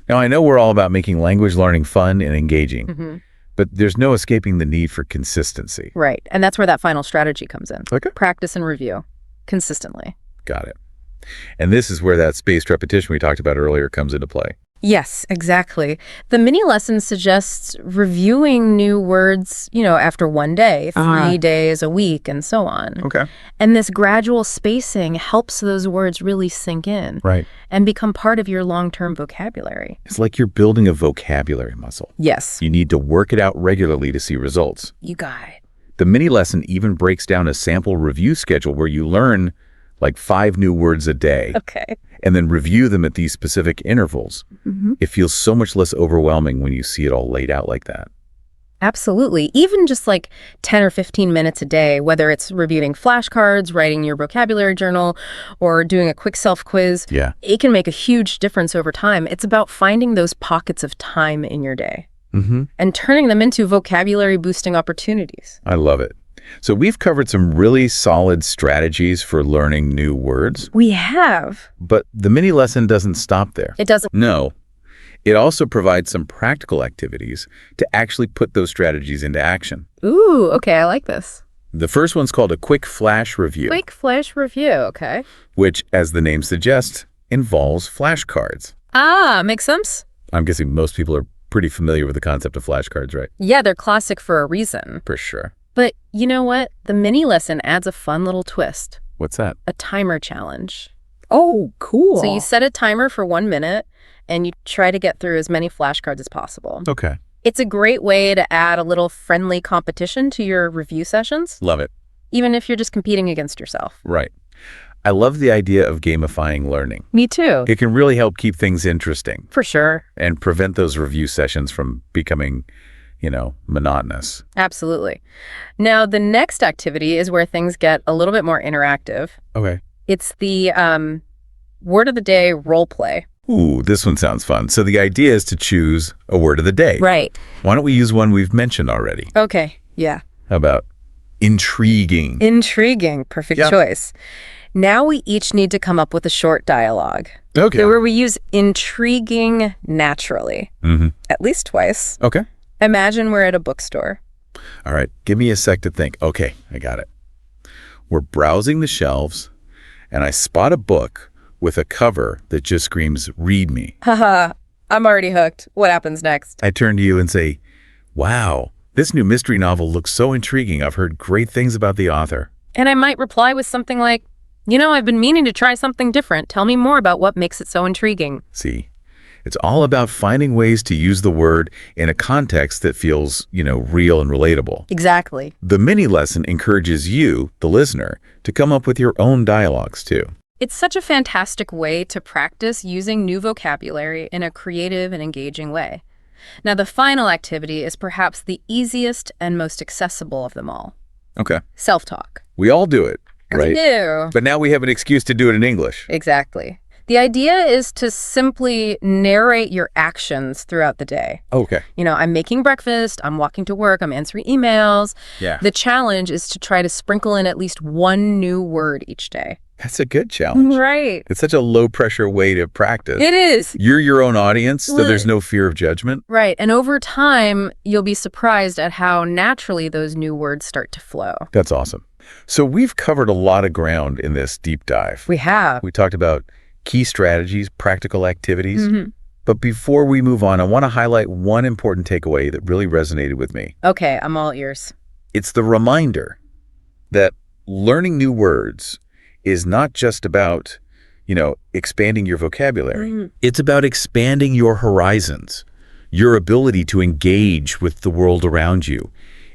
Now, I know we're all about making language learning fun and engaging, but there's no escaping the need for consistency. Right. And that's where that final strategy comes in. Okay. Practice and review consistently. Got it. And this is where that spaced repetition we talked about earlier comes into play. Yes, exactly. The mini lesson suggests reviewing new words, after one day, 3 days, a week, and so on. Okay. And this gradual spacing helps those words really sink in Right. and become part of your long-term vocabulary. It's like you're building a vocabulary muscle. Yes, You need to work it out regularly to see results. you got it. The mini lesson even breaks down a sample review schedule where you learn like 5 new words a day Okay. and then review them at these specific intervals. It feels so much less overwhelming when you see it all laid out like that. Absolutely. Even just like 10 or 15 minutes a day, whether it's reviewing flashcards, writing your vocabulary journal, or doing a quick self-quiz, Yeah. it can make a huge difference over time. It's about finding those pockets of time in your day and turning them into vocabulary boosting opportunities. I love it. So we've covered some really solid strategies for learning new words, We have. but the mini lesson doesn't stop there. It doesn't. No. It also provides some practical activities to actually put those strategies into action. Ooh, okay, I like this. The first one's called a quick flash review, Quick flash review, okay. which, as the name suggests, involves flashcards. Ah, makes sense. I'm guessing most people are pretty familiar with the concept of flashcards, right? Yeah, they're classic for a reason. For sure. But you know what? The mini lesson adds a fun little twist. What's that? A timer challenge. Oh, cool. So you set a timer for 1 minute, and you try to get through as many flashcards as possible. Okay. It's a great way to add a little friendly competition to your review sessions, Love it. even if you're just competing against yourself. Right. I love the idea of gamifying learning. Me too. It can really help keep things interesting For sure. and prevent those review sessions from becoming, monotonous. Absolutely. Now, the next activity is where things get a little bit more interactive. Okay. It's the word of the day role play. Ooh, this one sounds fun. So the idea is to choose a word of the day. Right. Why don't we use one we've mentioned already? Okay. Yeah. How about intriguing? Intriguing. Perfect Yeah. choice. Now we each need to come up with a short dialogue. Okay. Where we use intriguing naturally. At least twice. Okay. Imagine we're at a bookstore. All right. Give me a sec to think. Okay, I got it. We're browsing the shelves, and I spot a book with a cover that just screams, "Read me." Haha, I'm already hooked. What happens next? I turn to you and say, "Wow, this new mystery novel looks so intriguing. I've heard great things about the author." And I might reply with something like, I've been meaning to try something different. Tell me more about what makes it so intriguing. See, it's all about finding ways to use the word in a context that feels, real and relatable. Exactly. The mini lesson encourages you, the listener, to come up with your own dialogues too. It's such a fantastic way to practice using new vocabulary in a creative and engaging way. Now, the final activity is perhaps the easiest and most accessible of them all. Okay. Self-talk. We all do it, right? We do. But now we have an excuse to do it in English. Exactly. The idea is to simply narrate your actions throughout the day. Okay. I'm making breakfast, I'm walking to work, I'm answering emails. Yeah. The challenge is to try to sprinkle in at least one new word each day. That's a good challenge. Right. It's such a low-pressure way to practice. It is. You're your own audience, so there's no fear of judgment. Right. And over time, you'll be surprised at how naturally those new words start to flow. That's awesome. So we've covered a lot of ground in this deep dive. We have. We talked about key strategies, practical activities. Mm-hmm. But before we move on, I want to highlight one important takeaway that really resonated with me. Okay, I'm all ears. It's the reminder that learning new words is not just about, expanding your vocabulary. Mm-hmm. It's about expanding your horizons, your ability to engage with the world around you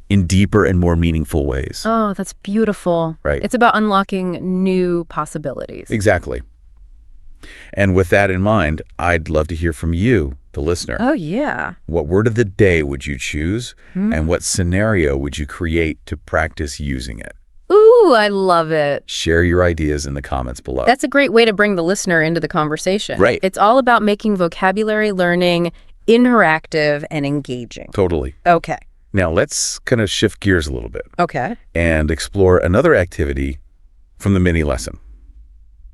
in deeper and more meaningful ways. Oh, that's beautiful. Right. It's about unlocking new possibilities. Exactly. And with that in mind, I'd love to hear from you, the listener. Oh, yeah. What word of the day would you choose, and what scenario would you create to practice using it? Ooh, I love it. Share your ideas in the comments below. That's a great way to bring the listener into the conversation. Right. It's all about making vocabulary learning interactive and engaging. Totally. Okay. Now let's kind of shift gears a little bit Okay. and explore another activity from the mini lesson.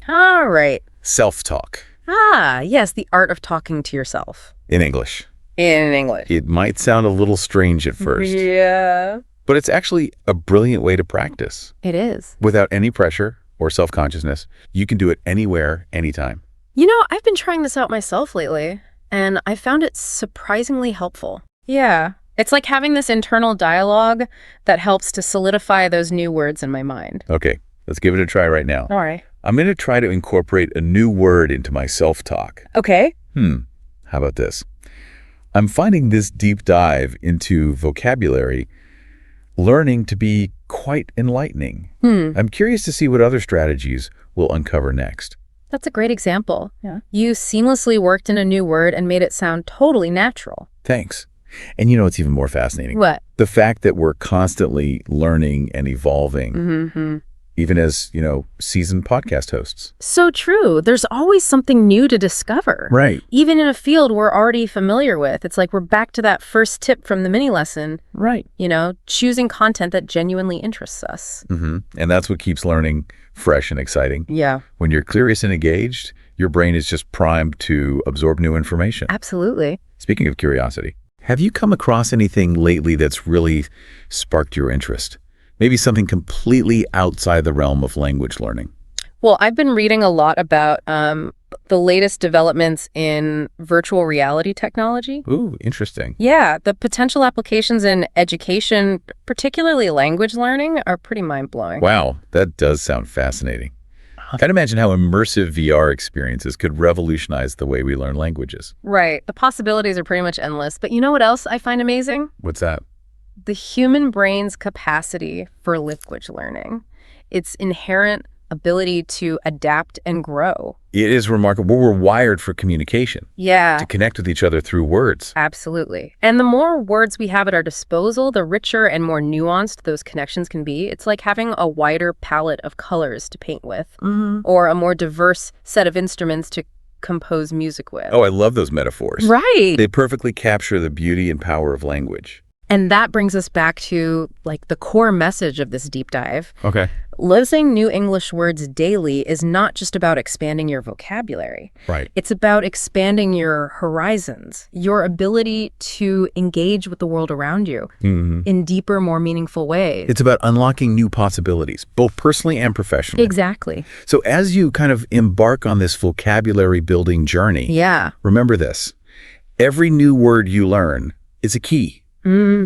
All right. Self-talk Ah, yes, the art of talking to yourself. in English. In English. It might sound a little strange at first, Yeah. but it's actually a brilliant way to practice. It is. Without any pressure or self-consciousness, you can do it anywhere, anytime. I've been trying this out myself lately, and I found it surprisingly helpful. Yeah. It's like having this internal dialogue that helps to solidify those new words in my mind. Okay, let's give it a try right now. All right. I'm going to try to incorporate a new word into my self-talk. Okay. How about this? I'm finding this deep dive into vocabulary learning to be quite enlightening. I'm curious to see what other strategies we'll uncover next. That's a great example. Yeah. You seamlessly worked in a new word and made it sound totally natural. Thanks. And what's even more fascinating? What? The fact that we're constantly learning and evolving, Mm-hmm. even as, seasoned podcast hosts. So true. There's always something new to discover. Right. Even in a field we're already familiar with. It's like we're back to that first tip from the mini lesson, Right. choosing content that genuinely interests us. And that's what keeps learning fresh and exciting. Yeah. When you're curious and engaged, Your brain is just primed to absorb new information. Absolutely. Speaking of curiosity, have you come across anything lately that's really sparked your interest? Maybe something completely outside the realm of language learning. Well, I've been reading a lot about the latest developments in virtual reality technology. Ooh, interesting. Yeah, the potential applications in education, particularly language learning, are pretty mind-blowing. Wow, that does sound fascinating. Can't imagine how immersive VR experiences could revolutionize the way we learn languages. Right. The possibilities are pretty much endless. But you know what else I find amazing? What's that? The human brain's capacity for language learning. Its inherent ability to adapt and grow. It is remarkable. We're wired for communication, Yeah. to connect with each other through words. Absolutely. And the more words we have at our disposal, the richer and more nuanced those connections can be. It's like having a wider palette of colors to paint with, or a more diverse set of instruments to compose music with. Oh, I love those metaphors. Right. They perfectly capture the beauty and power of language. And that brings us back to like the core message of this deep dive. Okay. Learning new English words daily is not just about expanding your vocabulary. Right. It's about expanding your horizons, your ability to engage with the world around you in deeper, more meaningful ways. It's about unlocking new possibilities, both personally and professionally. Exactly. So as you kind of embark on this vocabulary building journey, Yeah. remember this. Every new word you learn is a key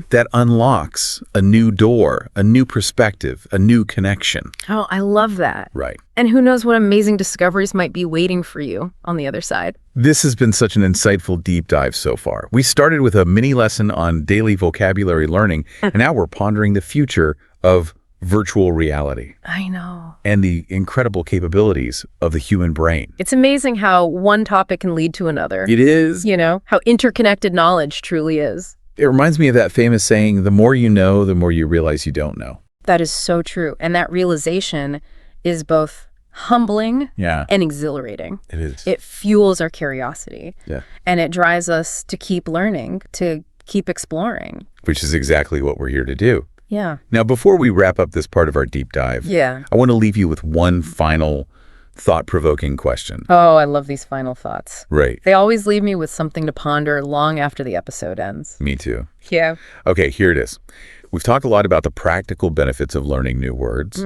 that unlocks a new door, a new perspective, a new connection. Oh, I love that. Right. And who knows what amazing discoveries might be waiting for you on the other side. This has been such an insightful deep dive so far. We started with a mini lesson on daily vocabulary learning, and now we're pondering the future of virtual reality I know. and the incredible capabilities of the human brain. It's amazing how one topic can lead to another. It is. You know, how interconnected knowledge truly is. It reminds me of that famous saying, the more you know, the more you realize you don't know. That is so true. And that realization is both humbling Yeah, and exhilarating. it is. It fuels our curiosity. Yeah. And it drives us to keep learning, to keep exploring. Which is exactly what we're here to do. Yeah. Now, before we wrap up this part of our deep dive, Yeah. I want to leave you with one final thought-provoking question. Oh, I love these final thoughts. Right. They always leave me with something to ponder long after the episode ends. Me too. Yeah. Okay, here it is. We've talked a lot about the practical benefits of learning new words.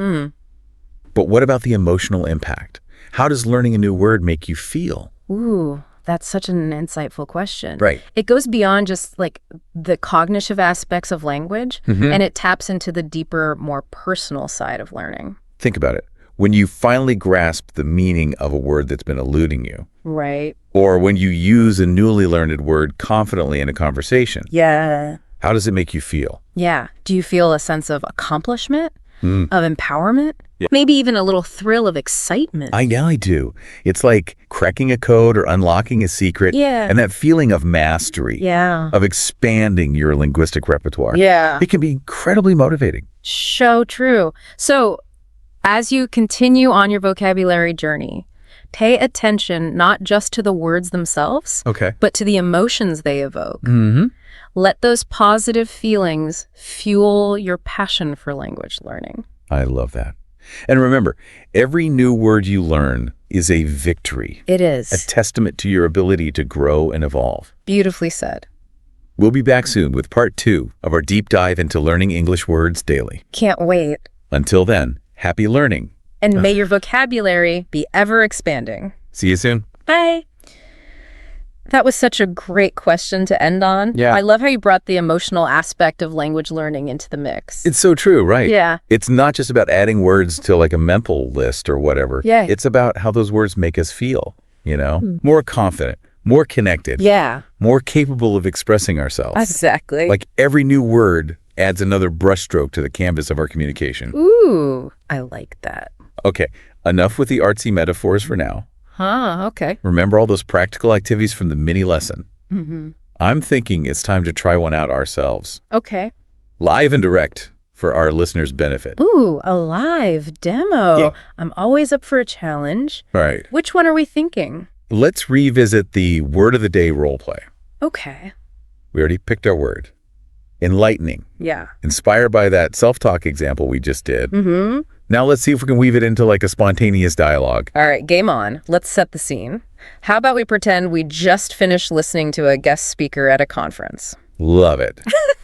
But what about the emotional impact? How does learning a new word make you feel? Ooh, that's such an insightful question. Right. It goes beyond just like the cognitive aspects of language, and it taps into the deeper, more personal side of learning. Think about it. When you finally grasp the meaning of a word that's been eluding you, Right. or when you use a newly learned word confidently in a conversation, Yeah. how does it make you feel? Yeah. Do you feel a sense of accomplishment, of empowerment? Yeah. Maybe even a little thrill of excitement. I do. It's like cracking a code or unlocking a secret. Yeah. And that feeling of mastery, Yeah. of expanding your linguistic repertoire. Yeah. It can be incredibly motivating. So true. So as you continue on your vocabulary journey, pay attention not just to the words themselves, Okay. but to the emotions they evoke. Mm-hmm. Let those positive feelings fuel your passion for language learning. I love that. And remember, every new word you learn is a victory, It a is. testament to your ability to grow and evolve. Beautifully said. We'll be back soon with part 2 of our deep dive into learning English words daily. Can't wait. Until then, happy learning. And may your vocabulary be ever expanding. See you soon. Bye. That was such a great question to end on. Yeah. I love how you brought the emotional aspect of language learning into the mix. It's so true, right? Yeah. It's not just about adding words to like a mental list or whatever. Yeah. It's about how those words make us feel, more confident, more connected, Yeah, more capable of expressing ourselves. exactly. Like every new word adds another brushstroke to the canvas of our communication. Ooh, I like that. Okay, enough with the artsy metaphors for now. Huh, okay. Remember all those practical activities from the mini lesson. I'm thinking it's time to try one out ourselves, Okay. live and direct, for our listeners' benefit. Ooh, a live demo. Yeah. I'm always up for a challenge. All right, Which one are we thinking? let's revisit the word of the day role play. Okay. We already picked our word. Enlightening. Yeah. Inspired by that self-talk example we just did. Now let's see if we can weave it into like a spontaneous dialogue. All right, game on. Let's set the scene. How about we pretend we just finished listening to a guest speaker at a conference? Love it.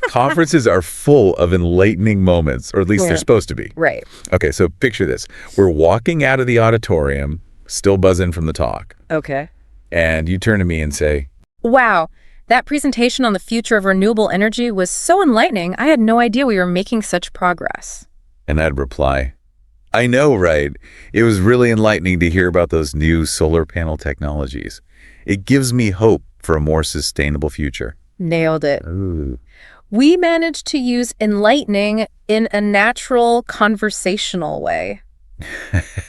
Conferences are full of enlightening moments, or at least they're supposed to be. Right. Okay, so picture this. We're walking out of the auditorium, still buzzing from the talk, Okay. and you turn to me and say, Wow, that presentation on the future of renewable energy was so enlightening. I had no idea we were making such progress. and I'd reply, I know, right? It was really enlightening to hear about those new solar panel technologies. It gives me hope for a more sustainable future. Nailed it. Ooh. We managed to use enlightening in a natural, conversational way.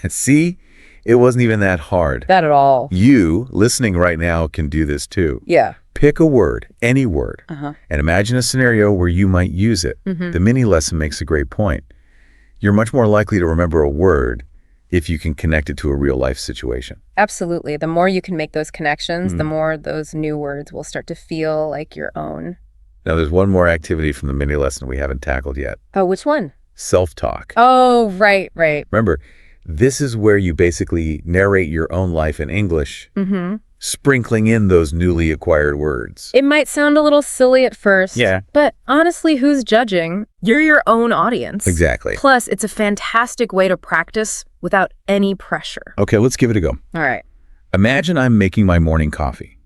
See? It wasn't even that hard. Not at all. You, listening right now, can do this too. Yeah. Pick a word, any word, Uh-huh. and imagine a scenario where you might use it. The mini lesson makes a great point. You're much more likely to remember a word if you can connect it to a real-life situation. Absolutely. The more you can make those connections, the more those new words will start to feel like your own. Now, there's one more activity from the mini lesson we haven't tackled yet. Oh, which one? Self-talk. Oh, right. Remember, this is where you basically narrate your own life in English, sprinkling in those newly acquired words. It might sound a little silly at first. Yeah. But honestly, who's judging? You're your own audience. Exactly. Plus, it's a fantastic way to practice without any pressure. Okay, let's give it a go. All right. Imagine I'm making my morning coffee.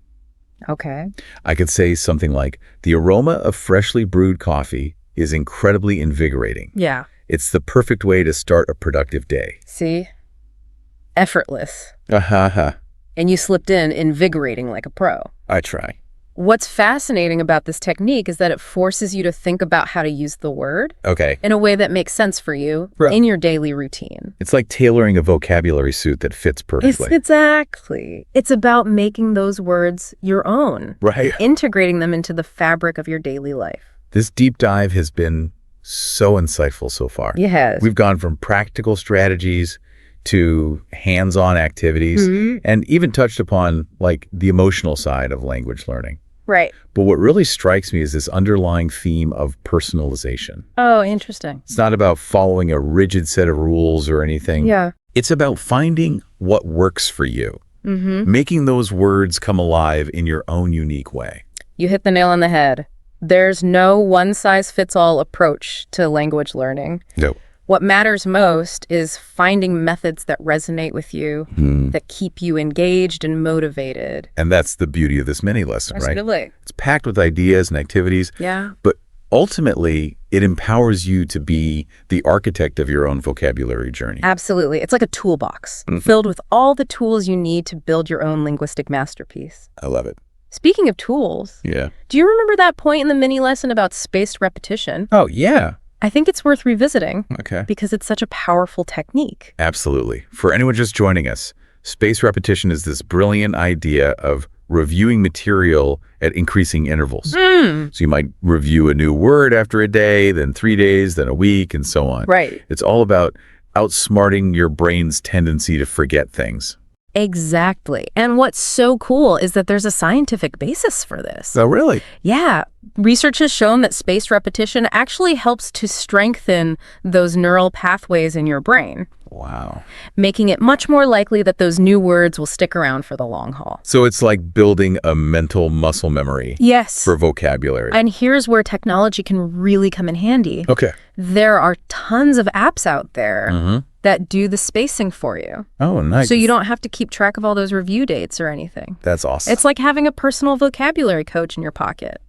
Okay. I could say something like, the aroma of freshly brewed coffee is incredibly invigorating. Yeah. It's the perfect way to start a productive day. See? Effortless. Ha. And you slipped in invigorating like a pro. I try. What's fascinating about this technique is that it forces you to think about how to use the word Okay. in a way that makes sense for you in your daily routine. It's like tailoring a vocabulary suit that fits perfectly. Exactly. It's about making those words your own, Right. integrating them into the fabric of your daily life. This deep dive has been so insightful so far. Yes. We've gone from practical strategies to hands-on activities and even touched upon like the emotional side of language learning. Right. But what really strikes me is this underlying theme of personalization. Oh, interesting. It's not about following a rigid set of rules or anything. Yeah. It's about finding what works for you, making those words come alive in your own unique way. You hit the nail on the head. There's no one-size-fits-all approach to language learning. No. What matters most is finding methods that resonate with you, that keep you engaged and motivated. And that's the beauty of this mini lesson, right? Absolutely. It's packed with ideas and activities, Yeah. but ultimately it empowers you to be the architect of your own vocabulary journey. Absolutely. It's like a toolbox filled with all the tools you need to build your own linguistic masterpiece. I love it. Speaking of tools, Yeah. do you remember that point in the mini lesson about spaced repetition? Oh, yeah. I think it's worth revisiting Okay. because it's such a powerful technique. Absolutely. For anyone just joining us, spaced repetition is this brilliant idea of reviewing material at increasing intervals. So you might review a new word after a day, then 3 days, then a week, and so on. Right. It's all about outsmarting your brain's tendency to forget things. Exactly. And what's so cool is that there's a scientific basis for this. Oh, really? Yeah. Research has shown that spaced repetition actually helps to strengthen those neural pathways in your brain, Wow. making it much more likely that those new words will stick around for the long haul. So it's like building a mental muscle memory Yes. for vocabulary. And here's where technology can really come in handy. Okay. There are tons of apps out there that do the spacing for you. Oh, nice. So you don't have to keep track of all those review dates or anything. That's awesome. It's like having a personal vocabulary coach in your pocket.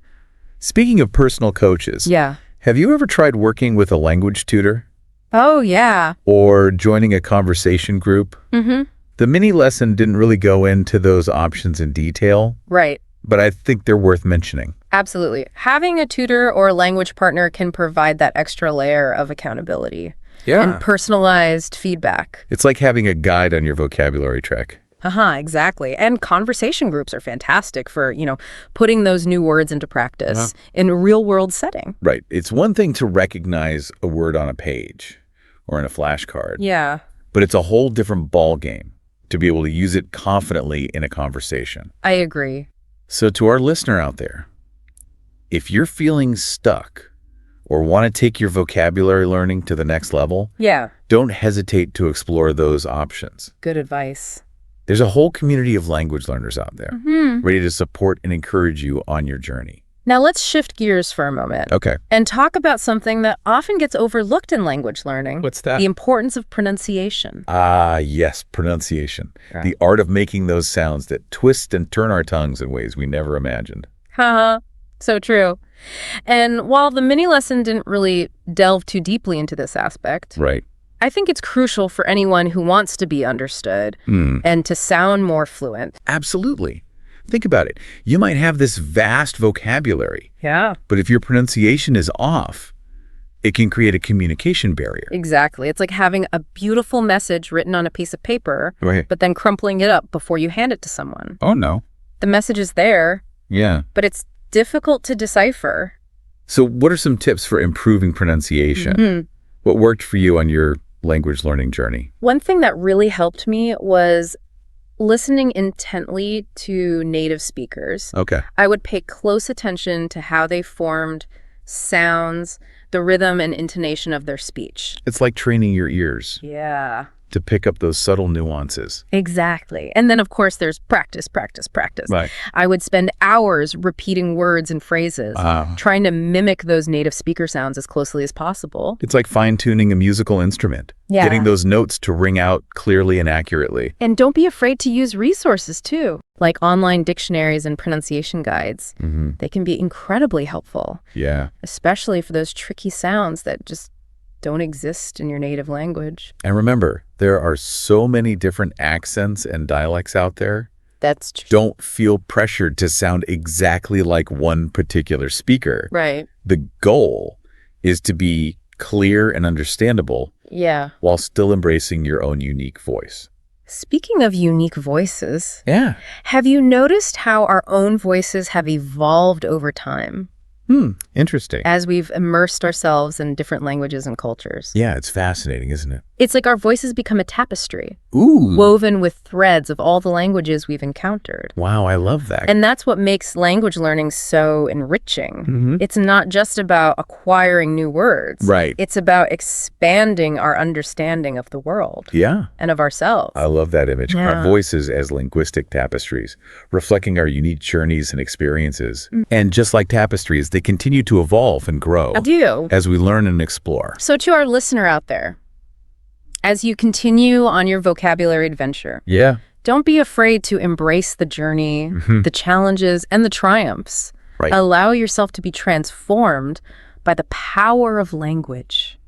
Speaking of personal coaches, Yeah. have you ever tried working with a language tutor Oh, yeah. or joining a conversation group? The mini lesson didn't really go into those options in detail, Right. but I think they're worth mentioning. Absolutely. Having a tutor or language partner can provide that extra layer of accountability and personalized feedback. It's like having a guide on your vocabulary trek. Exactly. And conversation groups are fantastic for, putting those new words into practice in a real-world setting. Right. It's one thing to recognize a word on a page or in a flashcard, Yeah, but it's a whole different ball game to be able to use it confidently in a conversation. I agree. So to our listener out there, if you're feeling stuck or want to take your vocabulary learning to the next level, Yeah. don't hesitate to explore those options. Good advice. There's a whole community of language learners out there Mm-hmm. ready to support and encourage you on your journey. Now let's shift gears for a moment. Okay. And talk about something that often gets overlooked in language learning. What's that? The importance of pronunciation. Ah, yes, pronunciation. Right. The art of making those sounds that twist and turn our tongues in ways we never imagined. Haha, so true. And while the mini lesson didn't really delve too deeply into this aspect, Right. I think it's crucial for anyone who wants to be understood and to sound more fluent. Absolutely. Think about it. You might have this vast vocabulary, Yeah. but if your pronunciation is off, it can create a communication barrier. Exactly. It's like having a beautiful message written on a piece of paper, Right. but then crumpling it up before you hand it to someone. Oh, no. The message is there, Yeah. but it's difficult to decipher. So what are some tips for improving pronunciation? Mhm. What worked for you on your language learning journey? One thing that really helped me was listening intently to native speakers. Okay. I would pay close attention to how they formed sounds, the rhythm and intonation of their speech. It's like training your ears Yeah. to pick up those subtle nuances. Exactly. And then, of course, there's practice, practice, practice. Right. I would spend hours repeating words and phrases, trying to mimic those native speaker sounds as closely as possible. It's like fine-tuning a musical instrument, Yeah. getting those notes to ring out clearly and accurately. And don't be afraid to use resources, too, like online dictionaries and pronunciation guides. Mm-hmm. They can be incredibly helpful, Yeah. especially for those tricky sounds that just don't exist in your native language. And remember, there are so many different accents and dialects out there. That's true. Don't feel pressured to sound exactly like one particular speaker. Right. The goal is to be clear and understandable Yeah. while still embracing your own unique voice. Speaking of unique voices, Yeah. have you noticed how our own voices have evolved over time Interesting. as we've immersed ourselves in different languages and cultures? Yeah, it's fascinating, isn't it? It's like our voices become a tapestry, Ooh. woven with threads of all the languages we've encountered. Wow, I love that. And that's what makes language learning so enriching. It's not just about acquiring new words. Right. It's about expanding our understanding of the world Yeah. and of ourselves. I love that image. Yeah. Our voices as linguistic tapestries, reflecting our unique journeys and experiences. And just like tapestries, they continue to evolve and grow I do. as we learn and explore. So to our listener out there, as you continue on your vocabulary adventure, Yeah. don't be afraid to embrace the journey, the challenges, and the triumphs. Right. Allow yourself to be transformed by the power of language.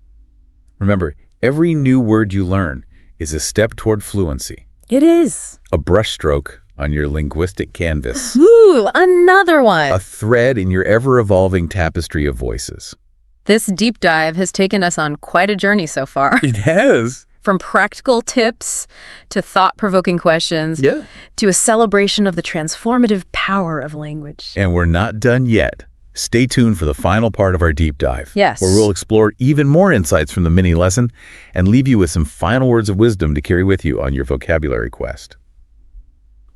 Remember, every new word you learn is a step toward fluency, It is. a brushstroke on your linguistic canvas, Ooh, another one. a thread in your ever-evolving tapestry of voices. This deep dive has taken us on quite a journey so far. It has. From practical tips to thought-provoking questions Yeah. to a celebration of the transformative power of language. And we're not done yet. Stay tuned for the final part of our deep dive. Yes. Where we'll explore even more insights from the mini lesson and leave you with some final words of wisdom to carry with you on your vocabulary quest.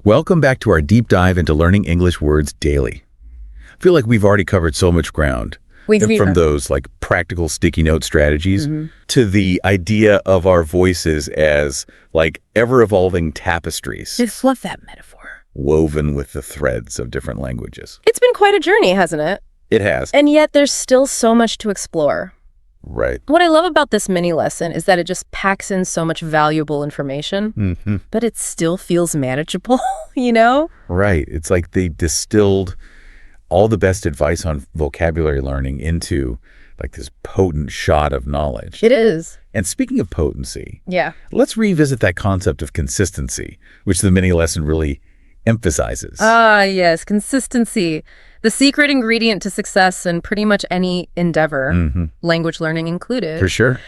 Welcome back to our deep dive into learning English words daily. I feel like we've already covered so much ground. From those like practical sticky note strategies to the idea of our voices as like ever-evolving tapestries I love that metaphor. woven with the threads of different languages. It's been quite a journey, hasn't it? It has. And yet there's still so much to explore. Right. What I love about this mini lesson is that it just packs in so much valuable information, but it still feels manageable, you know? Right. It's like they distilled all the best advice on vocabulary learning into like this potent shot of knowledge. It is. And speaking of potency, Yeah. let's revisit that concept of consistency, which the mini lesson really emphasizes. Ah, yes, consistency. The secret ingredient to success in pretty much any endeavor, language learning included. For sure.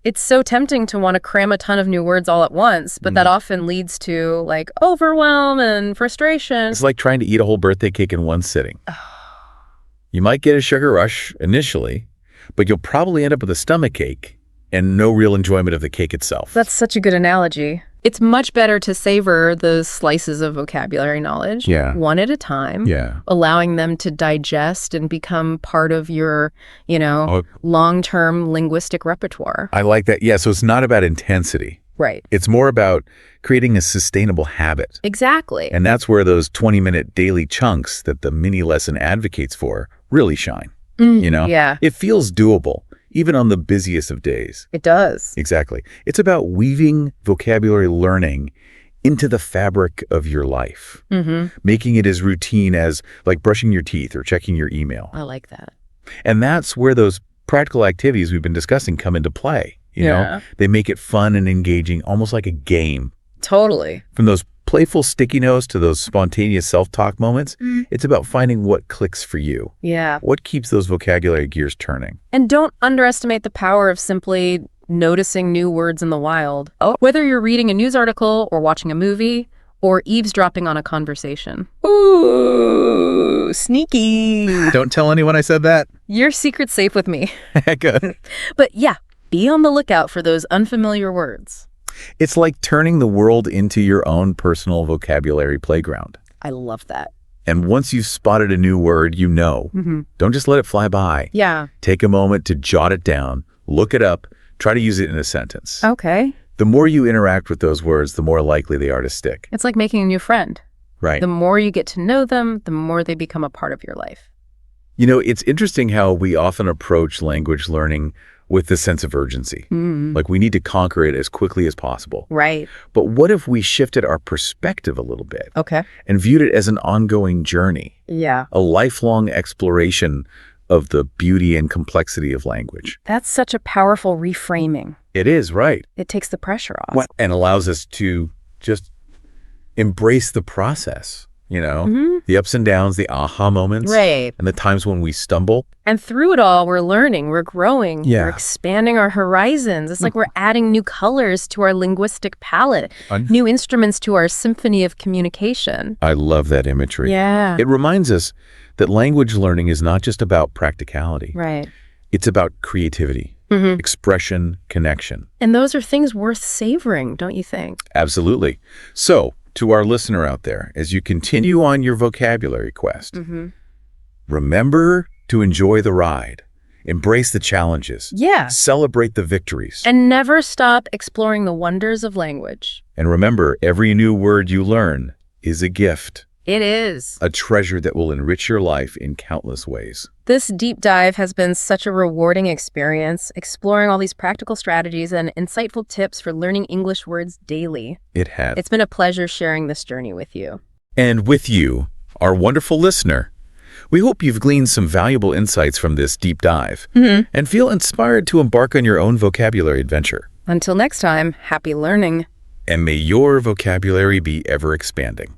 It's so tempting to want to cram a ton of new words all at once, but that often leads to like overwhelm and frustration. It's like trying to eat a whole birthday cake in one sitting. You might get a sugar rush initially, but you'll probably end up with a stomach ache and no real enjoyment of the cake itself. That's such a good analogy. It's much better to savor those slices of vocabulary knowledge one at a time, allowing them to digest and become part of your, long-term linguistic repertoire. I like that. Yeah, so it's not about intensity. Right. It's more about creating a sustainable habit. Exactly. And that's where those 20-minute daily chunks that the mini lesson advocates for really shine. Yeah. It feels doable, even on the busiest of days. It does. Exactly. It's about weaving vocabulary learning into the fabric of your life, making it as routine as like brushing your teeth or checking your email. I like that. And that's where those practical activities we've been discussing come into play. They make it fun and engaging, almost like a game. Totally. From those playful sticky notes to those spontaneous self-talk moments, it's about finding what clicks for you. Yeah. What keeps those vocabulary gears turning. And don't underestimate the power of simply noticing new words in the wild. Whether you're reading a news article or watching a movie or eavesdropping on a conversation. Ooh, sneaky. Don't tell anyone I said that. Your secret's safe with me. Good. But yeah, be on the lookout for those unfamiliar words. It's like turning the world into your own personal vocabulary playground. I love that. And once you've spotted a new word, don't just let it fly by. Yeah. Take a moment to jot it down, look it up, try to use it in a sentence. Okay. The more you interact with those words, the more likely they are to stick. It's like making a new friend. Right. The more you get to know them, the more they become a part of your life. It's interesting how we often approach language learning with the sense of urgency. Like we need to conquer it as quickly as possible. Right. But what if we shifted our perspective a little bit? Okay. And viewed it as an ongoing journey? Yeah. A lifelong exploration of the beauty and complexity of language. That's such a powerful reframing. It is, right. It takes the pressure off. And allows us to just embrace the process, the ups and downs, the aha moments, right, and the times when we stumble. And through it all, we're learning, we're growing, we're expanding our horizons. It's like we're adding new colors to our linguistic palette, new instruments to our symphony of communication. I love that imagery. Yeah. It reminds us that language learning is not just about practicality. Right. It's about creativity, expression, connection. And those are things worth savoring, don't you think? Absolutely. So, to our listener out there, as you continue on your vocabulary quest, remember to enjoy the ride, embrace the challenges, celebrate the victories, and never stop exploring the wonders of language. And remember, every new word you learn is a gift. It is. A treasure that will enrich your life in countless ways. This deep dive has been such a rewarding experience, exploring all these practical strategies and insightful tips for learning English words daily. It has. It's been a pleasure sharing this journey with you. And with you, our wonderful listener. We hope you've gleaned some valuable insights from this deep dive and feel inspired to embark on your own vocabulary adventure. Until next time, happy learning. And may your vocabulary be ever expanding.